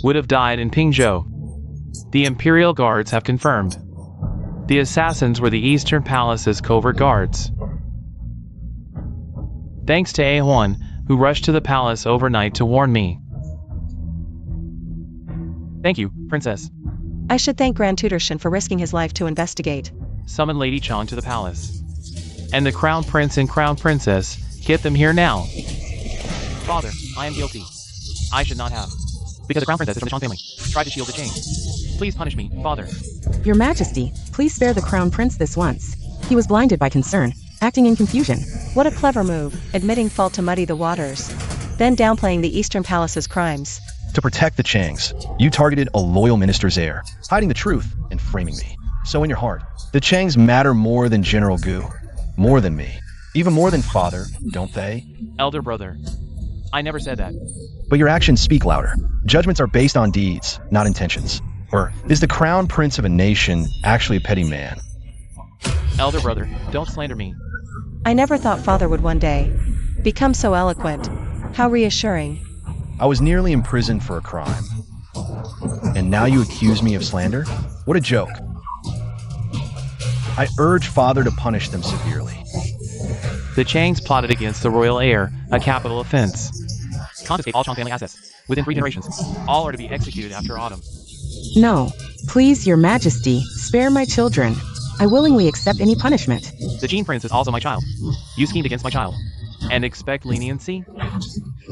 would have died in Pingzhou. The Imperial Guards have confirmed. The assassins were the Eastern Palace's covert guards. Thanks to A1, who rushed to the palace overnight to warn me. Thank you, Princess. I should thank Grand Tutor Shen for risking his life to investigate. Summon Lady Chang to the palace. And the Crown Prince and Crown Princess, get them here now. Father, I am guilty. I should not have. Because the Crown Princess is from the Chang family. Tried to shield the chains. Please punish me, Father. Your Majesty, please spare the Crown Prince this once. He was blinded by concern, acting in confusion. What a clever move, admitting fault to muddy the waters. Then downplaying the Eastern Palace's crimes. To protect the Changs, you targeted a loyal minister's heir, hiding the truth and framing me. So in your heart, the Changs matter more than General Gu. More than me. Even more than father, don't they? Elder brother. I never said that. But your actions speak louder. Judgments are based on deeds, not intentions. Or is the Crown Prince of a nation actually a petty man? Elder brother, don't slander me. I never thought father would one day become so eloquent. How reassuring. I was nearly imprisoned for a crime. And now you accuse me of slander? What a joke. I urge father to punish them severely. The Changs plotted against the royal heir, a capital offense. Confiscate all Chang family assets. Within 3 generations. All are to be executed after autumn. No, please, Your Majesty, spare my children. I willingly accept any punishment. The Jean Prince is also my child. You schemed against my child. And expect leniency?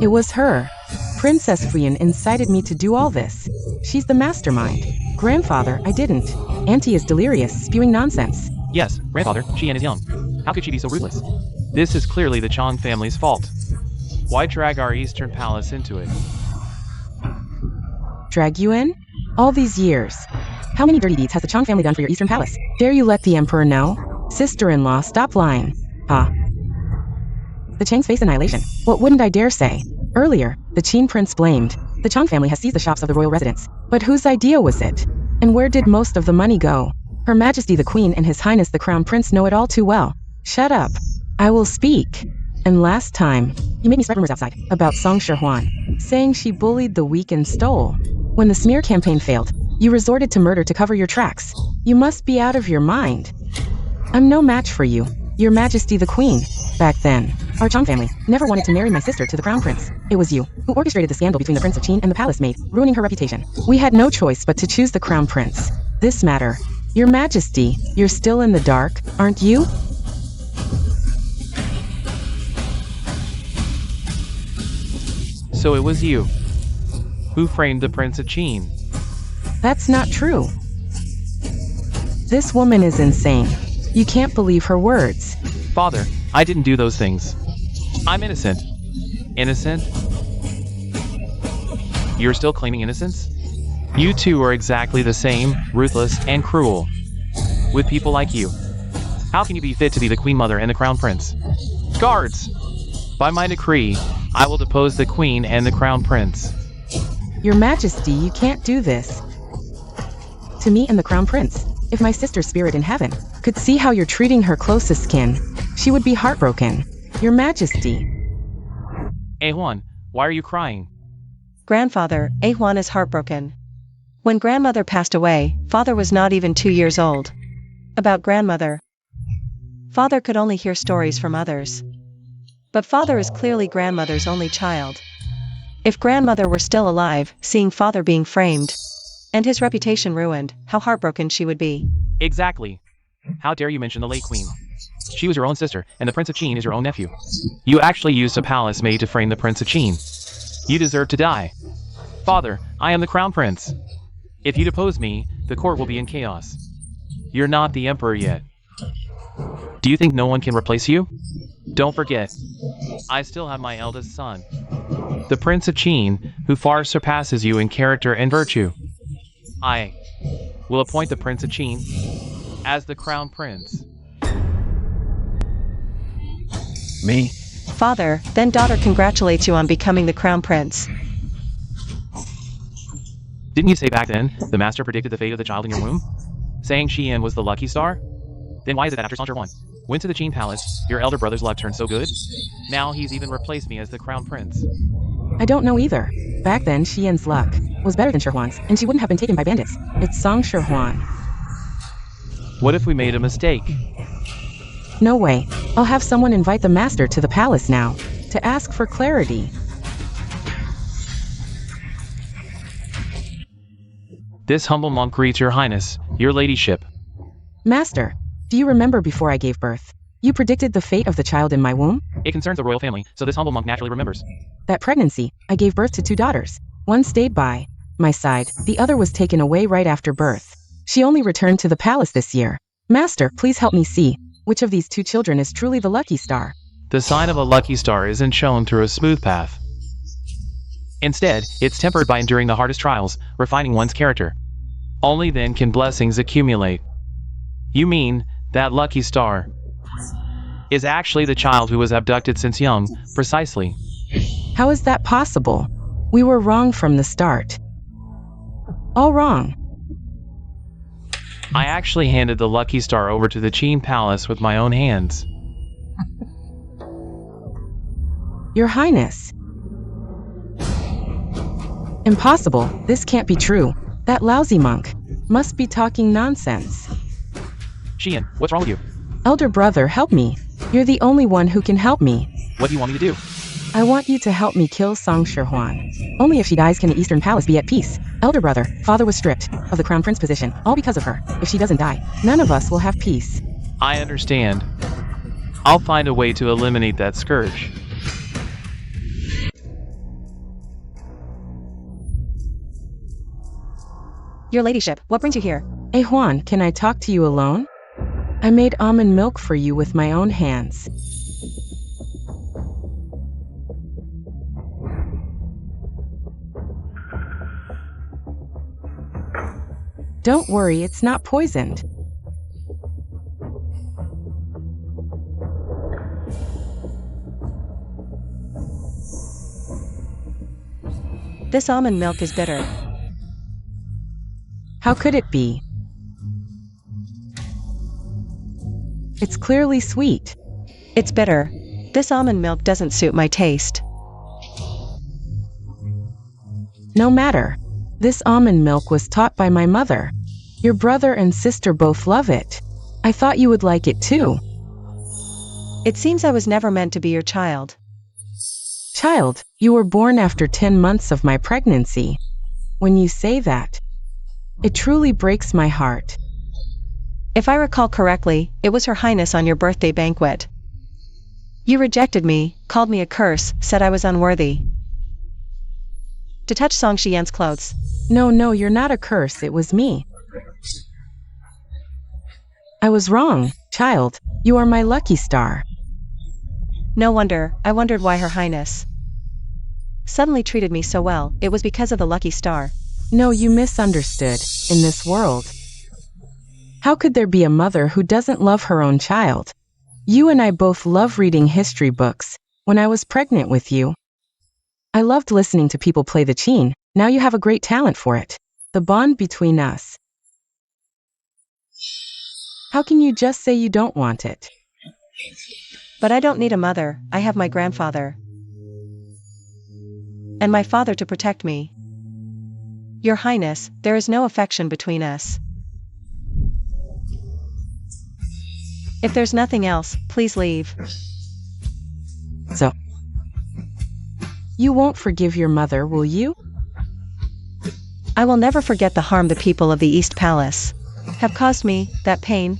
It was her. Princess Fuyan incited me to do all this. She's the mastermind. Grandfather, I didn't. Auntie is delirious, spewing nonsense. Yes, grandfather, Xian is young. How could she be so ruthless? This is clearly the Chang family's fault. Why drag our Eastern Palace into it? Drag you in? All these years. How many dirty deeds has the Chang family done for your Eastern Palace? Dare you let the Emperor know? Sister-in-law, stop lying. The Changs face annihilation. What wouldn't I dare say? Earlier, the Qin Prince blamed. The Chang family has seized the shops of the royal residence. But whose idea was it? And where did most of the money go? Her Majesty the Queen and His Highness the Crown Prince know it all too well. Shut up. I will speak. And last time, you made me spread rumors outside about Song Shihuan, saying she bullied the weak and stole. When the smear campaign failed, you resorted to murder to cover your tracks. You must be out of your mind. I'm no match for you, Your Majesty the Queen. Back then, our Chang family never wanted to marry my sister to the Crown Prince. It was you who orchestrated the scandal between the Prince of Qin and the palace maid, ruining her reputation. We had no choice but to choose the Crown Prince. This matter, Your Majesty, you're still in the dark, aren't you? So it was you who framed the Prince of Qin. That's not true. This woman is insane. You can't believe her words. Father, I didn't do those things. I'm innocent. Innocent? You're still claiming innocence? You two are exactly the same, ruthless and cruel. With people like you. How can you be fit to be the Queen Mother and the Crown Prince? Guards! By my decree, I will depose the Queen and the Crown Prince. Your Majesty, you can't do this. To me and the Crown Prince. If my sister's spirit in heaven could see how you're treating her closest kin, she would be heartbroken. Your Majesty. A1, why are you crying? Grandfather, A1 is heartbroken. When grandmother passed away, father was not even 2 years old. About grandmother, father could only hear stories from others. But father is clearly grandmother's only child. If grandmother were still alive, seeing father being framed, and his reputation ruined, how heartbroken she would be. Exactly. How dare you mention the late Queen? She was your own sister, and the Prince of Qin is your own nephew. You actually used a palace maid to frame the Prince of Qin. You deserve to die. Father, I am the Crown Prince. If you depose me, the court will be in chaos. You're not the Emperor yet. Do you think no one can replace you? Don't forget, I still have my eldest son, the Prince of Qin, who far surpasses you in character and virtue. I will appoint the Prince of Qin as the Crown Prince. Me? Father, then daughter congratulates you on becoming the Crown Prince. Didn't you say back then, the master predicted the fate of the child in your womb? Saying Xian was the lucky star? Then why is it that after Sanger won, went to the Qin Palace, your elder brother's luck turned so good? Now he's even replaced me as the crown prince. I don't know either. Back then, Xian's luck was better than Sherhuan's, and she wouldn't have been taken by bandits. It's Song Sherhuan. What if we made a mistake? No way. I'll have someone invite the master to the palace now, to ask for clarity. This humble monk greets your highness, your ladyship. Master, do you remember before I gave birth? You predicted the fate of the child in my womb? It concerns the royal family, so this humble monk naturally remembers. That pregnancy, I gave birth to 2 daughters. One stayed by my side, the other was taken away right after birth. She only returned to the palace this year. Master, please help me see, which of these 2 children is truly the lucky star? The sign of a lucky star isn't shown through a smooth path. Instead, it's tempered by enduring the hardest trials, refining one's character. Only then can blessings accumulate. You mean, that lucky star is actually the child who was abducted since young, precisely. How is that possible? We were wrong from the start. All wrong. I actually handed the lucky star over to the Qin Palace with my own hands. Your Highness. Impossible, this can't be true. That lousy monk must be talking nonsense. Xian, what's wrong with you? Elder brother, help me. You're the only one who can help me. What do you want me to do? I want you to help me kill Song Sherhuan. Only if she dies can the Eastern Palace be at peace. Elder brother, father was stripped of the crown prince position, all because of her. If she doesn't die, none of us will have peace. I understand. I'll find a way to eliminate that scourge. Your ladyship, what brings you here? Hey Juan, can I talk to you alone? I made almond milk for you with my own hands. Don't worry, it's not poisoned. This almond milk is bitter. How could it be? It's clearly sweet. It's bitter. This almond milk doesn't suit my taste. No matter. This almond milk was taught by my mother. Your brother and sister both love it. I thought you would like it too. It seems I was never meant to be your child. Child, you were born after 10 months of my pregnancy. When you say that, it truly breaks my heart. If I recall correctly, it was Her Highness on your birthday banquet. You rejected me, called me a curse, said I was unworthy to touch Song Xian's clothes. No, you're not a curse, it was me. I was wrong, child. You are my lucky star. No wonder, I wondered why Her Highness suddenly treated me so well. It was because of the lucky star. No, you misunderstood. In this world, how could there be a mother who doesn't love her own child? You and I both love reading history books. When I was pregnant with you, I loved listening to people play the qin. Now you have a great talent for it. The bond between us. How can you just say you don't want it? But I don't need a mother, I have my grandfather. And my father to protect me. Your Highness, there is no affection between us. If there's nothing else, please leave. So, you won't forgive your mother, will you? I will never forget the harm the people of the East Palace have caused me. That pain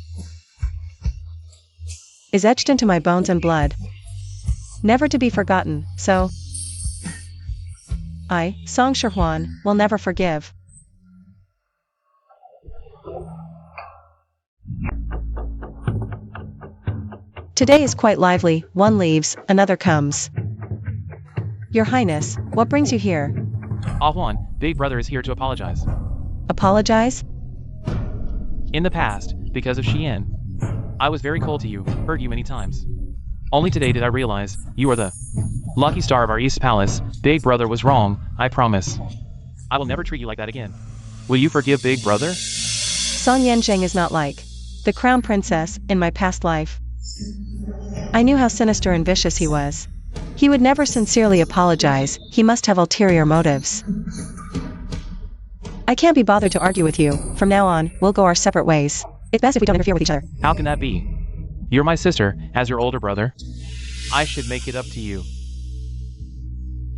is etched into my bones and blood, never to be forgotten, so I, Song Sherhuan, will never forgive. Today is quite lively, one leaves, another comes. Your Highness, what brings you here? Ah Juan, Big Brother is here to apologize. Apologize? In the past, because of Xian, I was very cold to you, hurt you many times. Only today did I realize, you are the lucky star of our East Palace. Big Brother was wrong, I promise. I will never treat you like that again. Will you forgive Big Brother? Song Yanjing is not like the crown princess in my past life. I knew how sinister and vicious he was. He would never sincerely apologize, he must have ulterior motives. I can't be bothered to argue with you. From now on, we'll go our separate ways. It's best if we don't interfere with each other. How can that be? You're my sister, as your older brother. I should make it up to you.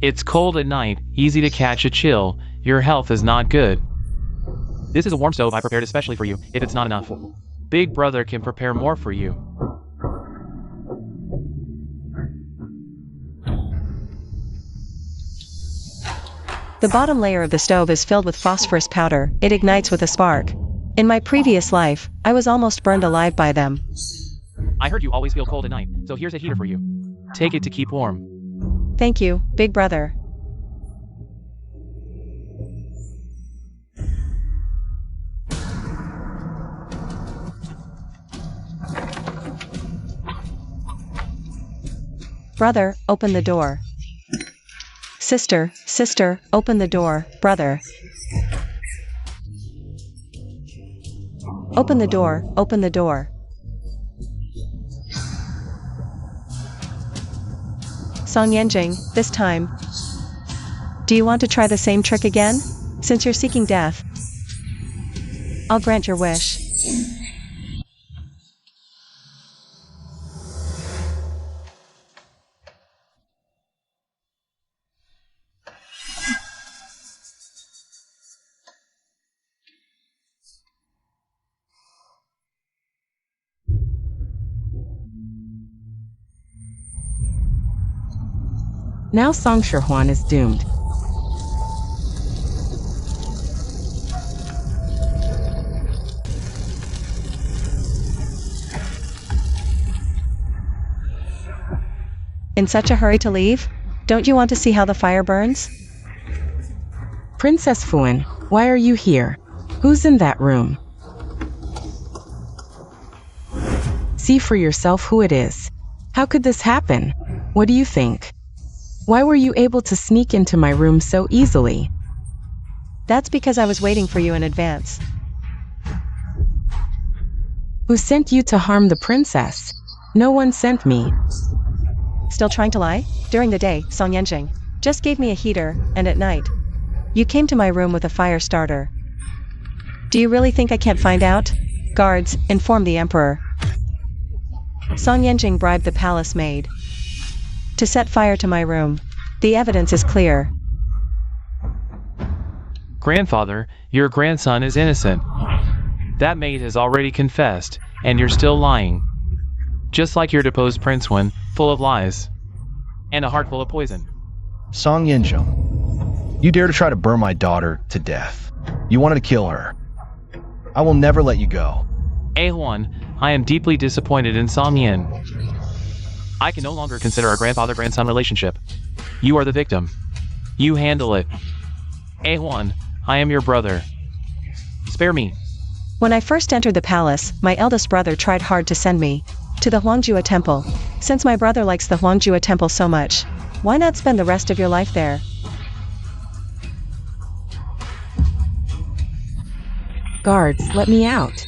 It's cold at night, easy to catch a chill. Your health is not good. This is a warm stove I prepared especially for you, if it's not enough. Big Brother can prepare more for you. The bottom layer of the stove is filled with phosphorus powder, it ignites with a spark. In my previous life, I was almost burned alive by them. I heard you always feel cold at night, so here's a heater for you. Take it to keep warm. Thank you, Big Brother. Brother, open the door. Sister, open the door, brother. Open the door, open the door. Song Yanjing, this time. Do you want to try the same trick again? Since you're seeking death, I'll grant your wish. Now Song Shirhuan is doomed. In such a hurry to leave? Don't you want to see how the fire burns? Princess Fuan, why are you here? Who's in that room? See for yourself who it is. How could this happen? What do you think? Why were you able to sneak into my room so easily? That's because I was waiting for you in advance. Who sent you to harm the princess? No one sent me. Still trying to lie? During the day, Song Yanjing just gave me a heater, and at night, you came to my room with a fire starter. Do you really think I can't find out? Guards, inform the emperor. Song Yanjing bribed the palace maid to set fire to my room. The evidence is clear. Grandfather, your grandson is innocent. That maid has already confessed, and you're still lying. Just like your deposed Prince Wen, full of lies. And a heart full of poison. Song Yinzhong, you dare to try to burn my daughter to death. You wanted to kill her. I will never let you go. A1, I am deeply disappointed in Song Yin. I can no longer consider a grandfather-grandson relationship. You are the victim. You handle it. A1, I am your brother. Spare me. When I first entered the palace, my eldest brother tried hard to send me to the Huangjue Temple. Since my brother likes the Huangjue Temple so much, why not spend the rest of your life there? Guards, let me out.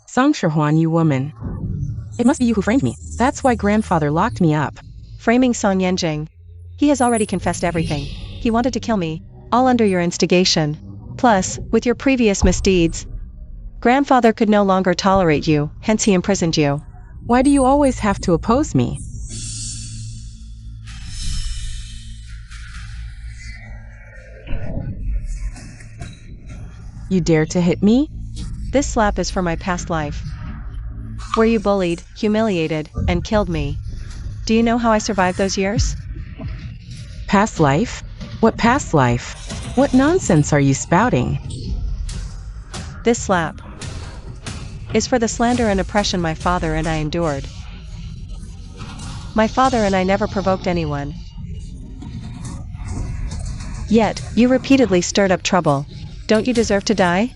Song Shirhuan, you woman. It must be you who framed me. That's why grandfather locked me up. Framing Song Yanjing. He has already confessed everything. He wanted to kill me, all under your instigation. Plus, with your previous misdeeds, grandfather could no longer tolerate you, hence he imprisoned you. Why do you always have to oppose me? You dare to hit me? This slap is for my past life, where you bullied, humiliated, and killed me. Do you know how I survived those years? Past life? What past life? What nonsense are you spouting? This slap is for the slander and oppression my father and I endured. My father and I never provoked anyone. Yet, you repeatedly stirred up trouble. Don't you deserve to die?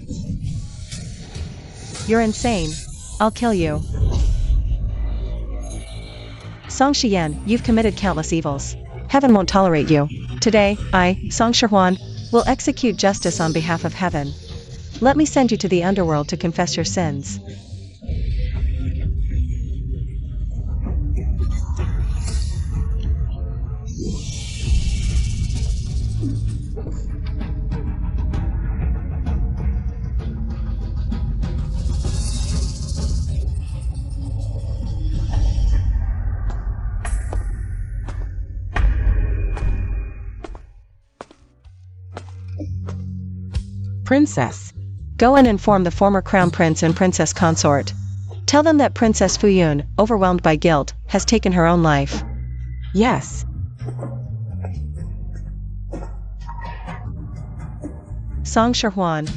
You're insane. I'll kill you. Song Shiyan, you've committed countless evils. Heaven won't tolerate you. Today, I, Song Shihuan, will execute justice on behalf of heaven. Let me send you to the underworld to confess your sins. Princess. Go and inform the former crown prince and princess consort. Tell them that Princess Fuyun, overwhelmed by guilt, has taken her own life. Yes. Song Shihuan.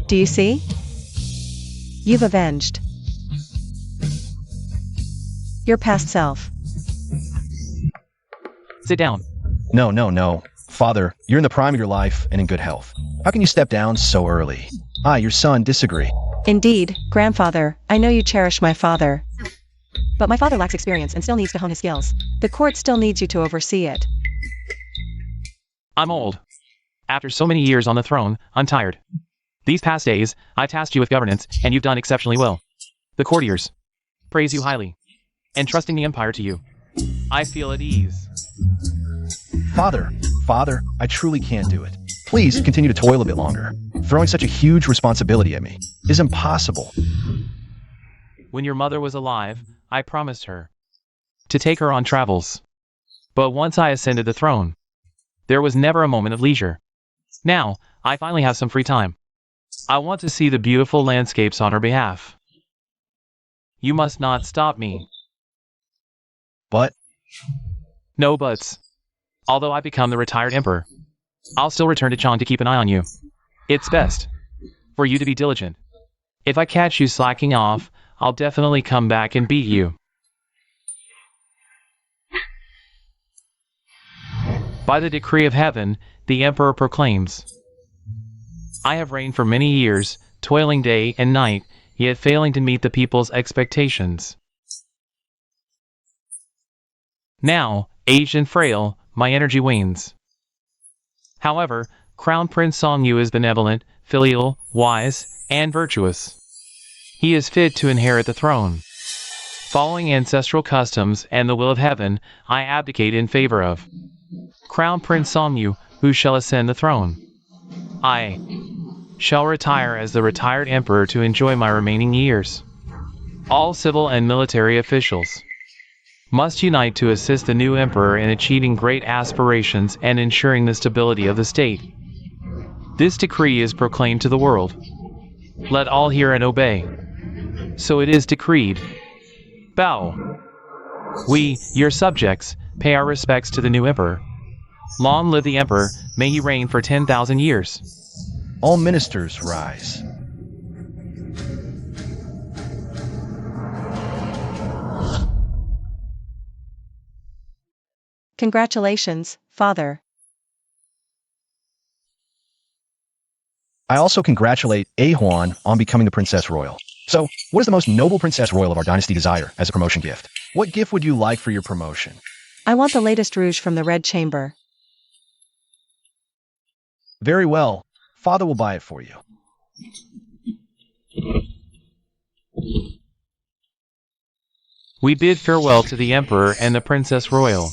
Do you see? You've avenged your past self. Sit down. No. Father, you're in the prime of your life and in good health. How can you step down so early? I, your son, disagree. Indeed, grandfather, I know you cherish my father. But my father lacks experience and still needs to hone his skills. The court still needs you to oversee it. I'm old. After so many years on the throne, I'm tired. These past days, I tasked you with governance, and you've done exceptionally well. The courtiers praise you highly. Entrusting the empire to you, I feel at ease. Father, I truly can't do it. Please continue to toil a bit longer. Throwing such a huge responsibility at me is impossible. When your mother was alive, I promised her to take her on travels. But once I ascended the throne, there was never a moment of leisure. Now, I finally have some free time. I want to see the beautiful landscapes on her behalf. You must not stop me. But? No buts. Although I become the retired emperor, I'll still return to Chang to keep an eye on you. It's best for you to be diligent. If I catch you slacking off, I'll definitely come back and beat you. By the decree of heaven, the emperor proclaims, I have reigned for many years, toiling day and night, yet failing to meet the people's expectations. Now, aged and frail, my energy wanes. However, Crown Prince Songyu is benevolent, filial, wise, and virtuous. He is fit to inherit the throne. Following ancestral customs and the will of heaven, I abdicate in favor of Crown Prince Songyu, who shall ascend the throne. I shall retire as the retired emperor to enjoy my remaining years. All civil and military officials must unite to assist the new emperor in achieving great aspirations and ensuring the stability of the state. This decree is proclaimed to the world. Let all hear and obey. So it is decreed. Bow. We, your subjects, pay our respects to the new emperor. Long live the emperor, may he reign for 10,000 years. All ministers rise. Congratulations, father. I also congratulate A. Huan on becoming the Princess Royal. So, what does the most noble Princess Royal of our dynasty desire as a promotion gift? What gift would you like for your promotion? I want the latest rouge from the Red Chamber. Very well. Father will buy it for you. We bid farewell to the emperor and the Princess Royal.